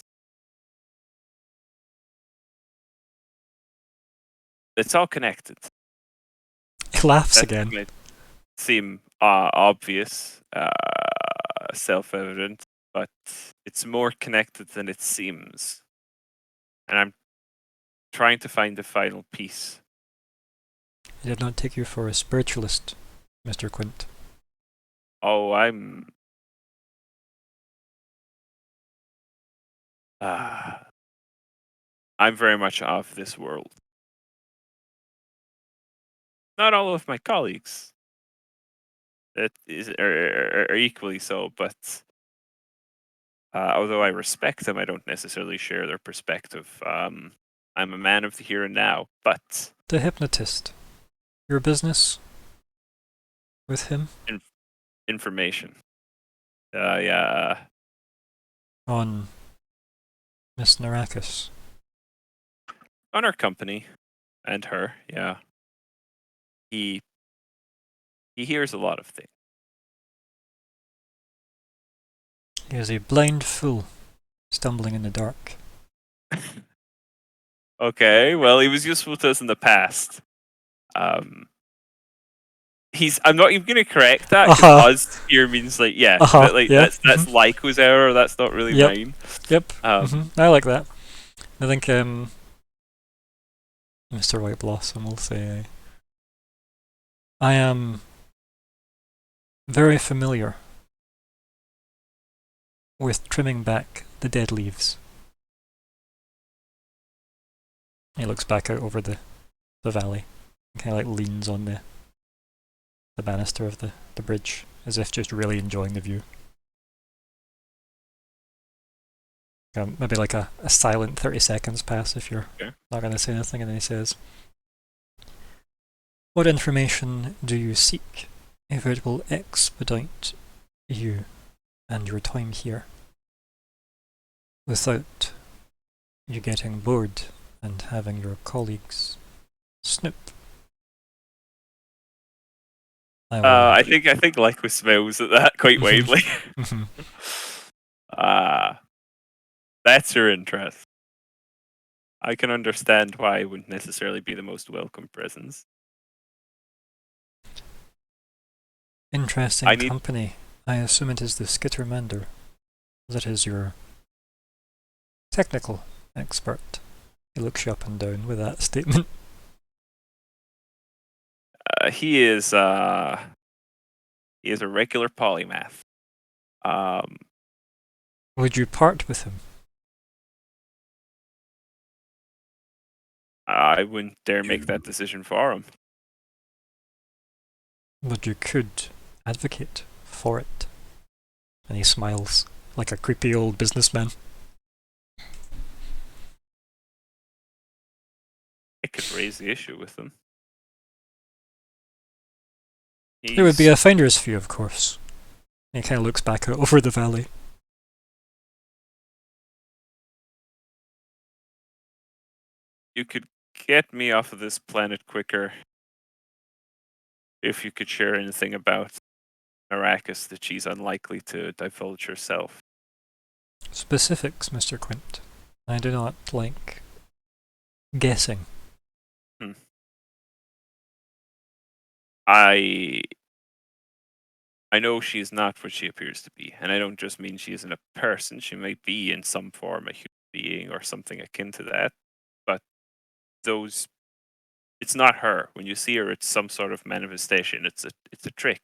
C: It's all connected.
A: He laughs again.
C: seem obvious, self-evident, but it's more connected than it seems. And I'm trying to find the final piece.
A: I did not take you for a spiritualist, Mr. Quint.
C: Oh, I'm very much of this world. Not all of my colleagues are equally so, but although I respect them, I don't necessarily share their perspective. I'm a man of the here and now, but
A: The hypnotist. Your business with him
C: information. Yeah.
A: on Miss Narakis.
C: On our company and her, yeah. He hears a lot of things.
A: He is a blind fool, stumbling in the dark.
C: Okay, well, he was useful to us in the past. I'm not even going to correct that because here means like
A: yeah.
C: That's Lyco's error. That's not really
A: Yep.
C: mine.
A: Yep. I like that. I think Mr. Whiteblossom will say, I am very familiar with trimming back the dead leaves. He looks back out over the valley, and kind of like leans on the banister of the bridge, as if just really enjoying the view. Maybe like a silent 30 seconds pass if you're not going to say anything, and then he says, what information do you seek if it will expedite you and your time here without you getting bored and having your colleagues snoop?
C: I think Lyco smells at that quite widely. That's your interest. I can understand why it wouldn't necessarily be the most welcome presence.
A: Interesting company. I assume it is the Skittermander. That is your technical expert. He looks you up and down with that statement.
C: He is a regular polymath.
A: Would you part with him?
C: I wouldn't dare make that decision for him.
A: But you could advocate for it. And he smiles like a creepy old businessman.
C: I could raise the issue with him.
A: There would be a finder's fee, of course. And he kind of looks back out over the valley.
C: You could get me off of this planet quicker if you could share anything about Arrakis that she's unlikely to divulge herself.
A: Specifics, Mr. Quint. I do not like guessing.
C: I know she is not what she appears to be, and I don't just mean she isn't a person. She might be in some form a human being or something akin to that, but it's not her. When you see her, it's some sort of manifestation. It's a trick.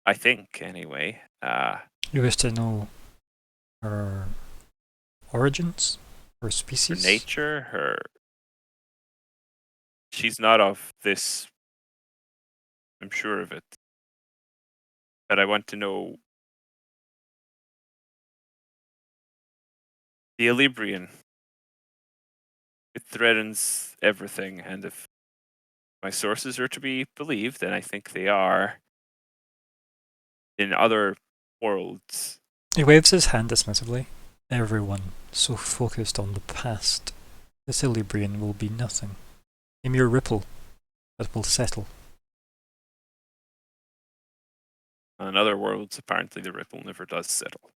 C: I think, anyway.
A: You wish to know her origins? Her species?
C: Her nature, she's not of this. I'm sure of it. But I want to know the Elibrian. It threatens everything, and if my sources are to be believed, and I think they are, in other worlds.
A: He waves his hand dismissively. Everyone so focused on the past. This Elibrian will be nothing. A mere ripple that will settle.
C: In other worlds, apparently the ripple never does settle.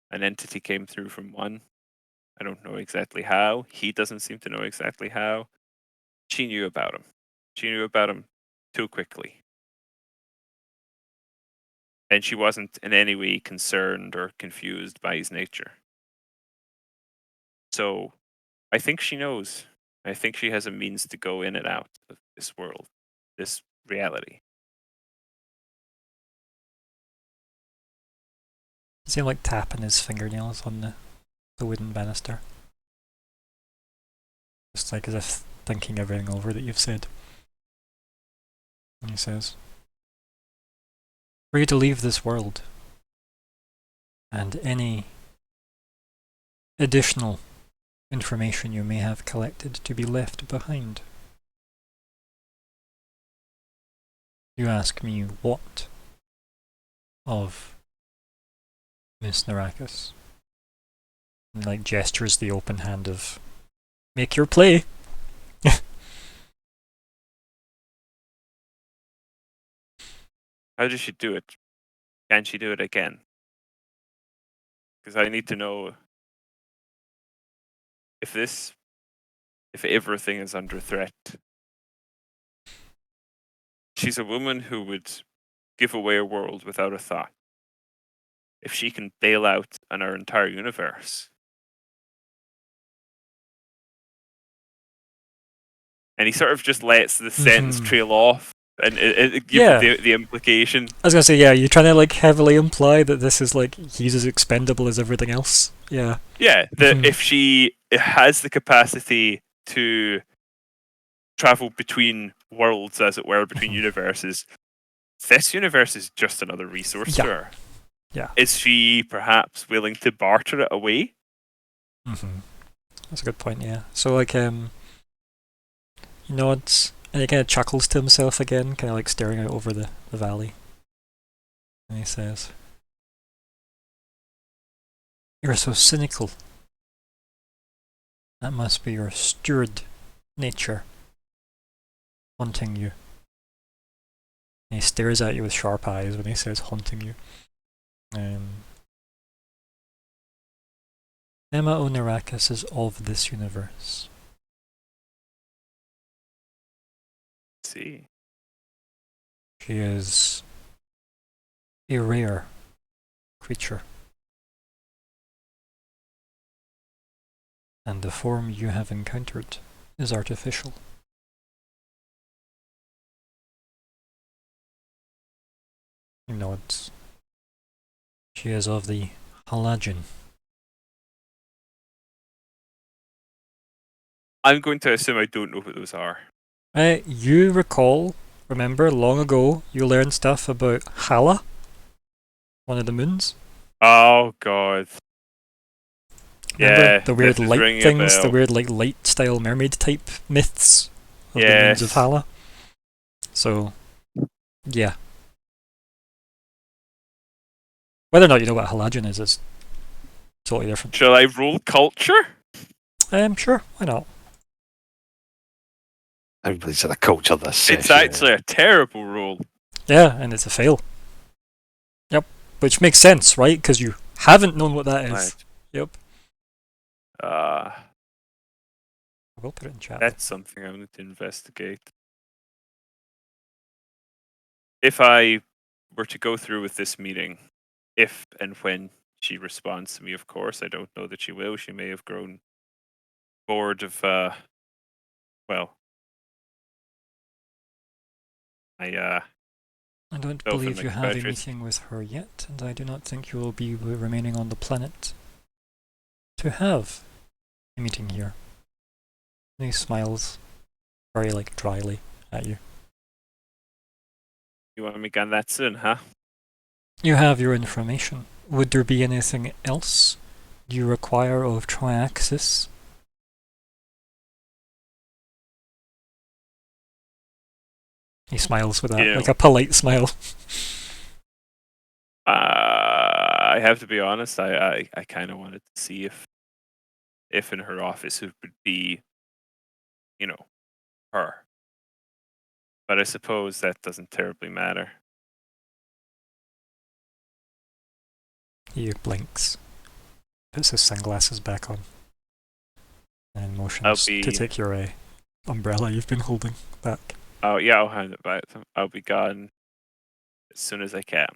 C: An entity came through from one. I don't know exactly how. He doesn't seem to know exactly how. She knew about him. She knew about him too quickly. And she wasn't in any way concerned or confused by his nature. So I think she knows. I think she has a means to go in and out of this world, this reality.
A: Does he like tapping his fingernails on the wooden banister? Just like as if thinking everything over that you've said. And he says, "For you to leave this world, and any additional information you may have collected to be left behind. You ask me what of Miss Narakis?" And like gestures the open hand of, "Make your play."
C: How does she do it? Can she do it again? Because I need to know if everything is under threat. She's a woman who would give away a world without a thought. If she can bail out on our entire universe. And he sort of just lets the sentence trail off, and it gives the implication.
A: I was gonna say, yeah, you're trying to like heavily imply that this is like he's as expendable as everything else. Yeah.
C: Yeah, that if she has the capacity to travel between worlds, as it were, between universes, this universe is just another resource to her.
A: Yeah.
C: Is she perhaps willing to barter it away?
A: That's a good point, yeah. So like he nods and he kind of chuckles to himself again, kind of like staring out over the valley. And he says, "You're so cynical. That must be your steward nature haunting you." And he stares at you with sharp eyes when he says haunting you. Emma Onarakis is of this universe.
C: See.
A: She is a rare creature. And the form you have encountered is artificial. He nods. She is of the Halagen.
C: I'm going to assume I don't know what those are.
A: You remember, long ago, you learned stuff about Hala, one of the moons?
C: Oh, God.
A: Remember
C: yeah.
A: the weird light things, the weird like light-style mermaid-type myths of the moons of Hala? So, yeah. Whether or not you know what Halagen is totally different.
C: Shall I roll culture?
A: Sure, why not?
B: Everybody's at a culture this session.
C: It's actually a terrible roll.
A: Yeah, and it's a fail. Yep, which makes sense, right? Because you haven't known what that is.
C: Right.
A: Yep.
C: I
A: will put it in chat.
C: That's something I need to investigate. If I were to go through with this meeting, if and when she responds to me, of course, I don't know that she will. She may have grown bored of,
A: I don't believe you have a meeting with her yet, and I do not think you will be remaining on the planet to have a meeting here. And he smiles very like dryly at you.
C: You want me gone that soon, huh?
A: You have your information. Would there be anything else you require of Triaxis? He smiles with like a polite smile.
C: I have to be honest. I kind of wanted to see if in her office it would be, her. But I suppose that doesn't terribly matter.
A: He blinks, puts his sunglasses back on, and motions to take your umbrella you've been holding back.
C: Oh yeah, I'll hand it back to him. I'll be gone as soon as I can.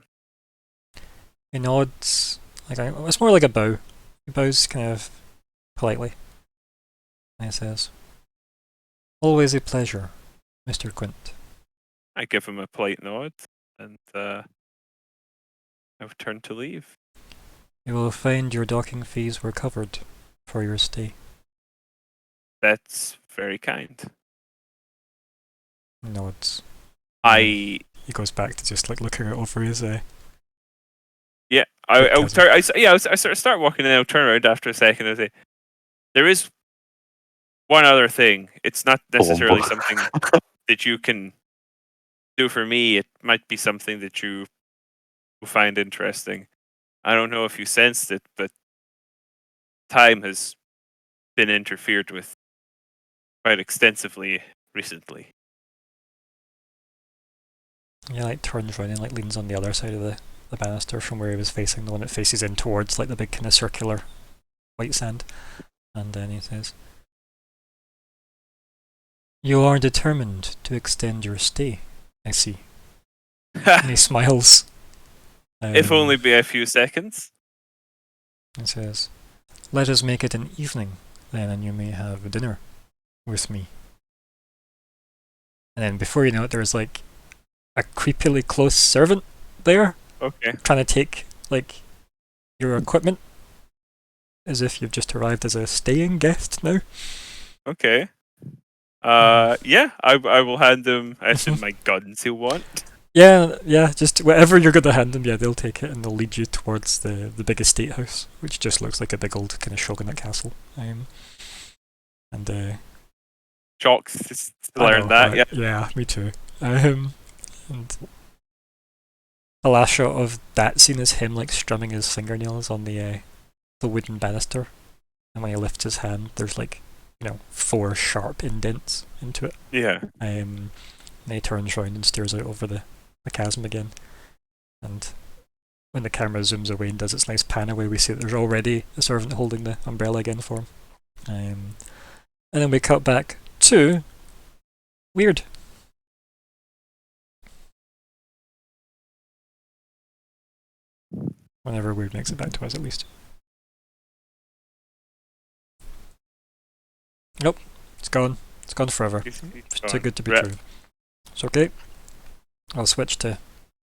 A: He nods. It's more like a bow. He bows kind of politely. And he says, "Always a pleasure, Mr. Quint."
C: I give him a polite nod, and I'll turn to leave.
A: You will find your docking fees were covered for your stay.
C: That's very kind.
A: He nods.
C: I
A: He goes back to just like looking out over his
C: yeah. I'll
A: Sarcasm.
C: I sort of start walking, and I'll turn around after a second and say, "There is one other thing. It's not necessarily
B: Columbo.
C: something that you can do for me. It might be something that you will find interesting. I don't know if you sensed it, but time has been interfered with quite extensively recently."
A: He like turns around and like leans on the other side of the banister from where he was facing, the one that faces in towards like the big kind of circular white sand. And then he says, "You are determined to extend your stay, I see." And he smiles.
C: If only be a few seconds.
A: He says, "Let us make it an evening, then, and you may have dinner with me." And then before you know it, there's like a creepily close servant there
C: Okay.
A: trying to take like your equipment as if you've just arrived as a staying guest now.
C: Okay. Yeah, I will hand him, I assume, my guns he'll want.
A: Yeah, just whatever you're going to hand them, yeah, they'll take it and they'll lead you towards the big estate house, which just looks like a big old kind of shogunate castle. And
C: Shocked to
A: I
C: learn
A: know,
C: that,
A: right?
C: yeah.
A: Yeah, me too. And the last shot of that scene is him like strumming his fingernails on the wooden banister, and when he lifts his hand, there's like 4 sharp indents into it.
C: Yeah.
A: And he turns around and stares out over the chasm again. And when the camera zooms away and does its nice pan away, we see that there's already a servant holding the umbrella again for him. And then we cut back to Weird. Whenever Weird makes it back to us, at least. Nope, it's gone. It's gone forever.
C: He's
A: It's
C: gone.
A: too good to be
C: Rip.
A: true. It's okay. I'll switch to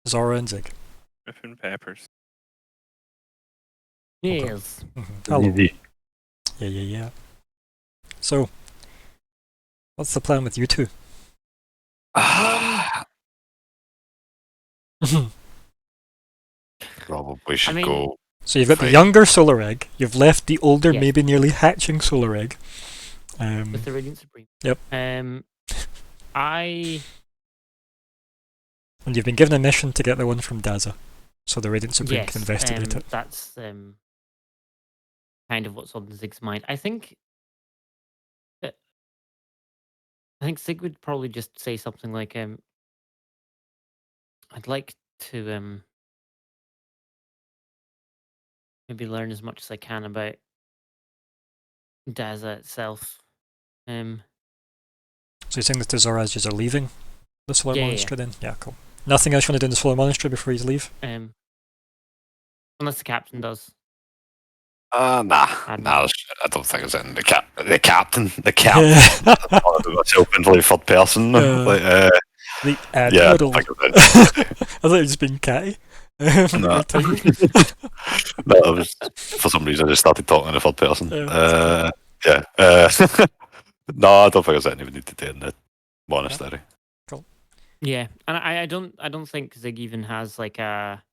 A: Zora and Zig.
C: Ripping peppers.
D: Yes.
A: Hello. Yeah. So, what's the plan with you two?
B: Probably should
D: mean-
B: go.
A: So you've got the
B: Right.
A: younger solar egg, you've left the older,
D: Yes.
A: maybe nearly hatching solar egg.
D: With the Radiant Supreme.
A: Yep.
D: I
A: And you've been given a mission to get the one from Daza, so the Radiant Supreme
D: yes,
A: can investigate it.
D: that's kind of what's on Zig's mind. I think Zig would probably just say something like, "I'd like to maybe learn as much as I can about Daza itself."
A: So you're saying that the Zora as are leaving the solar
D: Yeah.
A: monastery then? Yeah, cool. Nothing else you want to do in the solar monastery before you leave?
D: Unless the captain does.
B: Nah,
D: I
B: I don't think it's in the captain. The captain.
A: Yeah.
B: I want to do myself in like third person.
A: The
B: Yeah,
A: Admiral.
B: I think
A: I
B: it's
A: thought you were just being catty.
B: No.
A: Your title.
B: no, I was, for some reason I just started talking in the third person.
A: Yeah.
B: No, I don't think there's anything we need to do in the monastery.
D: Yeah, and I don't think Zig even has like a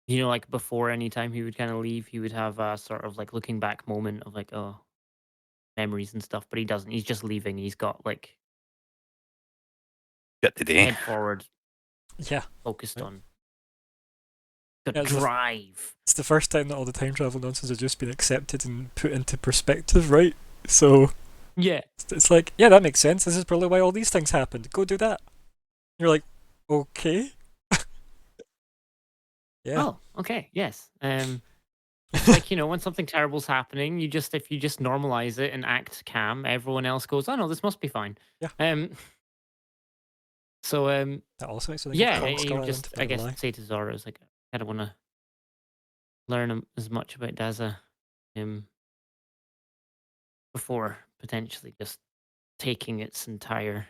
D: like before any time he would kind of leave, he would have a sort of like looking back moment of like, oh, memories and stuff, but he doesn't. He's just leaving. He's got like
B: Get today.
D: head forward,
A: Yeah.
D: focused
A: Right.
D: on the
A: Yeah, it's the-
D: drive.
A: It's the first time that all the time travel nonsense has just been accepted and put into perspective, right? So
D: Yeah.
A: it's like, yeah, that makes sense. This is probably why all these things happened. Go do that. You're like, okay. Yeah.
D: Oh, okay. Yes. It's like, when something terrible's happening, if you just normalize it and act calm, everyone else goes, "Oh no, this must be fine."
A: Yeah.
D: So
A: That also makes me think
D: yeah,
A: of Kong
D: you
A: Skull
D: just,
A: Island,
D: I
A: but
D: guess,
A: lie.
D: say to Zora, it's like, I don't want to learn as much about Daza before potentially just taking its entire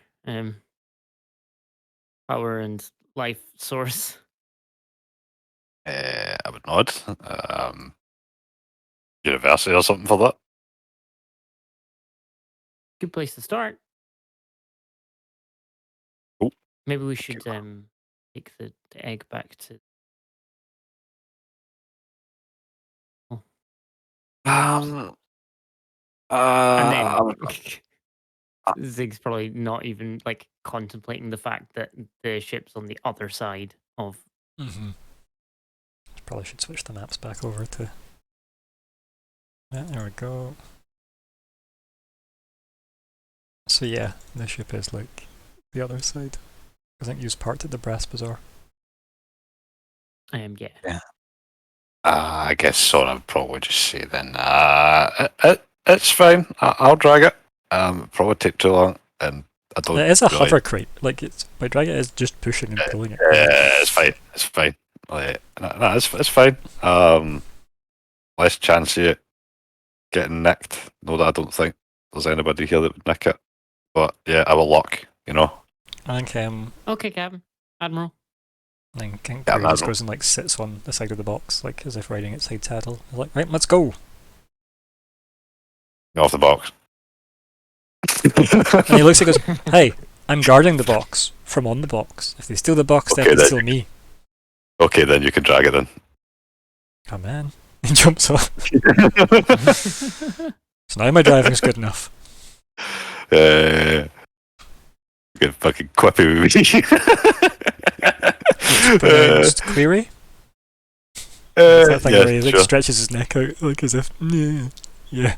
D: power and life source.
B: I would nod. University or something for that.
D: Good place to start.
B: Cool.
D: Maybe we should take the egg back to.
B: Um.
D: And
B: I would-
D: then Zig's probably not even like contemplating the fact that the ship's on the other side of.
A: Mm-hmm. Probably should switch the maps back over to. Yeah, there we go. So yeah, the ship is like the other side. I think you parked at the Brass Bazaar.
D: Yeah.
B: I guess so. I'd probably just say then. It's fine. I'll drag it. Probably take too long, and I don't.
A: It is a
B: really-
A: hover crate. Like it's by drag it is just pushing and pulling it.
B: It's fine. It's fine. Like, no, it's fine. Less chance of it getting nicked. No, that I don't think there's anybody here that would nick it. But yeah, I will lock.
A: I think
D: Okay, Captain. Admiral.
A: I think
B: Yeah,
A: Gary just
B: Admiral.
A: goes and like sits on the side of the box, like as if riding its side saddle. He's like, right, let's go.
B: Off the box.
A: And he looks and goes, hey, I'm guarding the box from on the box. If they steal the box, they
B: Okay,
A: have to
B: then
A: steal me.
B: Okay, then you can drag it then.
A: Come on. He jumps off. So now my driving's good enough.
B: Good fucking quippy with me.
A: Pronounced query. It's that thing
B: yeah,
A: where he like,
B: sure.
A: stretches his neck out like as if, yeah.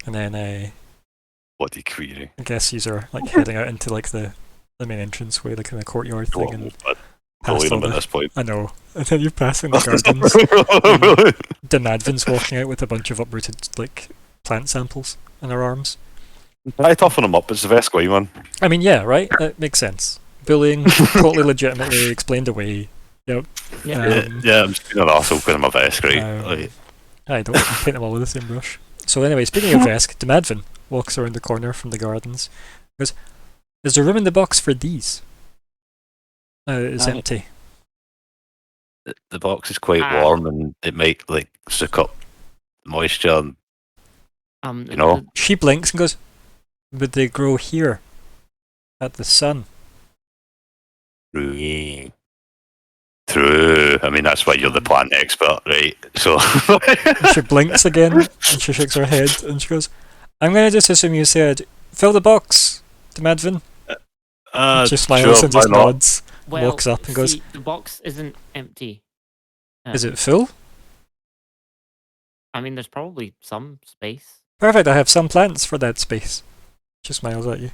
A: And then
B: Bloody query.
A: I guess these are like heading out into like the main entrance way, like in the courtyard thing, and past all
B: Him at
A: the.
B: this point.
A: I know. And then you're passing the gardens. Denadvin's walking out with a bunch of uprooted like plant samples in her arms.
B: I toughen him up. It's the Vesquay one.
A: I mean, yeah, right. That makes sense. Bullying, totally legitimately explained away. Yep.
D: Yeah.
B: Yeah, I'm just being an arsehole because I'm a Vesquay.
A: I don't paint them all with the same brush. So anyway, speaking of Vesk, Demadvin walks around the corner from the gardens. Goes, "Is there room in the box for these?" It's empty.
B: The box is quite
D: Ah.
B: warm and it might like soak up moisture. And,
A: She blinks and goes, "Would they grow here, at the sun?"
B: True. I mean, that's why you're the plant expert, right? So.
A: And she blinks again and she shakes her head and she goes, "I'm going to just assume you said, fill the box, Demadvin." She smiles and just nods,
D: Well,
A: walks up and goes,
D: see, the box isn't empty.
A: "Is it full?"
D: I mean, there's probably some space.
A: "Perfect, I have some plants for that space." She smiles at you.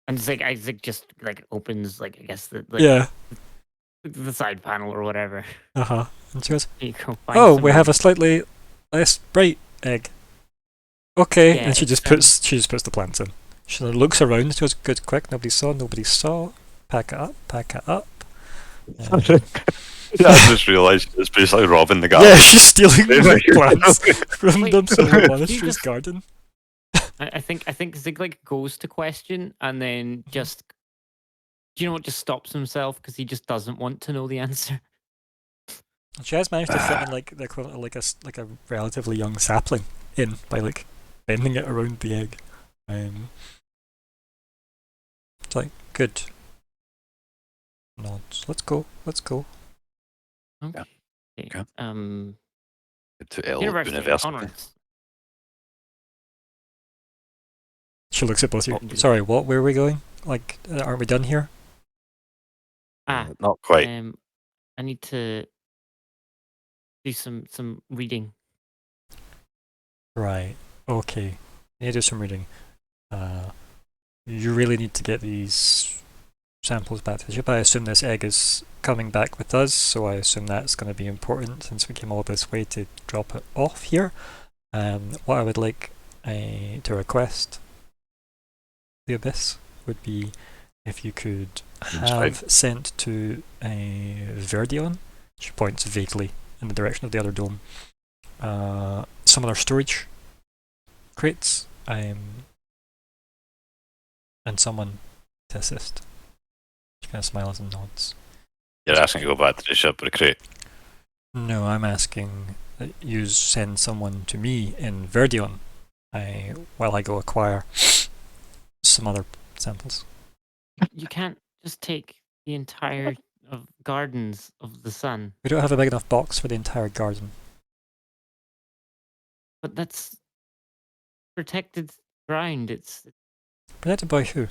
D: And Zig just like opens like I guess
A: Yeah.
D: the side panel or whatever.
A: Uh-huh. And she goes,
D: You go find
A: "Oh,
D: some
A: we have
D: room.
A: a slightly less bright egg." Okay,
D: Yeah,
A: and she
D: it's,
A: just puts the plants in. She looks around, she goes, "Good, quick, nobody saw. Pack it up.
B: Yeah, I just realised it's basically robbing the garden.
A: Yeah, she's stealing the plants from
D: Wait,
A: the Solar
D: do you
A: Monastery's
D: just-
A: garden.
D: I think Zig like goes to question and then just just stops himself because he just doesn't want to know the answer.
A: She has managed to fit in like the equivalent of like a relatively young sapling in by like bending it around the egg. It's like good. Nods. Let's go.
D: Okay.
B: Okay. To
D: University. Onwards.
A: She looks at both of you.
D: Oh.
A: Sorry, what? Where are we going? Like, aren't we done here?
B: Not quite.
D: I need to do some reading.
A: Right. Okay. You need to do some reading. You really need to get these samples back to the ship. I assume this egg is coming back with us, so I assume that's going to be important since we came all this way to drop it off here. What I would like to request the Abyss would be if you could have sent to Verdion, she points vaguely in the direction of the other dome, some other storage crates, and someone to assist. She kind of smiles and nods.
B: You're asking to go back to the ship with a crate.
A: No, I'm asking that you send someone to me in Verdion while I go acquire some other samples.
D: You can't just take the entire of gardens of the sun.
A: We don't have a big enough box for the entire garden.
D: But that's protected ground. It's
A: Protected by who?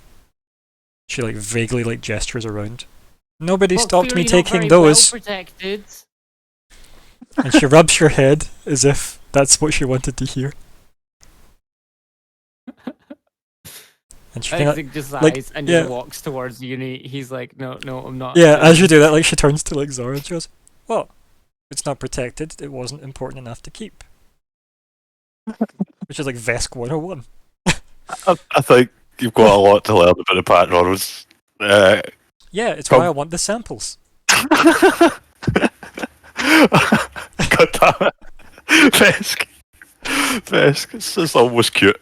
A: She like vaguely like gestures around. Nobody
D: well,
A: stopped me
D: clearly not
A: taking
D: very
A: those.
D: Well protected.
A: And she rubs her head as if that's what she wanted to hear. And she kinda,
D: Isaac just
A: like,
D: sighs and
A: yeah.
D: just walks towards Uni. He's like, no, I'm not.
A: yeah, as you do that, like she turns to like Zora and she goes, "Well, it's not protected. It wasn't important enough to keep." Which is like Vesk 101.
B: I think you've got a lot to learn about the Pat Ronalds.
A: Yeah, it's why I want the samples.
B: God damn it. Vesk, it's almost cute.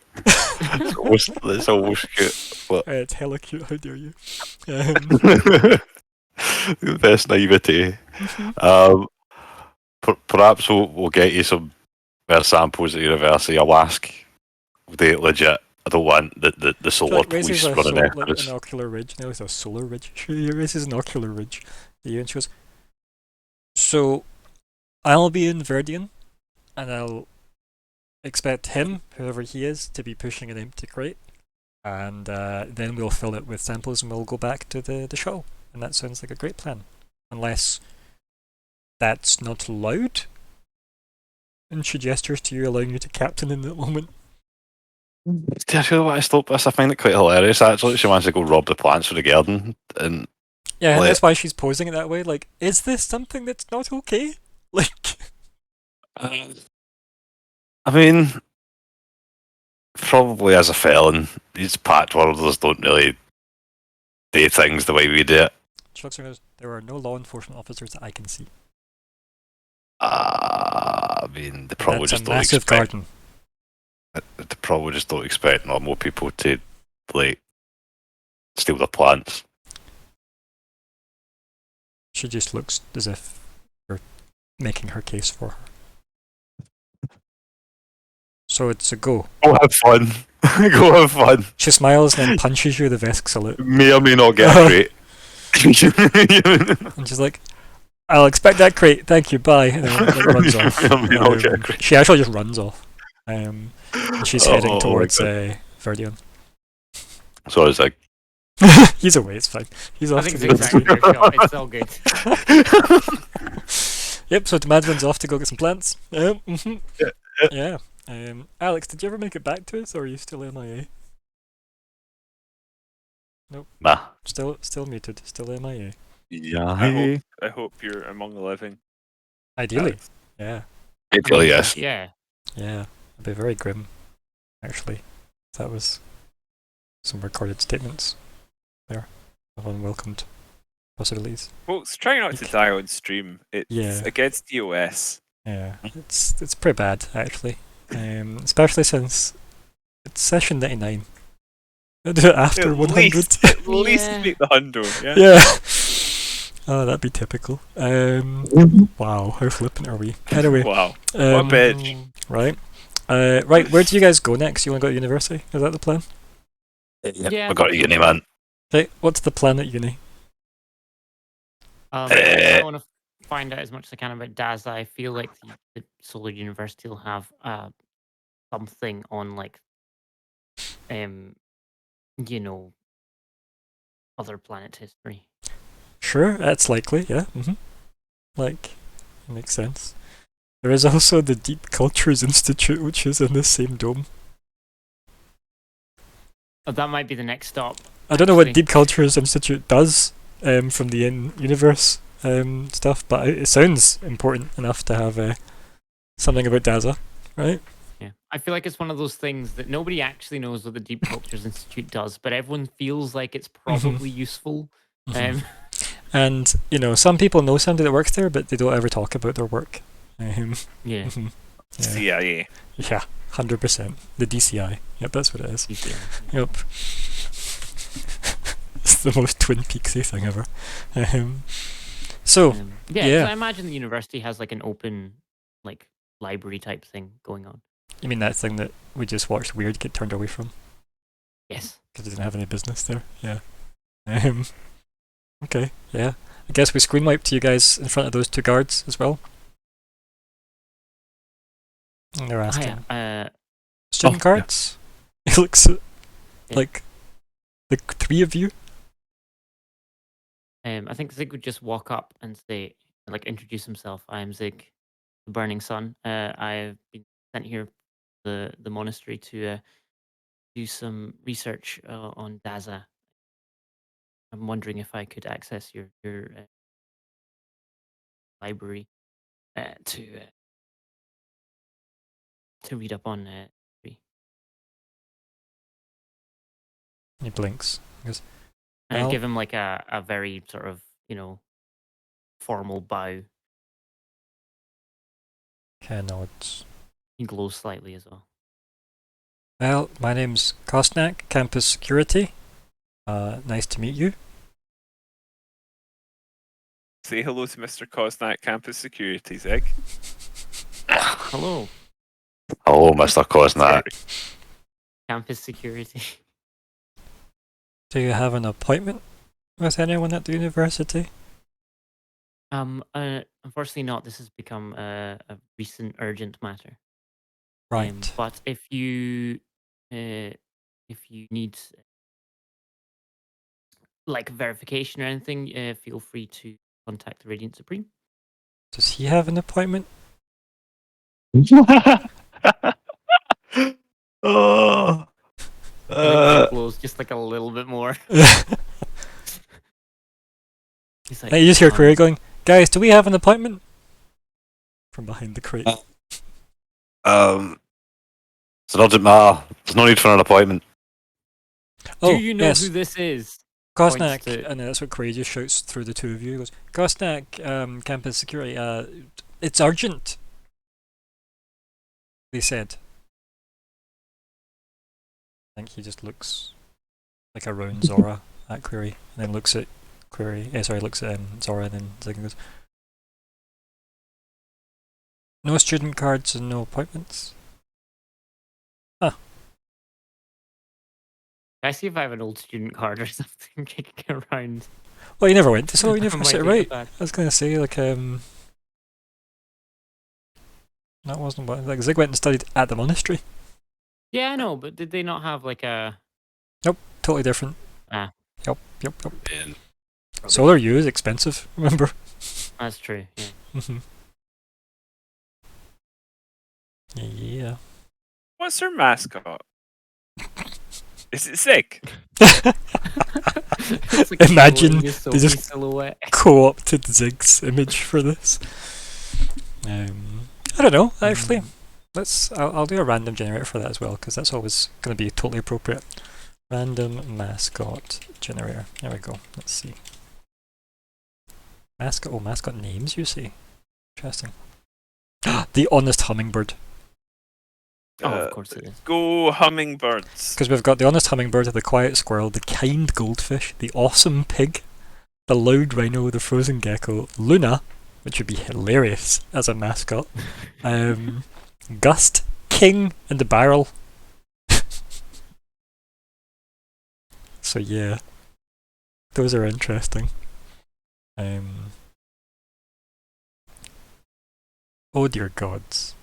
B: It's almost cute. But
A: It's hella cute. How dare you?
B: best naivety. Perhaps we'll get you some more samples at university. I'll ask. They legit. I don't want the solar
A: like raises
B: police running after
A: like
B: us.
A: an ocular ridge. No, it's a solar ridge. She raises an ocular ridge at you and she goes, "So, I'll be in Verdian, and I'll expect him, whoever he is, to be pushing an empty crate, and then we'll fill it with samples and we'll go back to the shuttle. And that sounds like a great plan. Unless that's not allowed?" And she gestures to you, allowing you to captain in that moment.
B: Do you know what I stop this? I find it quite hilarious actually. She wants to go rob the plants for the garden, and
A: Yeah, and
B: like,
A: that's why she's posing it that way. Like, is this something that's not okay? Like,
B: I mean, probably as a felon, these Pat Worlders don't really do things the way we do it.
A: she looks around and goes, "There are no law enforcement officers that I can see.
B: I mean, they probably
A: That's a
B: just don't
A: massive
B: expect.
A: garden."
B: They probably just don't expect normal people to like steal their plants.
A: She just looks as if you're making her case for her. So it's a go.
B: Go have fun. Go have fun.
A: She smiles and then punches you with a Vesk salute.
B: May or may not get a crate.
A: And she's like, "I'll expect that crate, thank you, bye." And then like, runs off.
B: May or may not get a crate.
A: She actually just runs off. And she's heading
B: Oh,
A: towards
B: my
A: Verdion.
B: So it's like,
A: He's away, it's fine. He's
D: I
A: off
D: think
A: to
D: it's
A: go
D: exactly your shot. It's all good.
A: Yep, so Madvin's off to go get some plants.
B: Yeah.
A: Yeah. Alex, did you ever make it back to us, or are you still MIA?
B: nah.
A: Still muted, still MIA.
B: Yeah.
C: I hope you're among the living.
A: Ideally. Yeah.
B: It really is.
D: Yeah.
A: Yeah. It'd be very grim, actually. If that was some recorded statements there of unwelcomed possibilities.
C: Folks, try not to die on stream. It's
A: Yeah.
C: against DOS.
A: Yeah. It's pretty bad, actually. Especially since it's session 99. I'll do it after
C: At
A: 100.
C: least, at least
D: Yeah.
C: make the hundo, yeah?
A: Yeah. Oh, that'd be typical. Wow, how flippant are we? Anyway,
C: Wow. What a bitch.
A: right. Right, where do you guys go next? You want to go to university? Is that the plan?
D: Yeah.
B: I got a uni, man.
A: Okay, what's the plan at uni?
D: I want to find out as much as I can about Daz. I feel like the Solar University will have something on like, you know, other planet history.
A: Sure, that's likely, yeah. Like, it makes sense. There is also the Deep Cultures Institute, which is in the same dome.
D: that might be the next stop.
A: I don't know what
D: actually.
A: Deep Cultures Institute does from the in-universe stuff, but it sounds important enough to have something about Daza, right?
D: Yeah, I feel like it's one of those things that nobody actually knows what the Deep Cultures Institute does, but everyone feels like it's probably useful.
A: Mhm. And, you know, some people know somebody that works there, but they don't ever talk about their work.
D: Yeah,
A: Mhm. Yeah.
C: CIA.
A: Yeah, 100%. The DCI. Yep, that's what it is.
D: DCI.
A: Yep. It's the most Twin Peaksy thing ever. So,
D: Yeah,
A: yeah.
D: 'cause I imagine the university has like an open, like, library type thing going on.
A: You mean that thing that we just watched Weird get turned away from?
D: Yes.
A: Because they didn't have any business there? Yeah. Okay, yeah. I guess we screen wiped you guys in front of those two guards as well. And they're asking, student
B: Oh, yeah.
A: cards? It looks
D: Yeah.
A: like the three of you.
D: I think Zig would just walk up and say, like, introduce himself. I am Zig, the Burning Sun. I've been sent here the monastery to do some research on Daza. I'm wondering if I could access your library to read up on
A: He blinks. He goes,
D: and
A: well,
D: give him like a very sort of, formal bow.
A: kind of nods.
D: He glows slightly as well.
A: Well, my name's Kostnak, campus security. Nice to meet you.
C: Say hello to Mr. Kosnak, Campus Security, Zig.
D: Hello,
B: Hello, Mr. Kosnak.
D: campus security.
A: Do you have an appointment with anyone at the university?
D: Unfortunately not. This has become a recent urgent matter.
A: Right.
D: But if you need like verification or anything, feel free to contact the Radiant Supreme.
A: Does he have an appointment?
B: Oh.
D: I think Zig glows just like a little bit more. He's like,
A: Hey, you just hear Query going, guys, do we have an appointment? From behind the crate.
B: It's an urgent matter. There's no need for an appointment.
A: Oh,
D: do you know
A: yes.
D: who this is?
A: Kostnak,
D: points to-
A: and that's what Query just shouts through the two of you. He goes, Kostnak, campus security, it's urgent. They said. I think he just looks like around Zora at Query, and then looks at Query, looks at Zora, and then Zig goes, no student cards and no appointments?
D: Can I see if I have an old student card or something kicking around?
A: Well, you never went to so you never
D: Might
A: got it
D: be
A: right.
D: bad.
A: I was gonna say, like, that wasn't what, like, Zig went and studied at the monastery.
D: Yeah, I know, but did they not have like a?
A: Totally different.
D: Ah.
A: Yep.
B: And
A: Solar U is expensive, remember?
D: That's true. Yeah.
A: Yeah.
C: What's her mascot? Is it Zig?
D: It's like a
A: Imagine
D: floating
A: they
D: Sophie
A: just-
D: silhouette.
A: Co-opted Zig's image for this. I don't know, actually. I'll do a random generator for that as well, because that's always going to be totally appropriate. Random mascot generator. There we go. Let's see. Mascot names, you see. Interesting. The Honest Hummingbird.
D: Oh, of course it is.
C: Go hummingbirds.
A: Because we've got the Honest Hummingbird, the Quiet Squirrel, the Kind Goldfish, the Awesome Pig, the Loud Rhino, the Frozen Gecko, Luna, which would be hilarious as a mascot, Gust, King, and the Barrel. So yeah, those are interesting. Oh dear gods.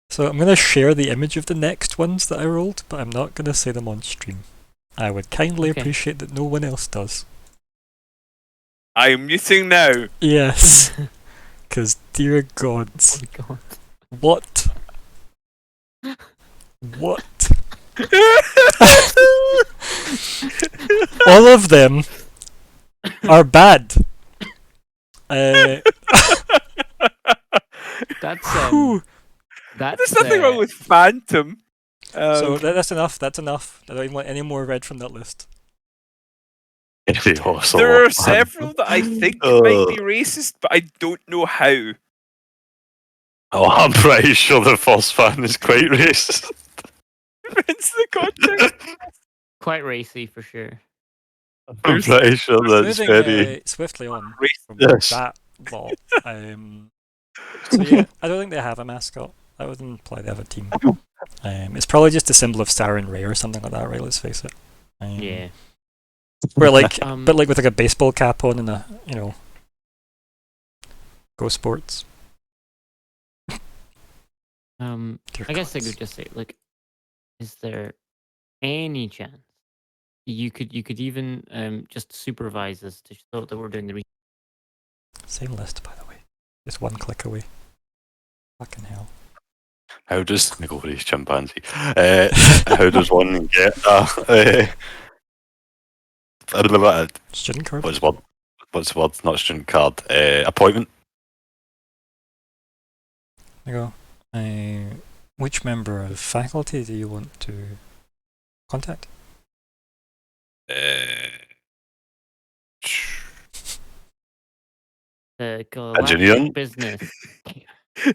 A: So I'm going to share the image of the next ones that I rolled, but I'm not going to say them on stream. I would kindly
D: Okay.
A: appreciate that no one else does.
C: I am muting now.
A: Yes, because dear gods,
D: Oh god.
A: what? What? all of them are bad.
D: That's
A: Whew.
C: There's nothing wrong with Phantom.
A: So that's enough. That's enough. I don't even want any more read from that list.
C: There are several that I think might be racist, but I don't know how.
B: Oh, I'm pretty sure the first fan is quite racist.
C: It's the context.
D: quite racy for sure.
B: I'm pretty sure that's
A: Moving
B: very.
A: swiftly on from
B: Yes.
A: that lot. So yeah, I don't think they have a mascot. That would imply they have a team. It's probably just a symbol of Saren Ray or something like that, right? Let's face it.
D: Yeah.
A: Where like,
D: Um,
A: but like with like a baseball cap on and a, you know, go sports. Dear
D: I guess I
A: gods.
D: could just say, like, is there any chance you could even just supervise us to show that we're doing the
A: Same list, by the way. Just one click away. Fucking hell.
B: How does Nigori's chimpanzee? How does one get
A: Student card?
B: what's the word? What's the word? Not student card. Appointment.
A: There you go. Which member of faculty do you want to contact?
D: galactic
B: Engineering?
D: business.
A: I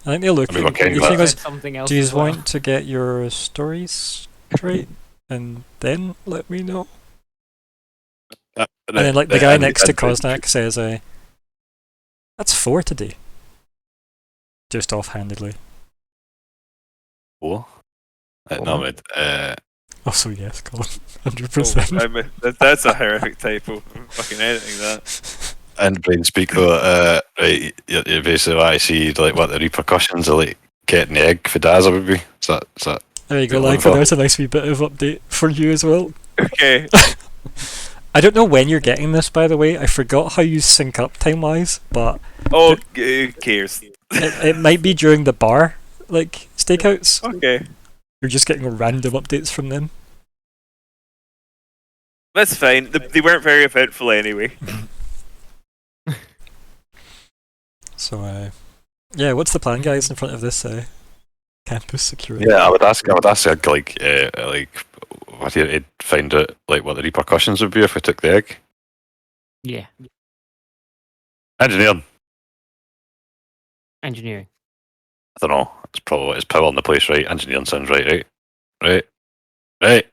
A: think they're looking.
B: I mean, okay,
A: you
B: but-
A: think
D: Said
A: was,
D: something else
A: do you
D: as well.
A: want to get your stories straight and then let me know? And then like the guy next to Koznak says, that's 4 today. Just offhandedly.
B: What? No, wait.
A: Also yes, Colin.
C: Oh,
A: 100%.
C: that's a horrific typo. I'm fucking editing that.
B: And brain speak though, right? You basically I see like what the repercussions of like getting the egg for Daza would be. Is that?
A: There you go,
B: Good
A: like
B: info.
A: there's a nice wee bit of update for you as well.
C: Okay.
A: I don't know when you're getting this, by the way. I forgot how you sync up time-wise, but
C: Oh, who cares?
A: it might be during the bar, like, stakeouts.
C: Okay.
A: You're just getting random updates from them.
C: That's fine. They weren't very eventful anyway.
A: So, yeah, what's the plan, guys, in front of this campus security?
B: Yeah, I would ask like what do you find out like what the repercussions would be if we took the egg?
D: Yeah,
B: Engineering.
D: engineering.
B: I don't know. It's power in the place, right? Engineering sounds right? Right.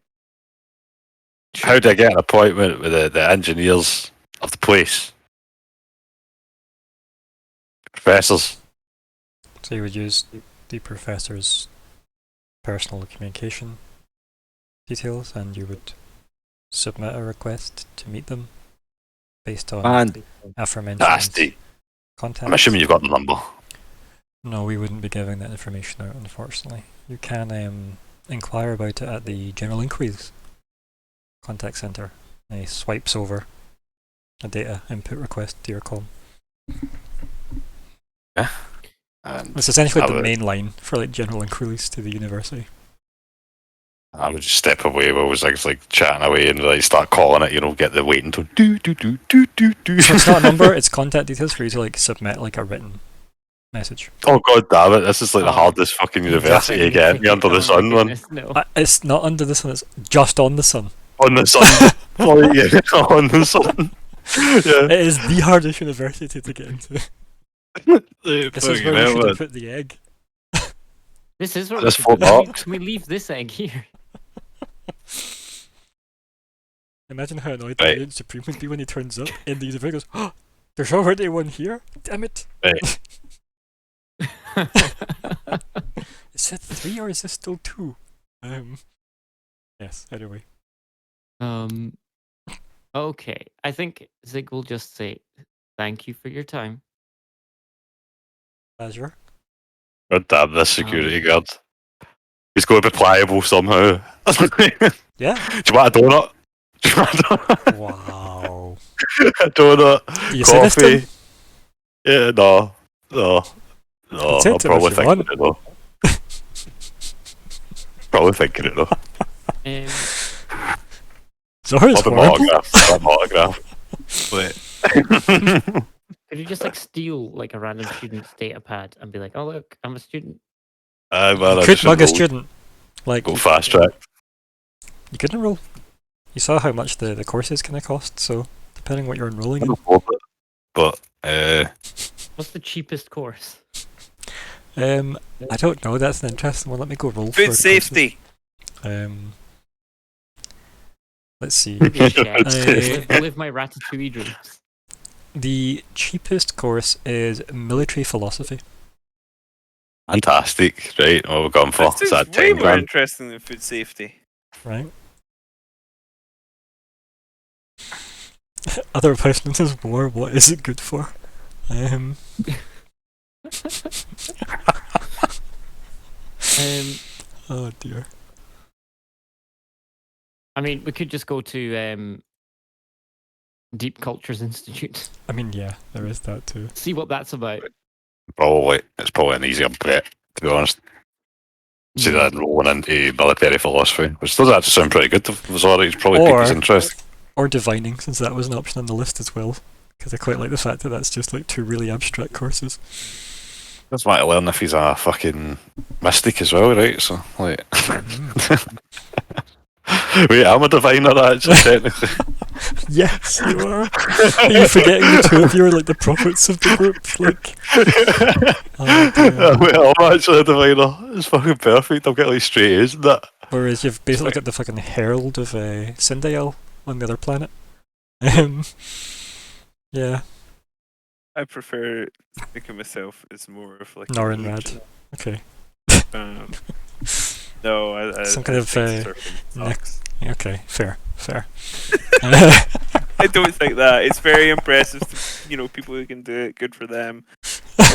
B: How do I get an appointment with the engineers of the place? Professors.
A: So you would use the professor's personal communication details, and you would submit a request to meet them based on
B: And
A: aforementioned
B: nasty.
A: contacts.
B: I'm assuming you've got the number.
A: No, we wouldn't be giving that information out, unfortunately. You can inquire about it at the General Inquiries contact center. He swipes over a data input request to your com.
B: And
A: It's essentially
B: I
A: the
B: would-
A: main line for like general inquiries to the university.
B: I would just step away while I was like chatting away and like start calling it, get the waiting tone. Do.
A: So it's not a number, it's contact details for you to like submit like a written message.
B: Oh god damn it, this is like the
D: Oh.
B: hardest fucking university again. You're under the sun, man.
D: No.
A: It's not under the sun, it's just on the sun.
B: On the sun. Sorry, yeah, on the sun. Yeah.
A: It is the hardest university to get into. This is where we should have put the egg.
D: This is what
B: This
D: we
B: full
D: should do.
B: box.
D: Can we leave this egg here?
A: Imagine how annoyed
B: Right.
A: the Agent Supreme would be when he turns up in the university and goes, oh, there's already one here? Damn it.
B: Right.
A: Is it 3 or is it still 2? Yes, anyway.
D: Okay. I think Zig will just say thank you for your time.
A: Azure.
B: God damn this security guard. He's going to be pliable somehow.
A: Yeah.
B: Do you want a donut? Do you want a donut?
A: Wow.
B: A donut?
A: Do you sinister?
B: Coffee? Yeah, no.
A: It's
B: I'm
A: it
B: probably
A: if you
B: thinking
A: want.
B: it though. Probably thinking it though.
A: Zora's
B: What an
A: horrible.
B: autograph. What an autograph. Wait.
D: Could you just like steal like a random student's data pad and be like, "Oh look, I'm a student."
B: Man,
A: You
B: I
A: could
B: just
A: mug a
B: enrolled.
A: student. Like,
B: Go fast track.
A: you could enroll. You saw how much the courses kind of cost, so depending what you're enrolling in.
B: But
D: What's the cheapest course?
A: I don't know. That's an interesting one. Let me go roll for
C: Food
A: the
C: safety.
A: courses. Let's see.
D: Maybe a chef.
A: Uh,
D: live my ratatouille dreams.
A: The cheapest course is military philosophy.
B: fantastic, right? What we're going for?
C: That
B: Is that
C: sounds way
B: 10
C: more
B: grand?
C: interesting than food safety.
A: Right. Other questions is war. What is it good for? Oh dear.
D: I mean, we could just go to Deep Cultures Institute.
A: I mean, yeah, there is that too.
D: See what that's about.
B: Probably. It's probably an easier bet, to be honest. See that rolling into military philosophy, which does actually sound pretty good to Zora. It's probably piqued his interest.
A: Or divining, since that was an option on the list as well. Because I quite like the fact that that's just like two really abstract courses.
B: Just want to learn if he's a fucking mystic as well, right? So, like. Wait, I'm a diviner, actually, technically.
A: Yes, you are. Are you forgetting the two of you are like the prophets of the group? Like, oh dear.
B: Wait, I'm actually a diviner. It's fucking perfect. I'm getting like straight A's and that.
A: Whereas you've basically got the fucking herald of Syndael on the other planet. Yeah,
C: I prefer to think of myself as more of like a
A: Norin
C: religion.
A: Rad. Okay.
C: No, I
A: Some kind of,
C: think surfing sucks.
A: Okay, fair.
C: I don't think that. It's very impressive to, people who can do it. Good for them.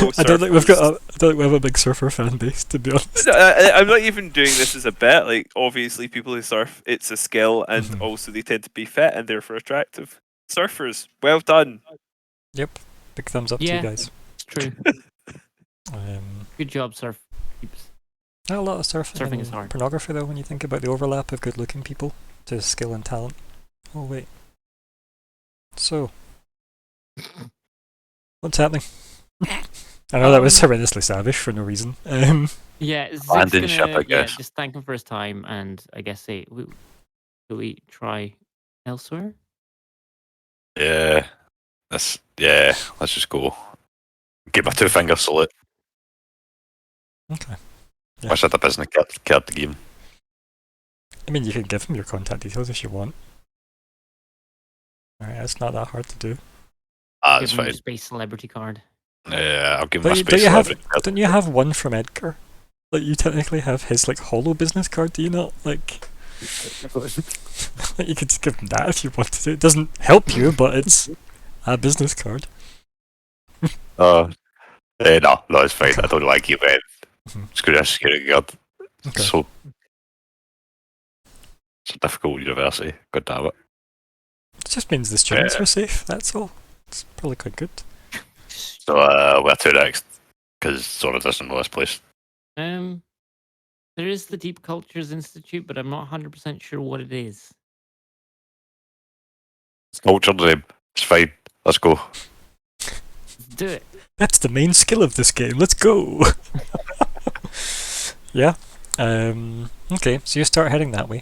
C: Go
A: I don't think we
C: surfers.
A: have a big surfer fan base, to be honest.
C: I'm not even doing this as a bet. Like, obviously, people who surf, it's a skill, and
A: Mhm.
C: also they tend to be fit and therefore attractive. Surfers, well done.
A: Yep. Big thumbs up to
D: Yeah.
A: you guys.
D: It's true. Good job, Surf. Peeps.
A: Not a lot of surfing,
D: Surfing
A: in
D: is hard.
A: pornography though, when you think about the overlap of good-looking people to skill and talent. Oh wait. So, what's happening? I know that was horrendously savage for no reason.
D: Yeah, Zig's
B: Landing ship,
D: gonna,
B: I guess.
D: just thank him for his time, and I guess say, will we try elsewhere?
B: Yeah. Let's just go. Give my 2 finger salute.
A: Okay. Yeah.
B: Wish I had a business card to give him.
A: I mean, you can give him your contact details if you want. Alright, that's not that hard to do.
B: Ah,
D: Give
B: it's
D: him your
B: fine.
D: space celebrity card.
B: Yeah, I'll give him
A: Don't
B: my
A: you,
B: space celebrity card.
A: don't you have one from Edgar? Like, you technically have his, like, holo business card, do you not? Like, you could just give him that if you wanted to. It doesn't help you, but it's a business card.
B: No, it's fine. I don't like you, man.
A: Mhm.
B: Security guard.
A: Okay.
B: So, it's a difficult university. God damn it.
A: It just means the students are safe, that's all. It's probably quite good.
B: So, where to next? Because Zora doesn't know this place.
D: There is the Deep Cultures Institute, but I'm not 100% sure what it is.
B: It's culture name. It's fine. Let's go.
D: Let's do it.
A: That's the main skill of this game, let's go! Yeah. Okay, so you start heading that way.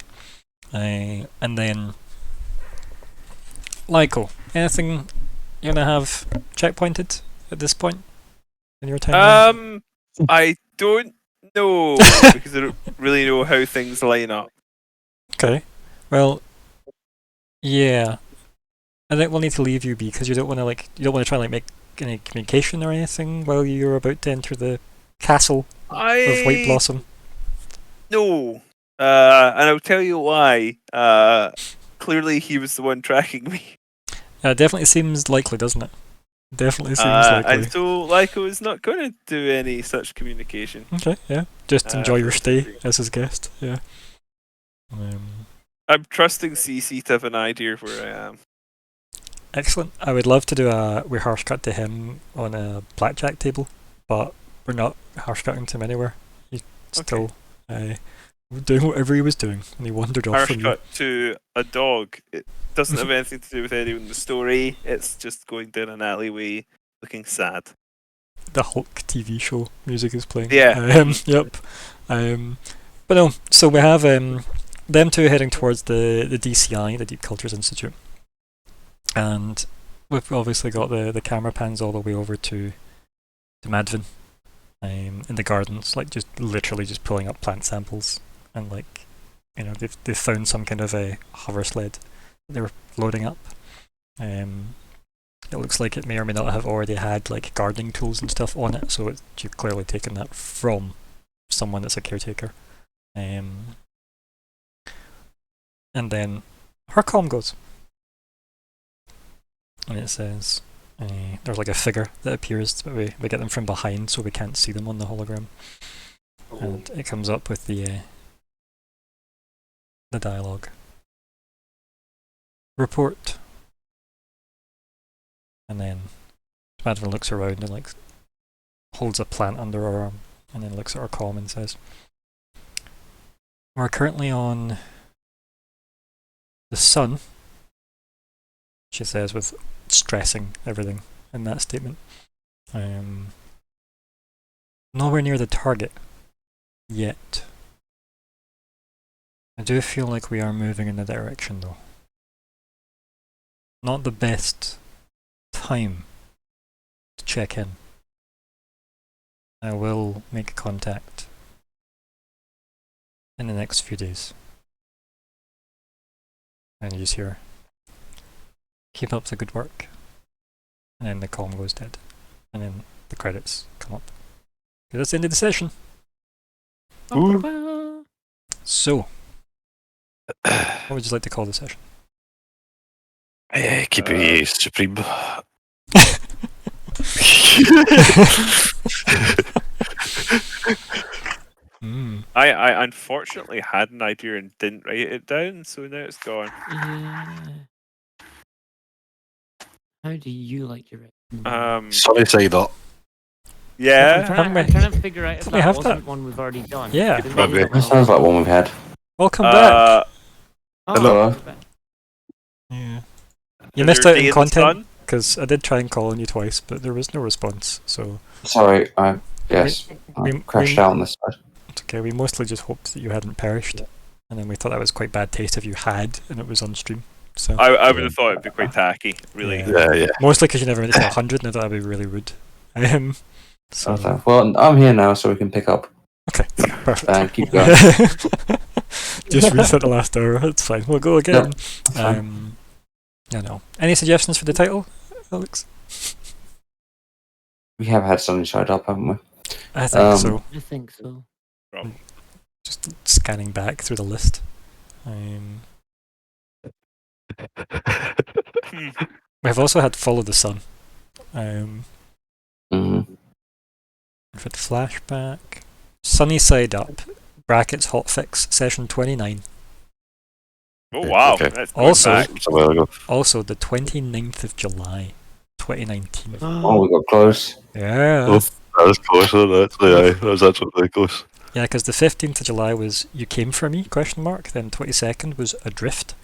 A: And then... Lyko, anything you're gonna have checkpointed at this point in your time?
C: I don't know because I don't really know how things line up.
A: Okay. Well, yeah. I think we'll need to leave you be because you don't want to try and make any communication or anything while you're about to enter the castle of Whiteblossom.
C: No. And I'll tell you why. Clearly he was the one tracking me.
A: It definitely seems likely, doesn't it? Definitely seems likely.
C: And so Lyko is not going to do any such communication.
A: Okay, yeah. Just enjoy your
C: for
A: stay
C: free.
A: as his guest. Yeah.
C: I'm trusting CC to have an idea of where I am.
A: Excellent. I would love to do a we harsh cut to him on a blackjack table, but we're not harsh cutting to him anywhere. He's still doing whatever he was doing, and he wandered off
C: Harsh
A: from you.
C: cut to a dog. It doesn't have anything to do with anyone in the story. It's just going down an alleyway looking sad.
A: The Hulk TV show music is playing.
C: Yeah.
A: Yep. But no, so we have them two heading towards the DCI, the Deep Cultures Institute. And we've obviously got the camera pans all the way over to Madvin in the gardens, like just literally just pulling up plant samples. And like, you know, they've found some kind of a hover sled that they were loading up. It looks like it may or may not have already had like gardening tools and stuff on it, so you've clearly taken that from someone that's a caretaker. And then her comm goes, and it says there's like a figure that appears, but we get them from behind, so we can't see them on the hologram. And it comes up with the dialogue. Report. And then Madvin looks around and like holds a plant under her arm, and then looks at her comm and says, "We're currently on the sun," she says, with stressing everything in that statement. Nowhere near the target yet. I do feel like we are moving in the direction though. Not the best time to check in. I will make contact in the next few days. And you just hear, "Keep up the good work." And then the comm goes dead. And then the credits come up. Okay, that's the end of the session. So, what would you like to call the session?
B: Keep it supreme.
C: I unfortunately had an idea and didn't write it down, so now it's gone.
D: Yeah. How do you like your
B: Sorry, side up.
C: Yeah.
A: Haven't we-
D: I'm trying to figure out if
A: Don't we
D: that
A: have
D: wasn't
A: that?
D: one we've already done.
A: Yeah.
D: Didn't
B: Maybe.
D: we?
E: That sounds like one we've had.
A: Welcome back!
D: Oh,
E: Hello.
D: we're back.
A: Yeah. You missed out
C: Day
A: on
C: in the
A: content,
C: Sun?
A: because I did try and call on you twice, but there was no response, so
E: Sorry, yes, I
A: we-
E: crashed
A: we-
E: out on this side.
A: it's okay. We mostly just hoped that you hadn't perished, and then we thought that was quite bad taste if you had, and it was on stream. So
C: I would have thought it'd be quite tacky, really.
A: Yeah.
B: Yeah.
A: mostly because you never made it to 100, and I thought that'd be really rude. So
E: Okay. Well, I'm here now, so we can pick up
A: okay, perfect.
E: and keep going.
A: Just reset the last hour. It's fine. We'll go again.
E: That's fine.
A: I know. Any suggestions for the title, Alex?
E: We have had Sunny Side Up, haven't we?
A: I think so.
D: I think so.
C: Probably.
A: Just scanning back through the list. We've also had Follow the Sun.
E: hmm
A: We've had Flashback. Sunny Side Up. Brackets Hotfix. Session 29.
C: Oh wow.
B: Okay.
C: That's going
A: Also-
C: back.
B: It's a while ago.
A: Also, the 29th of July, 2019.
E: Oh, we got close.
A: Yeah.
B: Oh. That was close, actually. Aye, that was actually really close.
A: Yeah, because the 15th of July was You Came For Me, question mark. Then 22nd was Adrift.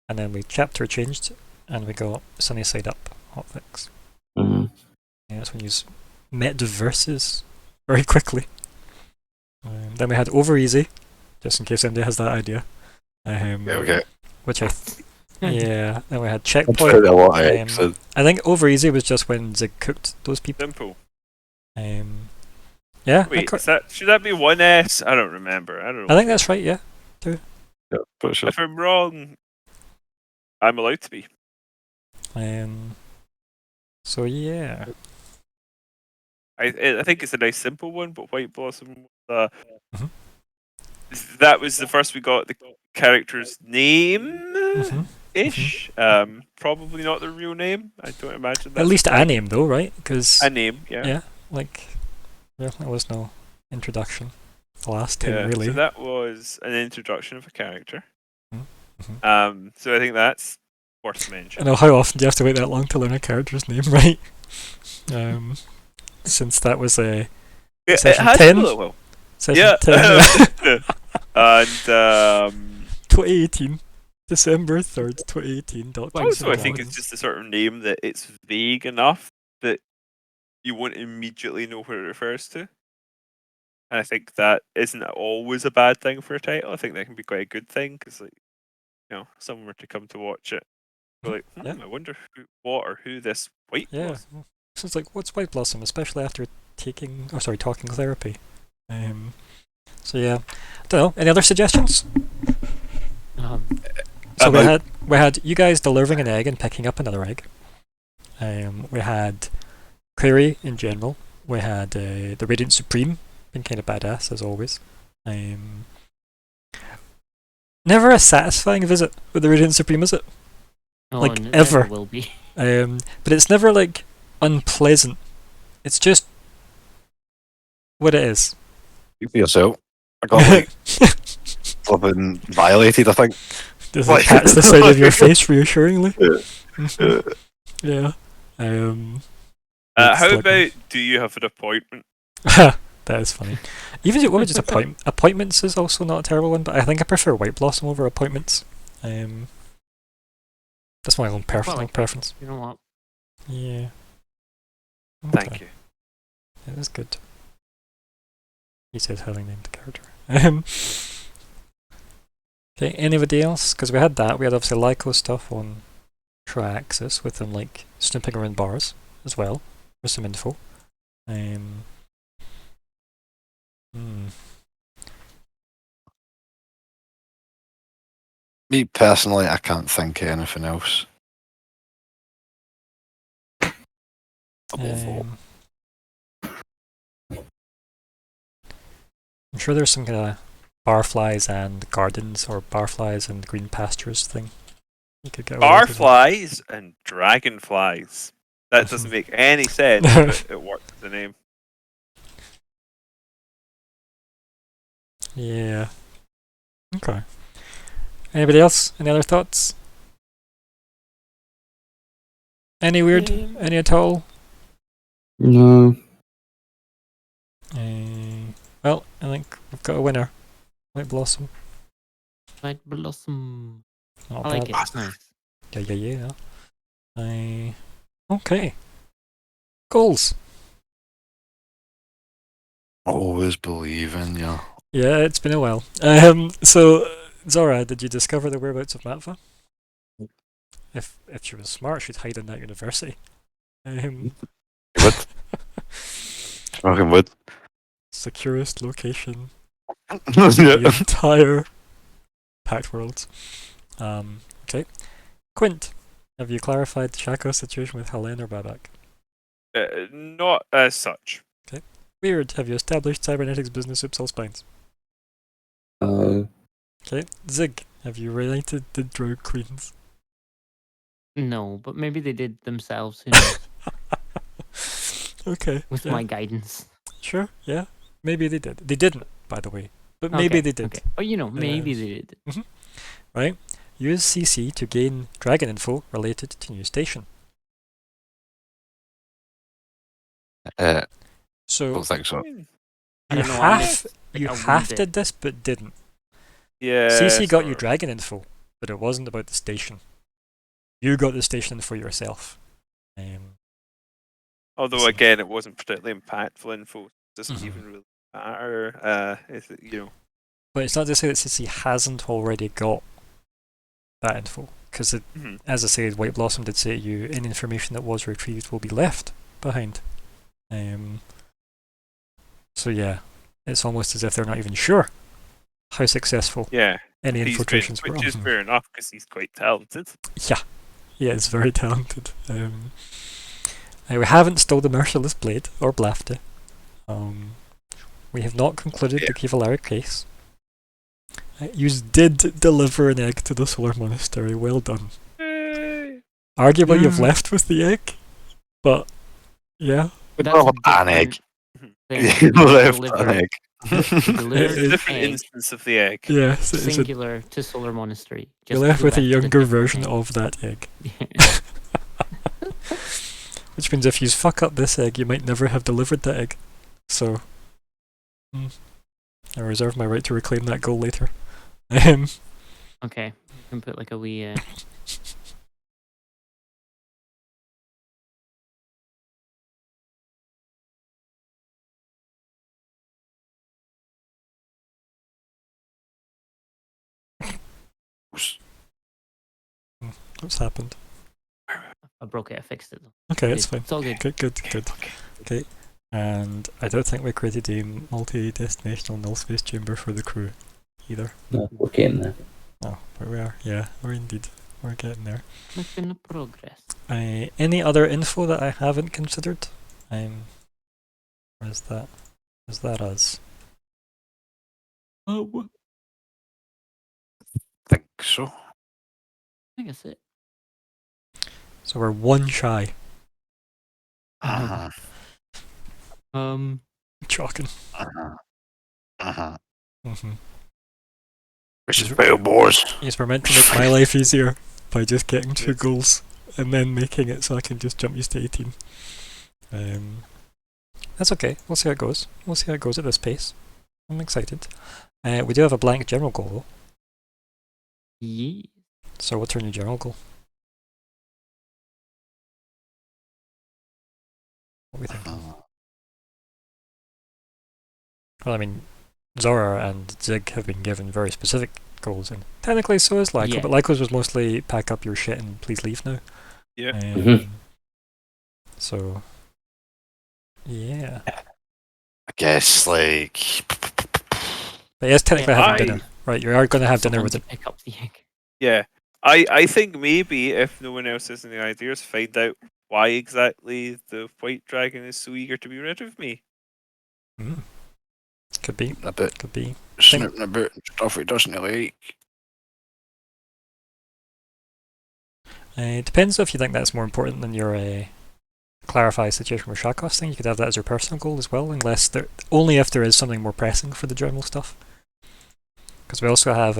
A: And then we chapter changed, and we got Sunny Side Up, Hotfix.
E: hmm
A: Yeah, that's when you met the verses very quickly. Then we had Over Easy, just in case anybody has that idea.
B: Okay.
A: Which yeah. Then we had
B: That's quite
A: Checkpoint.
B: a lot of X.
A: I think Over Easy was just when Zig cooked those people.
C: Simple.
A: Yeah,
C: Wait, should that be 1S? I don't remember. I don't know.
A: I think that's right. Yeah.
B: Yeah, but sure.
C: If I'm wrong, I'm allowed to be.
A: So yeah.
C: I think it's a nice simple one, but Whiteblossom.
A: Mhm.
C: That was the first we got the character's name
A: Mhm.
C: ish. Probably not the real name. I don't imagine that.
A: At least a name though, right? Because
C: a name. Yeah.
A: yeah, like there was no introduction the last time
C: Yeah,
A: really.
C: So that was an introduction of a character.
A: Mhm.
C: So I think that's worth
A: I
C: mentioning.
A: know, how often do you have to wait that long to learn a character's name, right? Since that was a
C: It
A: session
C: has
A: 10?
C: been a little while.
A: session
C: Yeah.
A: 10.
C: And
A: 2018. December 3rd, 2018.
C: also, I think it's just the sort of name that it's vague enough that you won't immediately know what it refers to. And I think that isn't always a bad thing for a title. I think that can be quite a good thing because, like, someone were to come to watch it, they're like,
A: Yeah.
C: I wonder what or who this Whiteblossom.
A: Yeah. So it's like, what's Whiteblossom, especially after talking therapy. So yeah, I don't know. Any other suggestions? So we had you guys delivering an egg and picking up another egg. We had Query in general. We had the Radiant Supreme being kind of badass as always. Never a satisfying visit with the Radiant Supreme, is it? Like, ever.
D: Will be.
A: But it's never like unpleasant. It's just what it is.
B: You for yourself. I got like flipping violated, I think.
A: Does it pats the side of your face reassuringly?
B: Yeah.
A: Yeah.
C: How
A: like-
C: about do you have an appointment?
A: That is funny. Even what was just appointments is also not a terrible one, but I think I prefer Whiteblossom over appointments. That's my own personal preference.
D: You know what?
A: Yeah.
C: Thank you.
A: It is good. He says having named the character. Okay, anybody else? Because we had that. We had obviously Lyco stuff on Triaxis with them like snooping around bars as well with some info.
B: Me personally, I can't think of anything else. Above all.
A: I'm sure there's some kind of barflies and gardens or barflies and green pastures thing. You could get away with.
C: Barflies and dragonflies. That doesn't make any sense, but it works as a name.
A: Yeah. Okay. Anybody else? Any other thoughts? Any weird? Any at all?
E: No.
A: Well, I think we've got a winner. Whiteblossom.
D: Whiteblossom.
A: Not
D: I like
A: bad.
D: it. It's nice.
A: Yeah. Okay. Goals.
B: Always believe in you.
A: Yeah, it's been a while. So Zora, did you discover the whereabouts of Matva? If she was smart, she'd hide in that university.
B: Would. Fucking would.
A: Securest location the entire Pact Worlds. Okay. Quint, have you clarified the Shaco situation with Helen or Babak?
C: Not as such.
A: Weird, have you established cybernetics business Oops All Spines? Okay. Zig, have you related the drug queens?
D: No, but maybe they did themselves. Who knows?
A: Okay.
D: With
A: yeah.
D: my guidance.
A: Sure, yeah. Maybe they did. They didn't, by the way. But maybe they did.
D: Okay. Oh, maybe they did.
A: Right? Use CC to gain dragon info related to new station. So
B: Don't think so.
D: I
A: you
D: don't know, I
A: half
D: did.
A: did this but didn't.
C: Yeah.
A: CC got you
C: sort of.
A: dragon info, but it wasn't about the station. You got the station info yourself.
C: Although
A: so-
C: again, it wasn't particularly impactful info. It doesn't
A: Mhm.
C: even really matter. Is it,
A: But it's not to say that CC hasn't already got that info. Because
C: Mhm.
A: as I said, Whiteblossom did say to you, any information that was retrieved will be left behind. So yeah, it's almost as if they're not even sure how successful
C: Yeah.
A: any
C: He's been-
A: infiltrations were.
C: which is
A: Mhm.
C: fair enough because he's quite talented.
A: Yeah, it's very talented. We haven't stole the Merciless Blade or Blafta. We have not concluded the Kivalari case. You did deliver an egg to the Solar Monastery. Well done. Arguably, you've left with the egg, but yeah.
D: That's
B: Oh,
D: a
B: an egg.
D: different
B: You
D: thing.
B: left
D: Deliver-
B: an egg.
D: deliver
C: It's a
D: the
C: different
D: egg,
C: instance of the egg.
A: Yes, it's a,
D: singular to Solar Monastery.
A: you
D: Just
A: left
D: go
A: with a
D: back to the
A: younger
D: different
A: version
D: egg.
A: of that egg. Which means if you fuck up this egg, you might never have delivered that egg. So, I reserve my right to reclaim that goal later. Um,
D: Okay, you can put like a wee.
A: what's happened?
D: I broke it. I fixed it. Though.
A: Okay, it's fine.
D: It's all good.
A: Good. Okay. And I don't think we created a multi-destinational null space chamber for the crew either.
E: No, we're getting there.
A: Oh, but we are. Yeah, we're indeed. We're getting there.
D: Making progress.
A: Any other info that I haven't considered? Where's that? Is that us?
D: Oh,
B: think so.
D: I think that's it.
A: So we're one shy.
B: Uh-huh.
A: Shocking.
B: Uh-huh.
A: Mm-hmm.
B: Which is Battle Boars.
A: Yes, we're meant to make my life easier by just getting 2 goals and then making it so I can just jump used to 18. That's okay. We'll see how it goes. We'll see how it goes at this pace. I'm excited. We do have a blank general goal though.
D: Yeah.
A: So what's our new general goal? What are we thinking? Well, I mean, Zora and Zig have been given very specific goals, and technically so is Lyko,
D: Yeah.
A: but Lyko's was mostly pack up your shit and please leave now.
C: Yeah.
E: Mhm.
A: So, yeah.
B: I guess, like...
A: But yes, technically
D: Yeah,
A: having dinner. Right, you are going to have dinner
D: Someone
A: with
D: to
A: it.
D: pick up the egg.
C: Yeah. I think maybe if no one else has any ideas, find out why exactly the white dragon is so eager to be rid of me.
A: Could be.
B: A bit
A: Could be.
B: snooping about and stuff he doesn't like.
A: It depends if you think that's more important than your clarify situation with Shakos thing. You could have that as your personal goal as well, unless only if there is something more pressing for the general stuff. Because we also have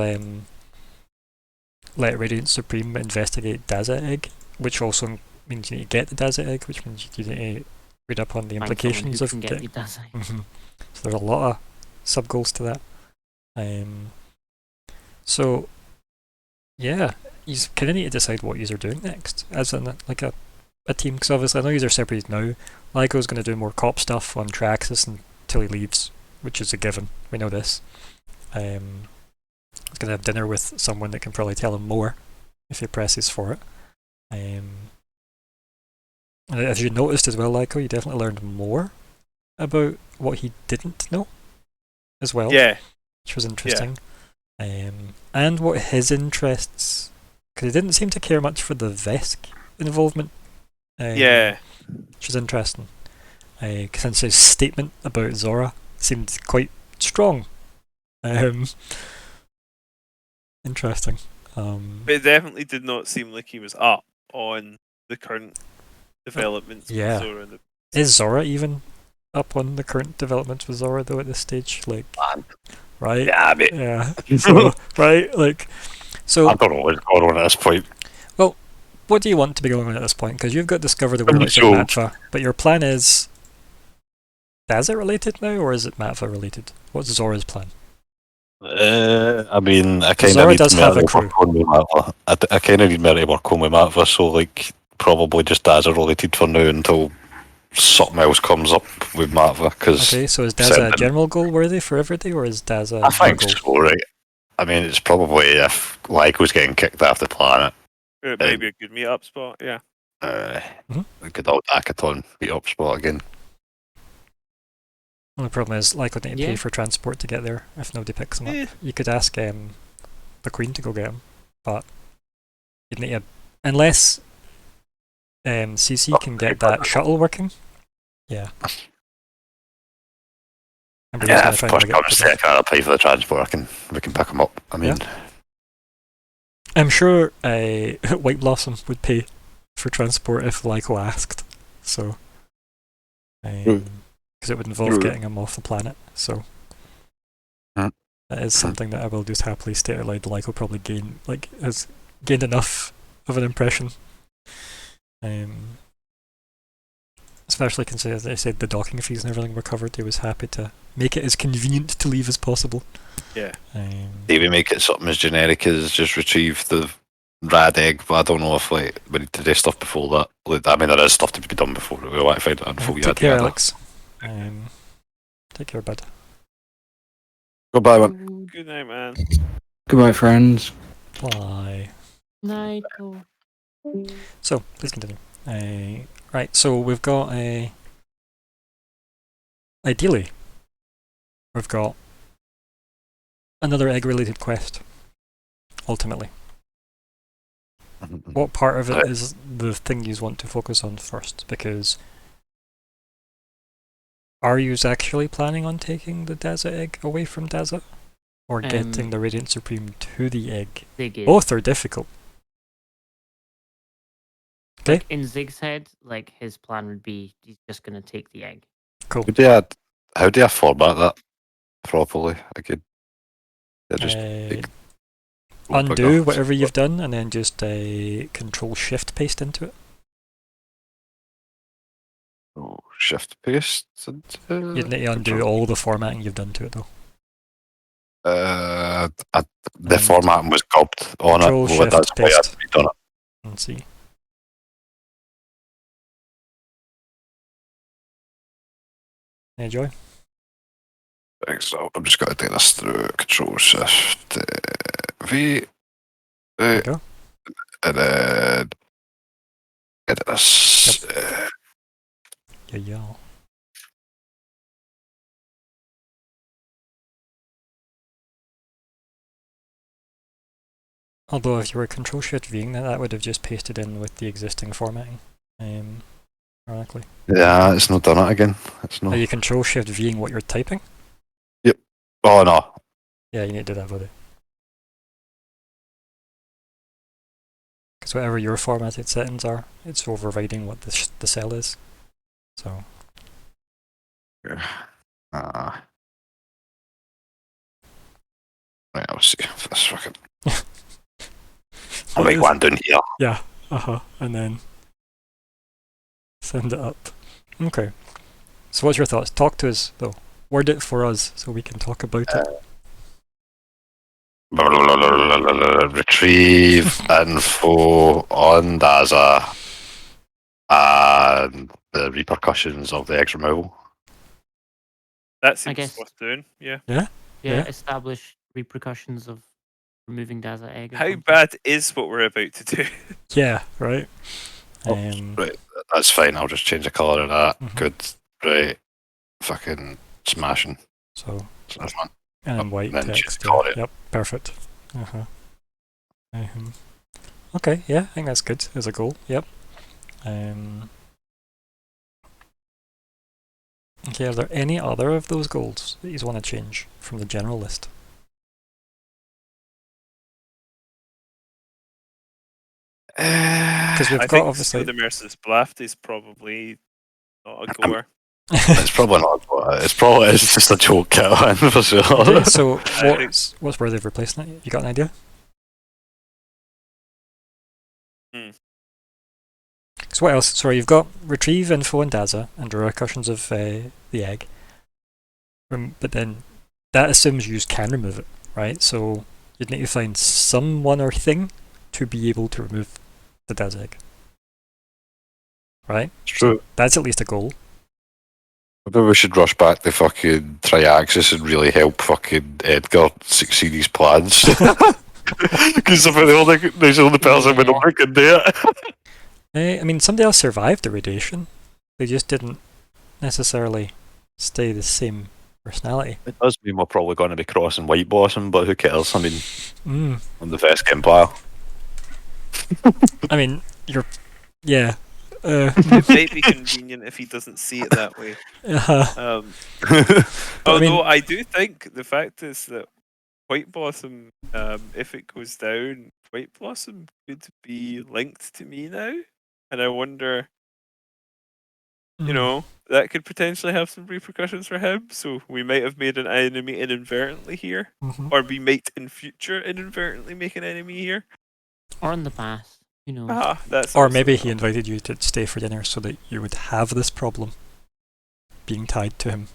A: let Radiant Supreme investigate Daza Egg, which also means you need to get the Daza Egg, which means you need to read up on the
D: Find
A: implications of
D: someone who can get
A: getting.
D: the Dazai.
A: So there's a lot of sub goals to that. So yeah, you kind of need to decide what you're doing next as a team. Because obviously I know you're separated now. Lyko's going to do more cop stuff on Traxxas until he leaves, which is a given. We know this. He's going to have dinner with someone that can probably tell him more if he presses for it. As you noticed as well, Lyko, you definitely learned more about what he didn't know as well,
C: Yeah.
A: which was interesting. And what his interests, because he didn't seem to care much for the Vesk involvement.
C: Yeah.
A: Which is interesting. Since his statement about Zora seemed quite strong. Interesting.
C: But it definitely did not seem like he was up on the current developments. with
A: Yeah.
C: Zora and the-
A: Is Zora even up on the current developments with Zora though at this stage? Like, right?
B: Yeah, mate.
A: Yeah. So, right? Like, so
B: I don't know what's going on at this point.
A: what do you want to be going on at this point? Because you've got Discover the
B: I'm
A: Wheelwrights
B: so-
A: and Matva, but your plan is Daza related now, or is it Matva related? What's Zora's plan?
B: I mean, I kind of
A: Zora
B: need
A: does
B: me
A: have
B: to
A: a
B: work
A: crew.
B: on with Matva. I kind of need me to work on with Matva, so like probably just Daza related for now until something else comes up with Matva. Because
A: Okay, so is Daza a
B: Sending-
A: general goal worthy for everybody, or is Daza
B: I
A: your
B: think
A: goal?
B: so, right? I mean, it's probably if Lyko's getting kicked off the planet,
C: It may be a good meet-up spot, yeah.
B: we could all Hackathon beat up spot again.
A: Well, the problem is, like, would need to pay
D: Yeah.
A: for transport to get there if nobody picks them
C: Eh.
A: up. You could ask the Queen to go get him, but you'd need to, unless CC can get that shuttle working. Yeah. I'm really
B: Yeah,
A: gonna
B: if
A: try
B: push
A: and get
B: comes
A: to
B: to
A: that.
B: I pay for the transport, we can pick them up. I mean,
A: I'm sure Whiteblossom would pay for transport if Lyko asked. So, because it would involve
B: True.
A: getting him off the planet. So. That is something that I will just happily state out loud. Lyko probably has gained enough of an impression. Especially considering they said the docking fees and everything were covered, he was happy to make it as convenient to leave as possible.
C: Yeah.
B: Maybe make it something as generic as just retrieve the rad egg, but I don't know if like we need to do stuff before that. Like, I mean, there is stuff to be done before we want to find out before we
A: take
B: add
A: care,
B: the
A: Alex. Take care, bud.
B: Goodbye, man.
C: Good night, man.
E: Goodbye, friends.
A: Bye.
D: Night. Oh.
A: So, please continue. Right, so we've got a... Ideally, we've got another egg-related quest, ultimately. What part of it is the thing you want to focus on first? Because are you actually planning on taking the Daza egg away from Daza? Or getting the Radiant Supreme to the egg? Both are difficult. Okay.
D: Like in Zig's head, like his plan would be he's just gonna take the egg.
A: Cool.
B: How do I format that properly? I could just
A: undo whatever you've done and then just Control-Shift paste into it.
B: Shift paste.
A: You'd need to undo all the formatting you've done to it, though.
B: The formatting was gobbed on it. Well,
A: Control-Shift
B: that's why I
A: paste.
B: had redone it.
A: And see. Enjoy.
B: So I'm just going to take this through Control Shift V.
A: There you go.
B: And then edit this.
A: Yeah. Although if you were Control-Shift-Ving, then that would have just pasted in with the existing formatting. Ironically.
B: Yeah, it's not done it again. It's not.
A: Are you Control-Shift-Ving what you're typing?
B: Yep. Oh no.
A: Yeah, you need to do that, buddy. Because whatever your formatted settings are, it's overriding what the cell is. So.
B: Right, I'll see if this fucking. I'll make one down here.
A: Yeah, and then send it up. Okay. So what's your thoughts? Talk to us, though. Word it for us so we can talk about it.
B: Retrieve info on Daza and the repercussions of the eggs removal.
C: That seems
D: guess-
C: worth doing. Yeah.
A: Yeah?
D: Establish repercussions of removing Daza egg. or
C: How
D: something.
C: bad is what we're about to do?
A: Yeah, right.
B: Right, that's fine. I'll just change the colour of that.
A: Mhm.
B: Good. Right. Fucking smashing.
A: So,
B: That's fine.
A: and then white
B: then
A: text.
B: just call it.
A: Yep, perfect. Okay, yeah, I think that's good as a goal. Yep. Okay, are there any other of those goals that you want to change from the general list? Because we've
C: I
A: got
C: think
A: obviously
C: the Merciless Blast is probably not a goer.
B: It's probably not. It's just a joke kit for sure.
A: Okay, so
C: I think-
A: what's worthy of replacing it? You got an idea? So what else? Sorry, you've got retrieve info and Daza and repercussions of the egg. But then that assumes you can remove it, right? So you'd need to find someone or thing to be able to remove the Daza egg. Right?
B: It's true.
A: That's at least a goal.
B: Maybe we should rush back to fucking Triaxis and really help fucking Edgar succeed his plans. Because he's the only person with who can do it.
A: I mean, somebody else survived the radiation. They just didn't necessarily stay the same personality.
B: It does mean we're probably going to be crossing Whiteblossom, but who cares? I mean, on the Vesk Empire.
A: I mean, yeah.
C: It might be convenient if he doesn't see it that way. Although I do think the fact is that Whiteblossom, if it goes down, Whiteblossom could be linked to me now, and I wonder, you know, that could potentially have some repercussions for him. So we might have made an enemy inadvertently here, or we might in future inadvertently make an enemy here.
D: Or in the past. You know.
C: That's
A: Or
C: also
A: maybe he invited you to stay for dinner so that you would have this problem being tied to him.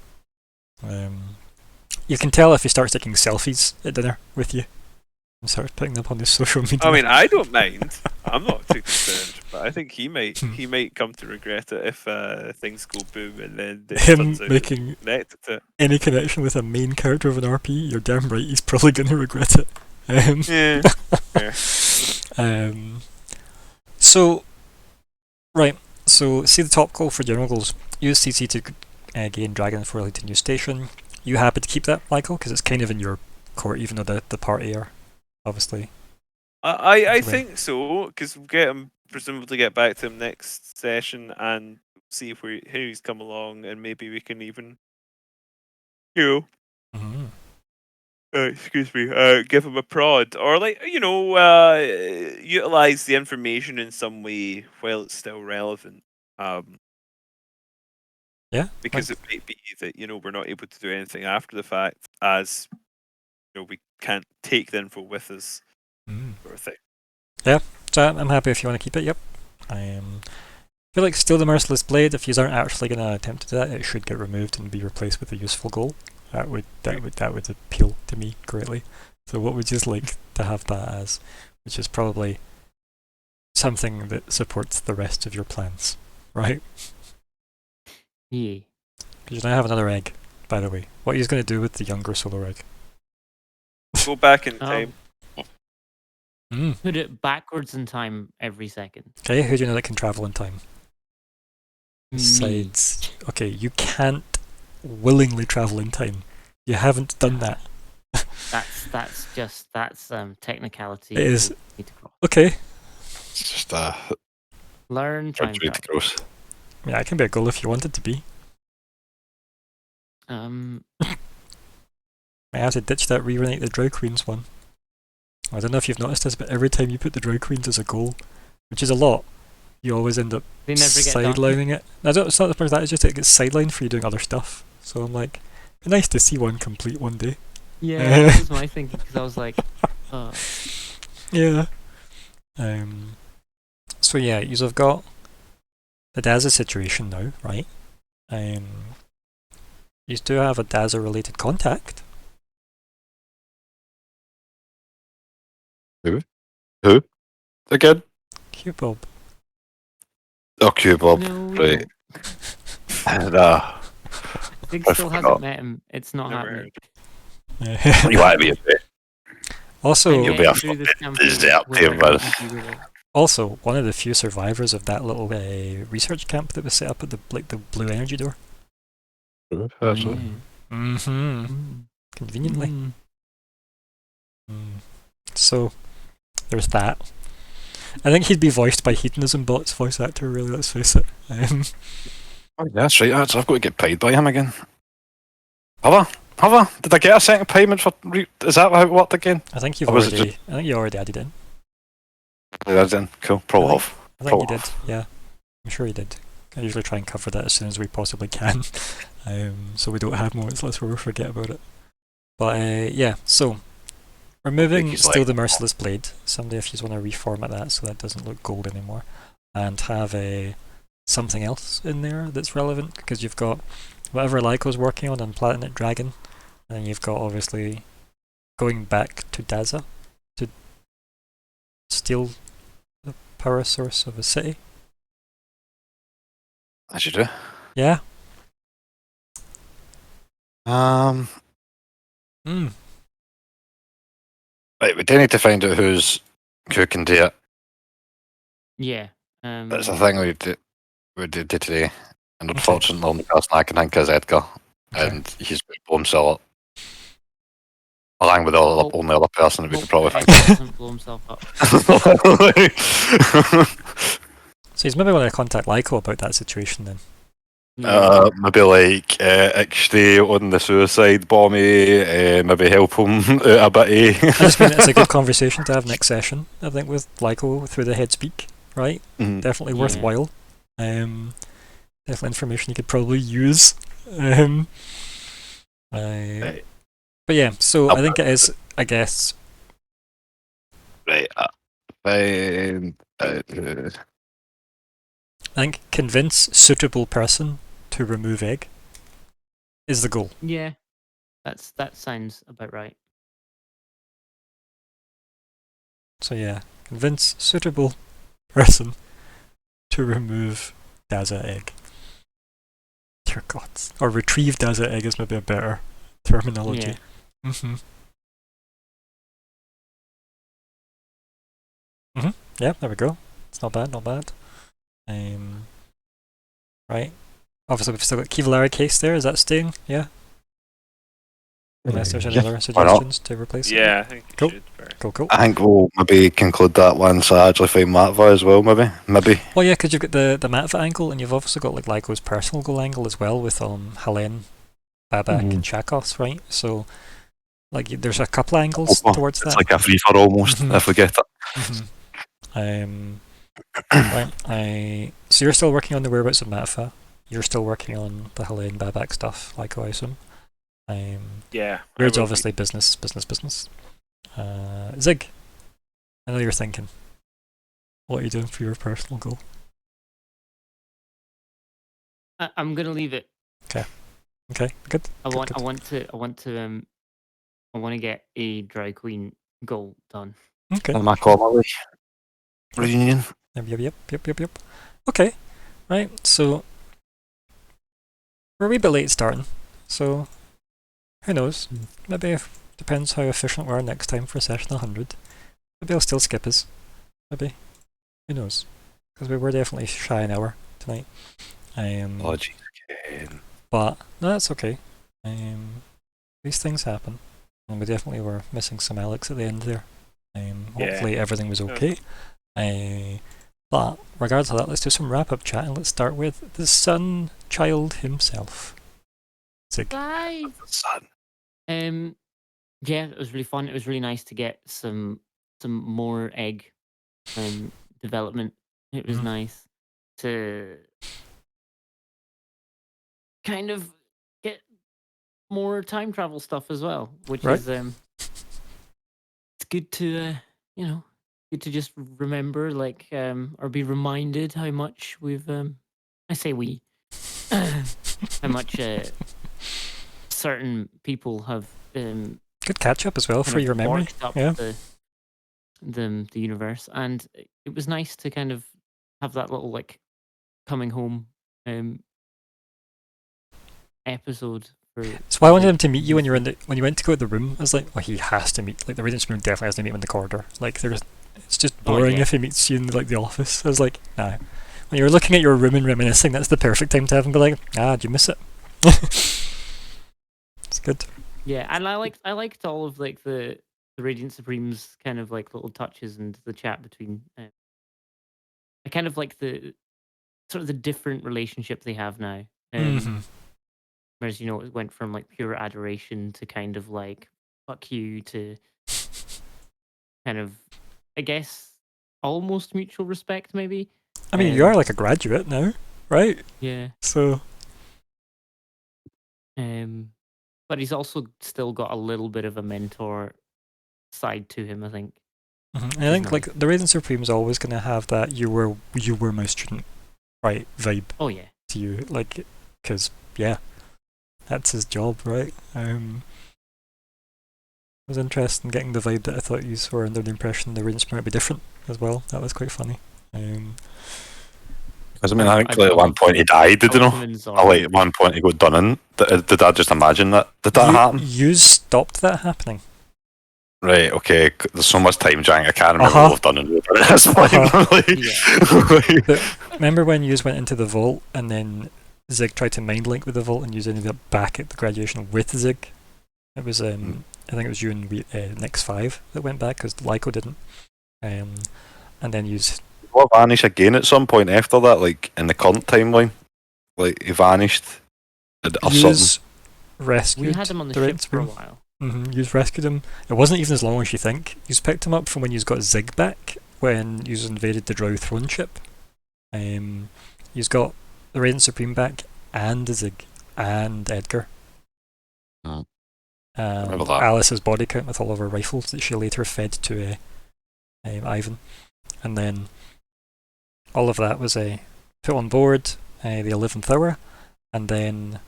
A: You can tell if he starts taking selfies at dinner with you and starts putting them on his social media.
C: I mean, I don't mind. I'm not too concerned, but I think he might come to regret it if things go boom and then it
A: him
C: turns out
A: making
C: connected to it.
A: any connection with a main character of an RP, you're damn right he's probably going to regret it.
C: Yeah. Fair.
A: So, right. So, see the top goal for general goals. Use CC to gain Dragon for a new station. You happy to keep that, Michael? Because it's kind of in your court, even though the party are obviously.
C: I think so, because we'll presumably get back to him next session and see if how he's come along, and maybe we can even,
A: Mhm.
C: excuse me, give him a prod, or utilize the information in some way while it's still relevant.
A: Yeah.
C: Because it might be that we're not able to do anything after the fact, as we can't take the info with us, sort of thing.
A: So I'm happy if you want to keep it. Yep. I feel like Steal the Merciless Blade. If you aren't actually going to attempt to do that, it should get removed and be replaced with a useful goal. That would appeal to me greatly. So what would you like to have that as? Which is probably something that supports the rest of your plans, right?
D: Yeah.
A: Because you now have another egg, by the way. What are you going to do with the younger solar egg?
C: Go back in time.
D: Put it backwards in time every second.
A: Okay, who do you know that can travel in time?
D: Me.
A: Besides, okay, you can't willingly travel in time. You haven't done that.
D: That's technicality.
A: It is.
D: we need to cross.
A: Okay.
B: It's just
D: Learn time
B: drudgery to
D: travel.
B: gross.
A: Yeah, it can be a goal if you want it to be. I have to ditch that Reunite the Drow Queens one. I don't know if you've noticed this, but every time you put the Drow Queens as a goal, which is a lot, you always end up
D: They never get done.
A: sidelining it. No, it's not the point of that, it's just it gets sidelined for you doing other stuff. So I'm like, it'd be nice to see one complete one day.
D: Yeah, that was my thinking, because I was like,
A: Yeah. So yeah, you've got the Daza situation now, right? You do have a Daza related contact.
B: Who? Again?
A: Q-Bob.
B: Oh, Q-Bob.
D: no, we
B: Right.
D: don't.
B: Nah.
D: Zig
B: I
D: still
B: forgot.
D: hasn't met him. It's not
C: Never
D: happening.
B: You want to be a bit.
A: Also,
B: You'll be a fucking deserter, man.
A: Also, one of the few survivors of that little research camp that was set up at the blue energy door.
B: Actually.
A: Conveniently. So, there's that. I think he'd be voiced by Hedonism Bot's voice actor, really, let's face it.
B: Oh, yeah, that's right. I've got to get paid by him again. Have I? Did I get a second payment for? Is that how it worked again?
A: I think
B: Or was it
A: I think you already added in.
B: Yeah, then cool. Probably off.
A: I think you did, yeah. I'm sure you did. I usually try and cover that as soon as we possibly can, so we don't have moments where we forget about it. But yeah, so removing
B: he's
A: Steal
B: like-
A: the Merciless Blade. Someday if you want to reformat that so that doesn't look gold anymore, and have something else in there that's relevant, because you've got whatever Lyco's working on Platinum Dragon, and then you've got obviously going back to Daza to steal the power source of a city.
B: As you do.
A: Yeah.
B: Right, we do need to find out who can do it.
D: Yeah.
B: That's the thing we did today. And unfortunately, the only person I can think is Edgar.
A: Okay.
B: And he's going to blow himself up. Along with the only other person that we could probably
D: Hope
B: think
D: he doesn't blow himself up.
A: So he's maybe want to contact Lyco about that situation then.
B: Maybe like extra on the suicide bomby, maybe help him out a bit.
A: I just mean it's a good conversation to have next session, I think, with Lyco through the head speak, right? Definitely
D: Yeah.
A: worthwhile. Definitely information you could probably use. But yeah, so I think it is, I guess.
B: Right, find
A: I think convince suitable person to remove egg is the goal.
D: Yeah, that sounds about right.
A: So yeah, convince suitable person to remove Daza egg. Dear gods. Or retrieve Daza egg is maybe a better terminology.
D: Yeah.
A: Yeah, there we go. It's not bad, not bad. Right. Obviously we've still got Kevlar case there, is that staying? Yeah? Unless there's any
B: Yeah,
A: other
B: why not?
A: suggestions to replace it.
C: Yeah, I think
A: Cool.
C: you should. First.
A: Cool.
B: I think we'll maybe conclude that once I actually find Matva as well, maybe.
A: Well, yeah, because you've got the Matva angle, and you've also got like Lyco's personal goal angle as well with Helen, Babak, and Shakos, right? So, like, there's a couple angles towards
B: It's
A: that.
B: like a free for almost, if we get it.
A: Right. So you're still working on the whereabouts of Matva. You're still working on the Helen Babak stuff, Lyco, I assume.
C: Yeah.
A: Weird's obviously business. Zig, I know you're thinking. What are you doing for your personal goal?
D: I'm gonna leave it.
A: Okay, good.
D: I
A: good,
D: want
A: good.
D: to get a Dry Queen goal done.
A: Okay.
B: And my Connolly reunion.
A: Yep. Okay, right. So we're a wee bit late starting. So who knows? Maybe depends how efficient we are next time for session 100. Maybe I'll still skip us. Maybe. Who knows? Because we were definitely shy an hour tonight.
B: Oh, jeez.
A: But no, that's okay. These things happen, and we definitely were missing some Alex at the end there. Hopefully everything was okay. But regardless of that, let's do some wrap-up chat, and let's start with the Sun Child himself. Zig.
D: Bye.
B: Son.
D: Yeah, it was really fun. It was really nice to get some more egg development. It was nice to kind of get more time travel stuff as well, which
A: Right.
D: is it's good to good to just remember, like, or be reminded how much we've I say we how much certain people have
A: Good catch up as well for
D: kind of
A: your memory.
D: worked up
A: Yeah.
D: the universe, and it was nice to kind of have that little like coming home episode.
A: That's why I wanted him to meet you when you went to go to the room. I was like, well, he has to meet. Like the Radiant Spoon definitely has to meet him in the corridor. Like it's just boring if he meets you in like the office. I was like, nah. When you're looking at your room and reminiscing, that's the perfect time to have him be like, did you miss it? It's good.
D: Yeah, and I liked all of like the Radiant Supremes kind of like little touches and the chat between. I kind of like the sort of the different relationship they have now. Whereas it went from like pure adoration to kind of like fuck you to kind of, I guess, almost mutual respect maybe.
A: I mean, you are like a graduate now, right?
D: Yeah.
A: So.
D: But he's also still got a little bit of a mentor side to him, I think.
A: And I think like the Radiant Supreme is always going to have that you were my student, right? Vibe.
D: Oh yeah.
A: To you, like, because that's his job, right? It was interesting getting the vibe that I thought you were under the impression the Radiant Supreme might be different as well. That was quite funny.
B: Because I think at one point he died, did you know? At one point he got done in. Did I just imagine that? Did that happen?
A: You stopped that happening.
B: Right, okay. There's so much time drawing, I can't remember what we've done in this point.
A: Remember when you went into the vault and then Zig tried to mind link with the vault and you ended up back at the graduation with Zig? It was, I think it was you and Nix 5 that went back because Lyco didn't. And then you...
B: Will vanish again at some point after that, like in the current timeline? Like he vanished?
A: Rescued.
D: We had him on the ship for a while.
A: You rescued him. It wasn't even as long as you think. You picked him up from when you got Zig back, when you invaded the Drow throne ship. You got the Radiant Supreme back, and Zig, and Edgar. Alice's body count with all of her rifles that she later fed to Ivan. And then all of that was put on board the 11th hour, and then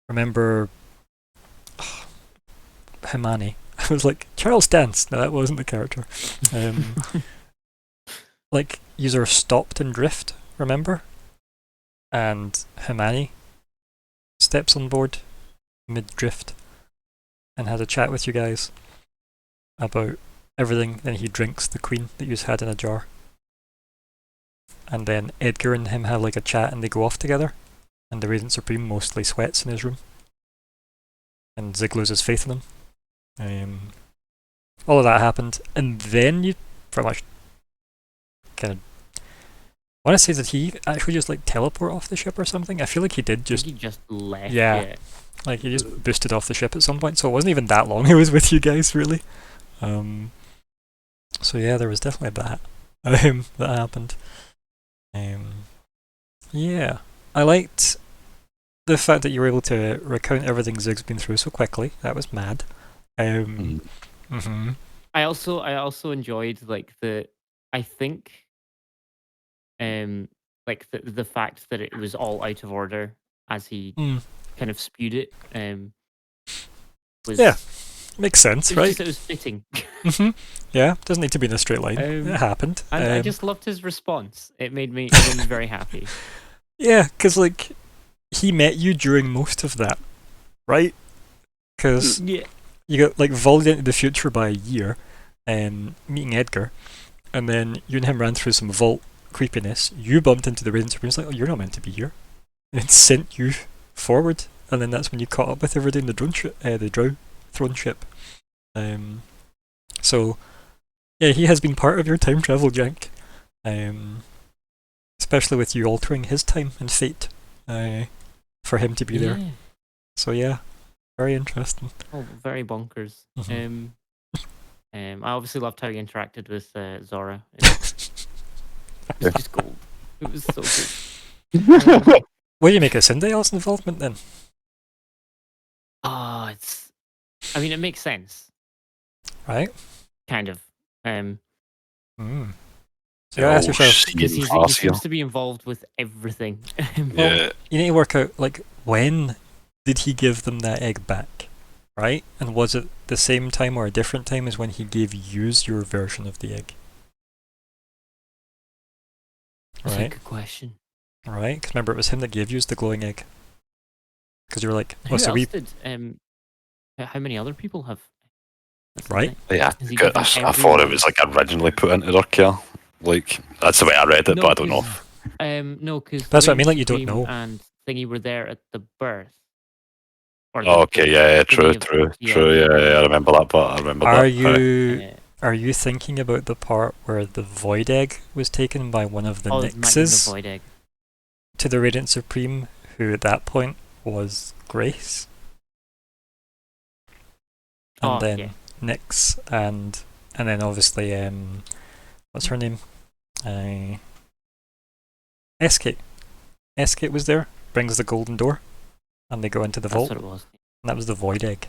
A: remember Himani. I was like, Charles Dance. No, that wasn't the character. Like, user stopped in drift, remember? And Himani steps on board mid-drift and has a chat with you guys about everything. Then he drinks the queen that you had in a jar. And then Edgar and him have like a chat and they go off together. And the Radiant Supreme mostly sweats in his room. And Zig loses faith in him. All of that happened. And then you pretty much kind of... I want to say that he actually just like teleport off the ship or something. I feel like he did just...
D: He just left.
A: Yeah. Like he just boosted off the ship at some point. So it wasn't even that long he was with you guys, really. So yeah, there was definitely that. That happened. Yeah. I liked the fact that you were able to recount everything Zig's been through so quickly. That was mad. Mm-hmm.
D: I also enjoyed like I think like the fact that it was all out of order as he kind of spewed it. Was
A: Yeah, makes sense,
D: it was
A: right?
D: just, it was fitting.
A: Yeah, doesn't need to be in a straight line. It happened.
D: And I just loved his response. It made me very happy.
A: Yeah, because like he met you during most of that, right? Because
D: Yeah.
A: you got like volleyed into the future by a year, meeting Edgar, and then you and him ran through some vault creepiness. You bumped into the Radiant Supreme. It's like, oh, you're not meant to be here. And it sent you forward, and then that's when you caught up with everybody in the Drow throne ship. So yeah, he has been part of your time travel, Jank. Especially with you altering his time and fate, for him to be there. So yeah, very interesting.
D: Oh, very bonkers. I obviously loved how he interacted with Zora. It was just gold. It was so good.
A: What do you make of Sindale's involvement then?
D: I mean, it makes sense,
A: Right?
D: kind of.
A: So you ask yourself,
D: Because he seems to be involved with everything.
B: Yeah.
A: you need to work out like when did he give them that egg back, right? And was it the same time or a different time as when he gave you your version of the egg?
D: That's a
A: Right,
D: good question.
A: right. Because remember, it was him that gave you the glowing egg. Because you were like,
D: Who
A: oh, so
D: else
A: we
D: did? How many other people have? That's the
A: Right.
D: thing.
B: Yeah,
D: Has he
B: I
D: given
B: thought it was like originally put into their care. Like that's the way I read it,
D: No,
B: but I don't know.
D: 'cause, no, because
A: That's what I mean, like, you don't know.
D: And Thingy were there at the birth. Or
B: Oh, okay, yeah, true.
D: Yeah.
B: Yeah, I remember that part. I remember
A: Are
B: that.
A: you are you thinking about the part where the void egg was taken by one of the
D: it might be the
A: Nixes
D: void egg.
A: to the Radiant Supreme, who at that point was Grace? And then
D: yeah.
A: Nyx and then obviously what's her name? Escape. Escape was there, brings the golden door, and they go into the
D: That's
A: vault.
D: what it was.
A: And that was the void egg.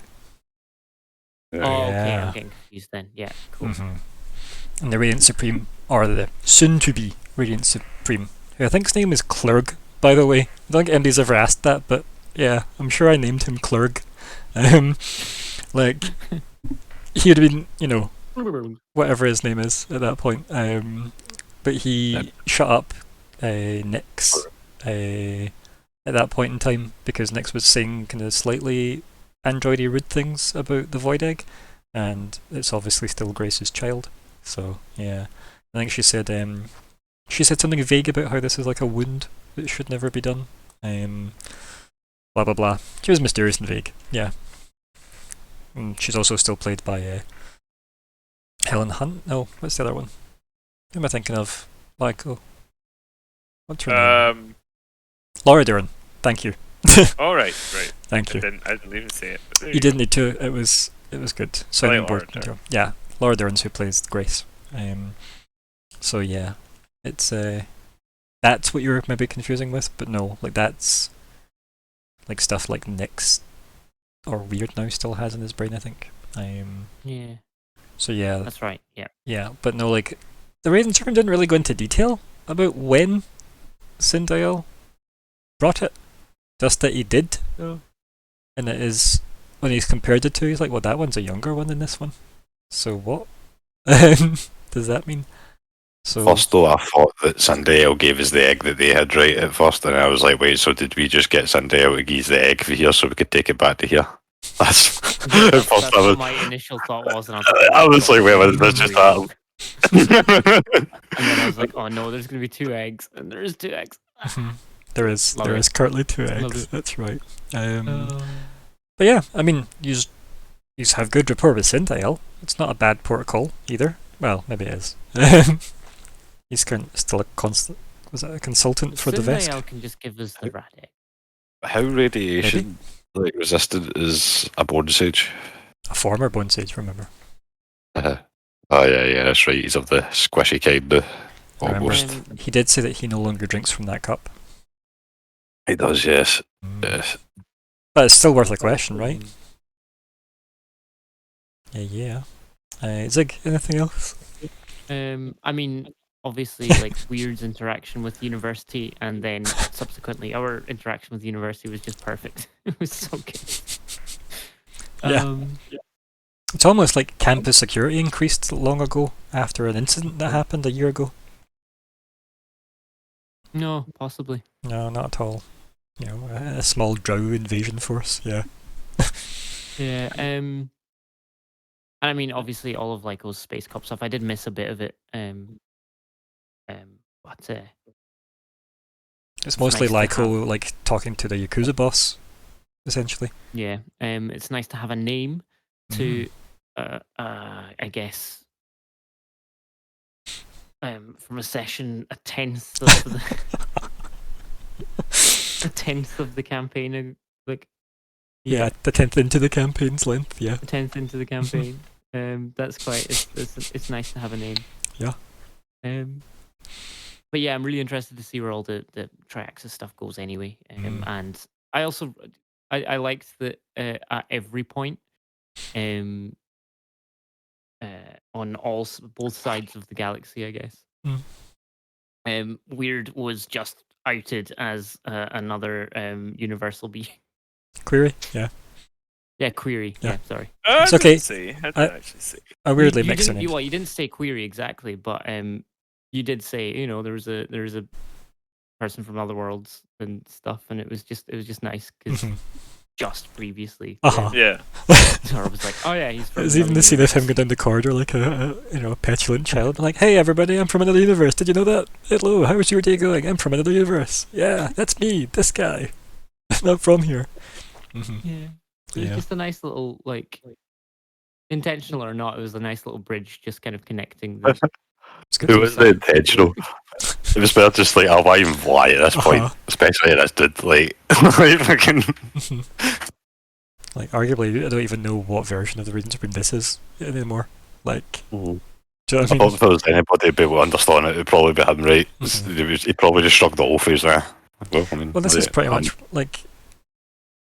D: Oh, okay,
A: Yeah.
D: I'm getting confused then. Yeah, cool.
A: And the Radiant Supreme, or the soon-to-be Radiant Supreme, who I think's name is Clerg, by the way. I don't think anybody's ever asked that, but yeah, I'm sure I named him Clerg. Like, he would have been, you know, whatever his name is at that point. But he shut up Nyx at that point in time because Nyx was saying kind of slightly androidy rude things about the void egg, and it's obviously still Grace's child. So yeah, I think she said something vague about how this is like a wound that should never be done. Blah blah blah. She was mysterious and vague. Yeah. And she's also still played by Helen Hunt. No, what's the other one? Who am I thinking of? Like, oh, what's her name? Laura Dern. Thank you.
C: All right.
A: Thank you.
C: I didn't even say it. But there
A: You didn't need to. It was good. So
C: like
A: I'm
C: Laura
A: bored.
C: Dern.
A: Yeah, Laura Dern, who plays Grace. So yeah, it's that's what you're maybe confusing with, but no, like that's like stuff like Nyx or Weird Now still has in his brain, I think.
D: Yeah,
A: So yeah,
D: that's right. Yeah.
A: yeah, but no, like the Raven Serpent didn't really go into detail about when Sindel brought it. Just that he did.
D: Oh.
A: And it is, when he's compared the two, he's like, well, that one's a younger one than this one. So what does that mean? So
B: First, though, I thought that Sindel gave us the egg that they had right at first, and I was like, wait, so did we just get Sindel to give us the egg for here so we could take it back to here? That's, at
D: That's
B: first I
D: what
B: was,
D: my initial thought was, and
B: I was like, wait, wait, that's just that.
D: And then I was like, oh no, there's gonna be 2 eggs, and there is 2 eggs.
A: there is
D: Love
A: there
D: it.
A: is currently 2
D: Love
A: eggs.
D: it.
A: That's right. But yeah, I mean, you have good rapport with Sindel. It's not a bad protocol either. Well, maybe it is. He's still was it a consultant for the Vesk?
D: Sindel can just give us the rat egg.
B: How radiation resistant is a bone sage?
A: A former Bone Sage, remember?
B: Oh yeah, that's right. He's of the squishy kind, almost.
D: Um,
A: He did say that he no longer drinks from that cup.
B: He does, yes.
A: Mm.
B: Yes.
A: But it's still worth a question, right? Yeah. Zig, anything else?
D: I mean, obviously, like Weird's interaction with University, and then subsequently our interaction with University was just perfect. It was so good.
A: Yeah. It's almost like campus security increased long ago after an incident that happened a year ago.
D: No, possibly.
A: No, not at all. You know, a small drow invasion force, yeah.
D: Yeah. And I mean, obviously, all of Lyco's space cop stuff. I did miss a bit of it. But
A: It's mostly
D: nice to
A: Lyco, like, talking to the Yakuza boss, essentially.
D: yeah, it's nice to have a name to, I guess, from a session, a tenth of the campaign, like
A: Yeah, the 10th into the campaign's length, yeah.
D: a tenth into the campaign. That's quite. It's nice to have a name.
A: Yeah.
D: But yeah, I'm really interested to see where all the Triaxis stuff goes anyway. And I also I liked that at every point, on both sides of the galaxy, I guess. Weird was just outed as another universal being.
A: Query? Yeah.
D: Yeah, query.
A: Yeah.
D: Yeah, sorry.
A: It's okay.
C: I didn't actually see.
A: I weirdly
D: you
A: mixed
D: didn't,
A: their
D: you,
A: names.
D: well, you didn't say query exactly, but you did say, you know, there was a person from other worlds and stuff, and it was just nice because just previously,
C: Yeah.
D: Zara was like, oh yeah, he's from.
A: There's even the scene of him go down the corridor like a petulant child, like, hey everybody, I'm from another universe. Did you know that? Hello, how's your day going? I'm from another universe. Yeah, that's me, this guy. I'm not from here.
D: Yeah, it was just a nice little, like, intentional or not, it was a nice little bridge, just kind of connecting.
A: It's good.
B: It was intentional. It was better just like, why even lie at this point? Especially at this dude, like, like fucking...
A: Like, arguably, I don't even know what version of the Reading Supreme this is anymore. Like, do you know what I
B: I
A: mean?
B: thought if there was anybody who'd be able to understand it, it'd probably be him, right? He'd probably just shrugged it off. He's well, I mean,
A: Well, this is pretty much, like,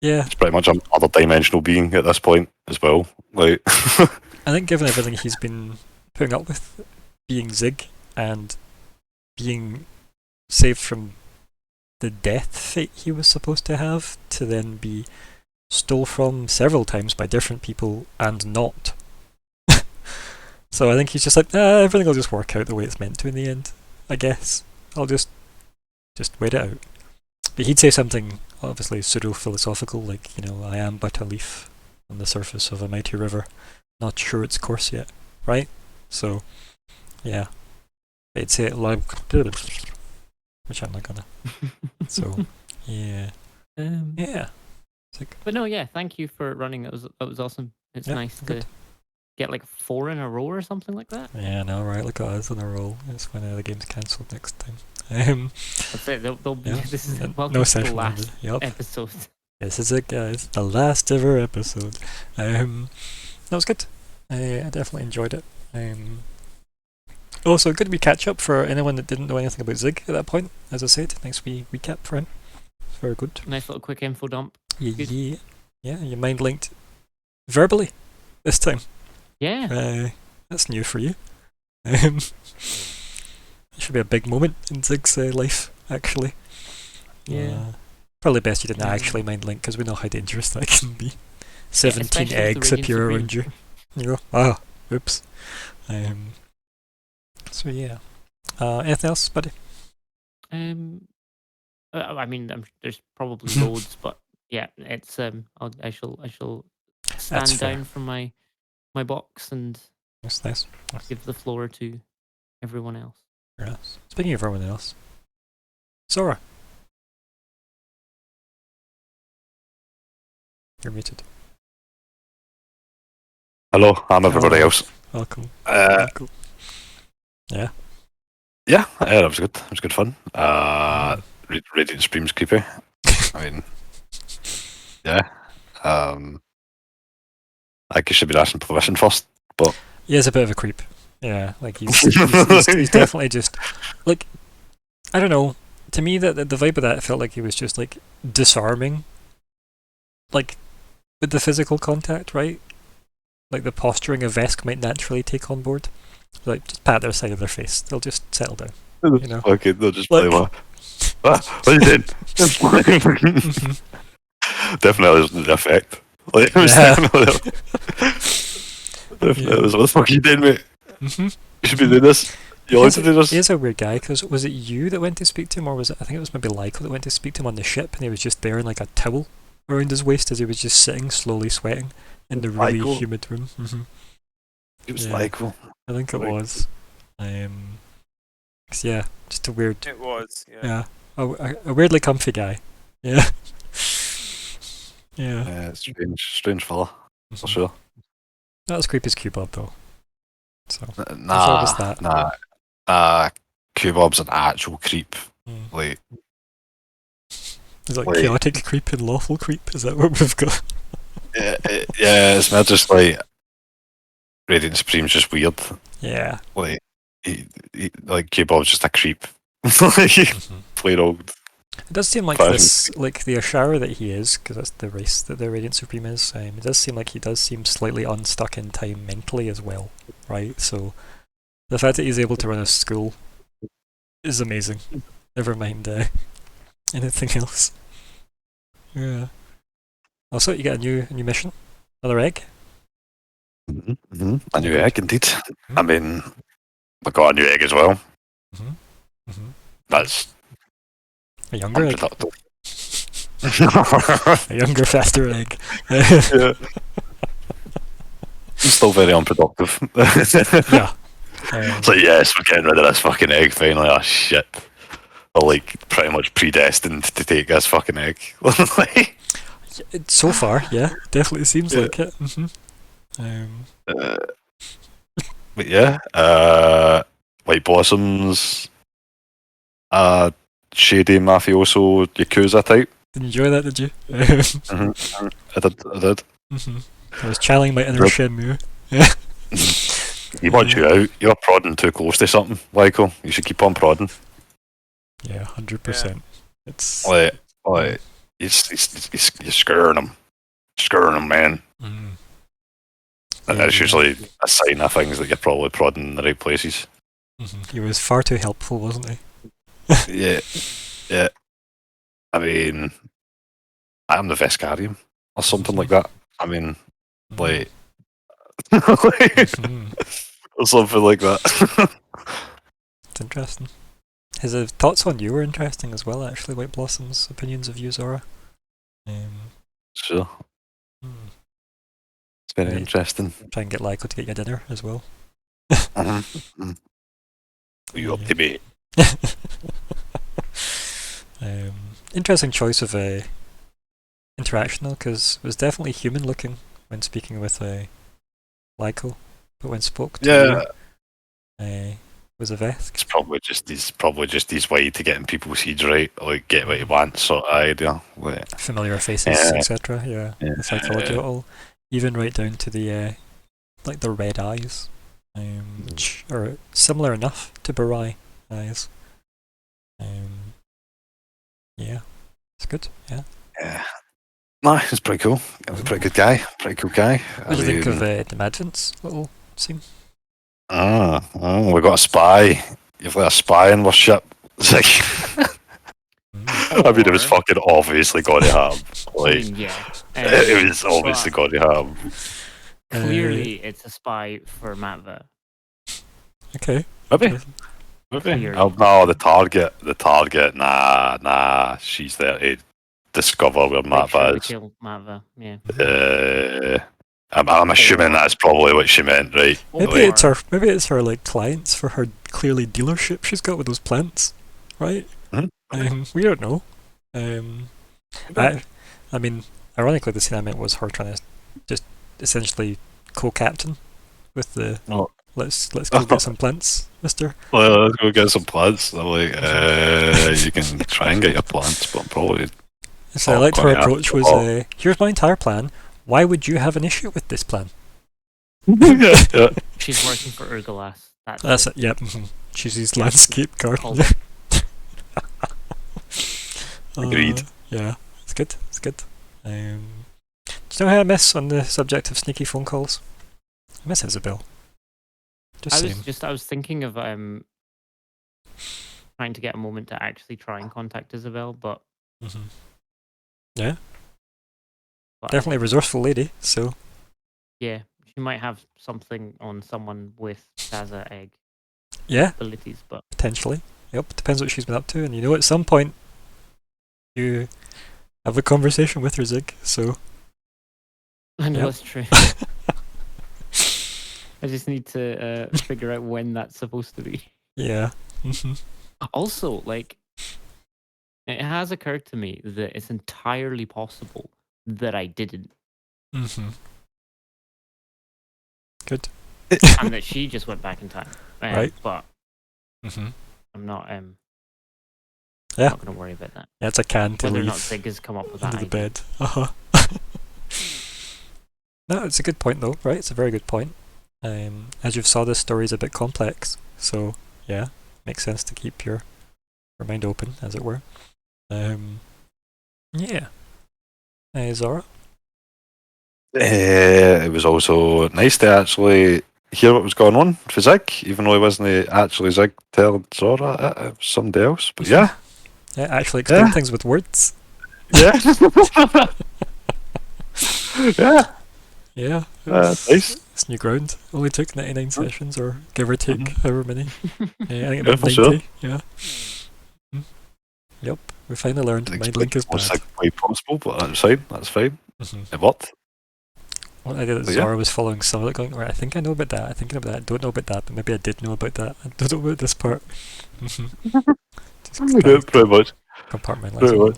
A: yeah.
B: It's pretty much an other dimensional being at this point as well. Like,
A: I think given everything he's been putting up with, being Zig and being saved from the death fate he was supposed to have, to then be stole from several times by different people and not. So I think he's just like, everything will just work out the way it's meant to in the end, I guess. I'll just wait it out. But he'd say something obviously pseudo-philosophical, like, you know, I am but a leaf on the surface of a mighty river, not sure its course yet, right? So, yeah. They'd say it loud, which I'm not gonna. So, yeah. Yeah.
D: But no, yeah, thank you for running. That was awesome. It's nice to get like 4 in a row or something like that.
A: Yeah, no, right. Look at us on a roll. It's when the game's cancelled next time.
D: That's it. They'll be.
A: Yeah.
D: This is welcome
A: No
D: to the
A: session
D: last
A: number. Yep.
D: episode.
A: This is it, guys. The last ever episode. That was good. I definitely enjoyed it. Also, good wee catch up for anyone that didn't know anything about Zig at that point. As I said, nice wee recap for him. It's very good.
D: Nice little quick info dump.
A: Yeah, your mind linked verbally this time.
D: Yeah.
A: That's new for you. It should be a big moment in Zig's life, actually.
D: Yeah.
A: Probably best you didn't
D: Yeah.
A: actually mind Link, because we know how dangerous that can be. 17
D: especially with the
A: eggs
D: Radiant
A: appear
D: Supreme.
A: around you. You go, ah, oops. So yeah. Anything else, buddy?
D: I mean, there's probably loads, but yeah, it's I shall stand
A: fair.
D: down from my box and
A: That's nice.
D: give the floor to everyone else.
A: Yes. Speaking of everyone else, Zora. You're muted.
B: Hello, I'm everybody
A: Hello.
B: else.
A: Welcome.
B: Uh,
A: Welcome. Yeah.
B: yeah, that was good. It was good fun. Radiant Supreme's creepy. I mean, yeah. I guess you should be asking permission first, but
A: He is a bit of a creep. Yeah, like he's definitely just like, I don't know. To me, the vibe of that felt like he was just like disarming, like with the physical contact, right? Like the posturing a Vesk might naturally take on board. Like just pat their side of their face, they'll just settle down. You know?
B: okay, they'll just
A: Like-
B: play what are you doing? Definitely wasn't the effect. Like, it was
A: Yeah.
B: definitely
A: Yeah.
B: was, what the fuck are you doing, mate?
A: Mm-hmm.
B: You should be doing this. You like to do this?
A: He is a weird guy, because was it you that went to speak to him, or was it, I think it was maybe Lyko that went to speak to him on the ship, and he was just there in like a towel around his waist as he was just sitting slowly sweating in the really
B: Lyko.
A: humid room.
B: It was
A: Yeah.
B: like, well,
A: I think it
B: Like-
A: was. 'Cause yeah, just a weird,
C: It was. Yeah.
A: a weirdly comfy guy. Yeah. Yeah.
B: yeah, strange fella, for
A: Mhm.
B: sure.
A: Not as creepy as Q-Bob though. So.
B: Nah,
A: was that.
B: nah. Q-Bob's an actual creep.
A: Mm.
B: Like,
A: Is it like
B: Wait.
A: chaotic creep and lawful creep? Is that what we've got?
B: yeah, it's not just like Radiant Supreme's just weird.
A: Yeah.
B: Like, like Q-Bob's just a creep. like,
A: Mhm.
B: plain old.
A: It does seem like
B: Fashion.
A: this, like the Ashara that he is, because that's the race that the Radiant Supreme is. It does seem like he does seem slightly unstuck in time mentally as well, right? So the fact that he's able to run a school is amazing. Never mind anything else. Yeah. Also, you get a new mission, another egg.
B: Mm-hmm. A new egg, indeed. I mean, we got a new egg as well.
A: Mm-hmm.
B: That's
A: A younger egg,
B: unproductive.
A: a younger, faster egg.
B: yeah. Still very unproductive.
A: Yeah.
B: It's like, yes, we're getting rid of this fucking egg finally. Oh shit. We're like pretty much predestined to take this fucking egg. Like,
A: So far, yeah, definitely seems
B: Yeah.
A: like it.
B: but yeah, Whiteblossom's shady mafioso yakuza type.
A: Didn't enjoy that, did you?
B: I did.
A: I was channeling my inner
B: Yep.
A: Shenmue.
B: He wants you out. You're prodding too close to something, Lyko. You should keep on prodding.
A: Yeah, 100%. It's
B: Like you're scaring him. Scaring him, man.
A: Mm.
B: And that's usually a sign of things that you're probably prodding in the right places.
A: He was far too helpful, wasn't he?
B: Yeah. I mean, I'm the Vescarium or something like that. I mean, like,
A: Mhm.
B: or something like that.
A: It's interesting. His thoughts on you were interesting as well, actually. Whiteblossom's opinions of you, Zora.
B: Sure,
A: Hmm.
B: it's very
A: Right.
B: interesting.
A: Try and get Lyko to get you dinner as well.
B: You up to me?
A: Interesting choice of interaction though, because it was definitely human looking when speaking with Lyko, but when spoke to you, was a Vesk.
B: It's probably just his way to getting people's heads right, like get what he wants sort of idea. Like,
A: Familiar faces,
B: Yeah.
A: etc. Yeah, the psychology of it all, even right down to the like the red eyes, which are similar enough to Barai eyes. Yeah, it's good. Yeah.
B: yeah. No, he's pretty cool. He's a pretty good guy. Pretty cool guy.
A: What do you think of the Madvent's little scene?
B: We got a spy. you've let a spy in my ship. It's like, I mean, it was
D: Or-
B: fucking obviously going to happen.
D: I
B: Like,
D: mean, yeah.
B: it was obviously
D: but
B: going to happen.
D: clearly, it's a spy for Matva.
A: Okay.
B: Maybe.
A: Interesting.
B: Maybe.
D: Clearly.
B: Oh, no, the target. Nah. She's there to discover where
D: Make sure
B: Matva
D: to
B: is.
D: kill Matva. Yeah.
B: I'm assuming
D: Or-
B: that's probably what she meant, right?
A: Maybe
B: Like,
A: it's her. Maybe it's her like clients for her clearly dealership she's got with those plants, right?
B: Mhm.
A: We don't know. I mean, ironically, the scene I meant was her trying to just essentially co-captain with the
B: Oh.
A: let's go get some plants, Mister.
B: well, let's go get some plants. I'm like, you can try and get your plants, but probably.
A: So I
B: Oh,
A: liked her
B: quite
A: approach
B: happy.
A: was, here's my entire plan. Why would you have an issue with this plan?
B: yeah.
D: She's working for Urgalas.
A: That's it. Yep. She's his
D: Yeah.
A: landscape
D: Called
A: gardener.
B: Agreed.
A: Yeah, it's good. It's good. Do you know how I miss on the subject of sneaky phone calls? I miss Isabel. Just saying.
D: I was thinking of trying to get a moment to actually try and contact Isabel, but
A: Yeah,
D: but
A: definitely a resourceful lady. So
D: yeah, she might have something on someone with Shaza egg
A: yeah,
D: abilities, but
A: potentially. Yep, depends what she's been up to, and at some point you have a conversation with her, Zig. So
D: I know
A: Yep.
D: that's true. I just need to figure out when that's supposed to be.
A: yeah.
D: Also, like, it has occurred to me that it's entirely possible that I didn't,
A: Good.
D: and that she just went back in time.
A: Right.
D: But
A: Yeah,
D: I'm not.
A: Yeah.
D: Not going to worry about that.
A: it's a can to
D: Whether or
A: leave
D: not Zig has come up with that
A: under the
D: idea.
A: bed. No, it's a good point though, right? It's a very good point. As you've saw, this story is a bit complex, so yeah, makes sense to keep your mind open, as it were. Yeah. Zora?
B: It was also nice to actually hear what was going on for Zig, even though he wasn't actually Zig telling Zora it was somebody else. But yeah.
A: Yeah, actually explain
B: Yeah.
A: things with words.
B: Yeah. yeah.
A: Yeah.
B: Nice.
A: It's new ground. Only took 99 sessions, or give or take however many. Yeah, I think
B: Yeah,
A: about
B: for
A: 90.
B: sure.
A: Yeah. Yep. We finally learned mind link is
B: Most
A: bad.
B: way possible, but that's fine. That's fine.
A: Mhm.
B: It worked.
A: What I did that
B: But yeah.
A: Zora was following some of it, going, right, I think I know about that, I think I know about that, I don't know about that, but maybe I did know about that, I don't know about this part. Just
B: Yeah, pretty much.
A: compartmentalising
B: Pretty
A: it.
B: much.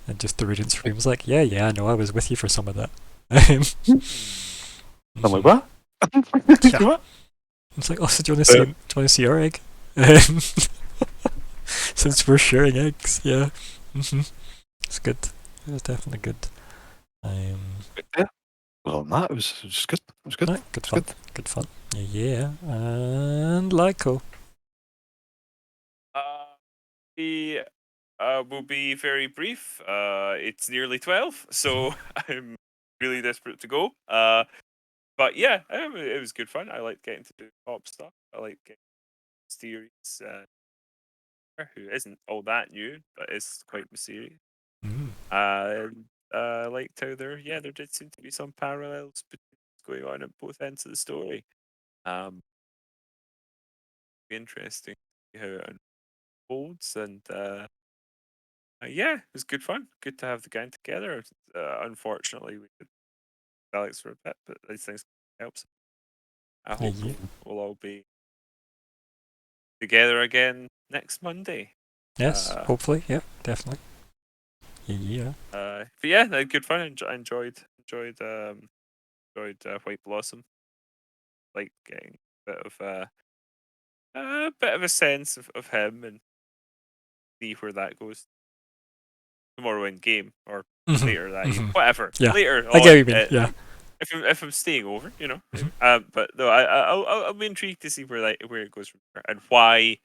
A: And just the radiant scream was like, yeah, I know, I was with you for some of that.
B: I'm like, what?
A: Yeah.
B: What?
A: It's like, oh, so do you want to see our egg? Since we're sharing eggs, yeah. It's good. It was definitely good.
B: Yeah. Well, no, it was just good. It was good.
A: Right, good fun. Good fun. Yeah. And Lyco.
C: We will be very brief. It's nearly 12, so I'm really desperate to go. But yeah, it was good fun. I like getting to do pop stuff. I like getting mysterious, who isn't all that new, but is quite mysterious. And I liked how there did seem to be some parallels going on at both ends of the story. Be interesting to see how it unfolds, and yeah, it was good fun. Good to have the gang together. Unfortunately, we did Alex for a bit, but these things helps. I hope
A: Yeah.
C: we'll all be together again next Monday.
A: Yes, hopefully. Yeah, definitely. Yeah.
C: But yeah, no, good fun. I enjoyed Whiteblossom. Like getting a bit of a sense of him and see where that goes tomorrow in game or later that evening. Whatever.
A: Yeah.
C: Later
A: I get
C: on,
A: what you mean. Yeah.
C: if I'm staying over,
A: Mhm.
C: But no, I'll be intrigued to see where it goes from there and why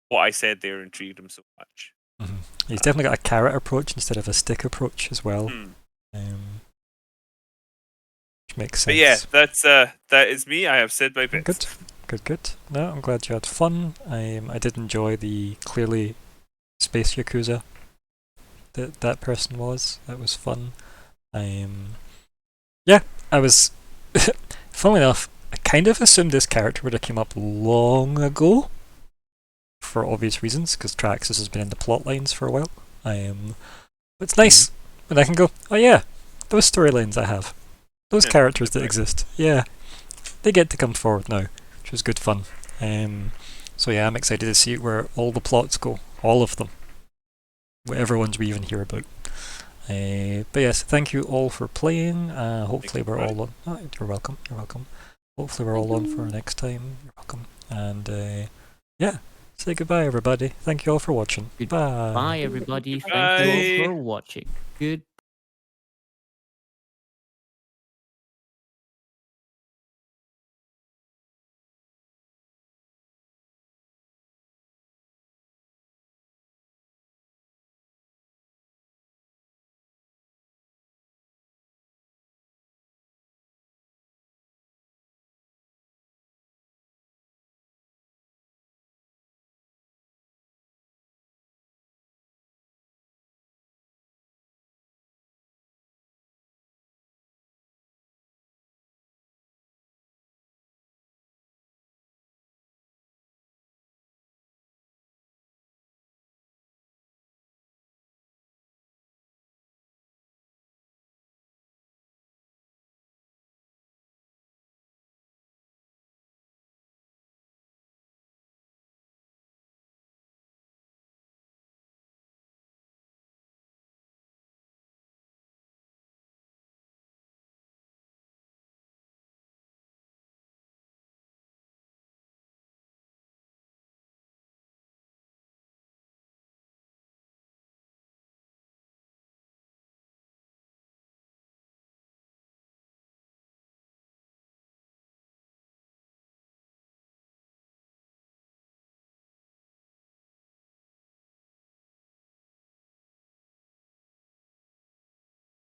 C: what I said there intrigued him so much.
A: He's definitely got a carrot approach instead of a stick approach as well. Which makes sense.
C: But yeah, that is me. I have said my bit.
A: Good. Good. No, I'm glad you had fun. I did enjoy the clearly space yakuza that person was. That was fun. Yeah, I was. Funnily enough, I kind of assumed this character would have come up long ago, for obvious reasons, because Traxxas has been in the plot lines for a while. But it's nice when I can go, oh yeah, those storylines I have, those characters that exist, yeah, they get to come forward now, which was good fun. So yeah, I'm excited to see where all the plots go, all of them, whatever ones we even hear about. But yes, thank you all for playing. Hopefully we're all on. Oh, you're welcome. You're welcome. Hopefully we're all on for next time. You're welcome. And yeah, say goodbye, everybody. Thank you all for watching. Bye.
D: Bye, everybody.
C: Bye.
D: Thank you all for watching. Good.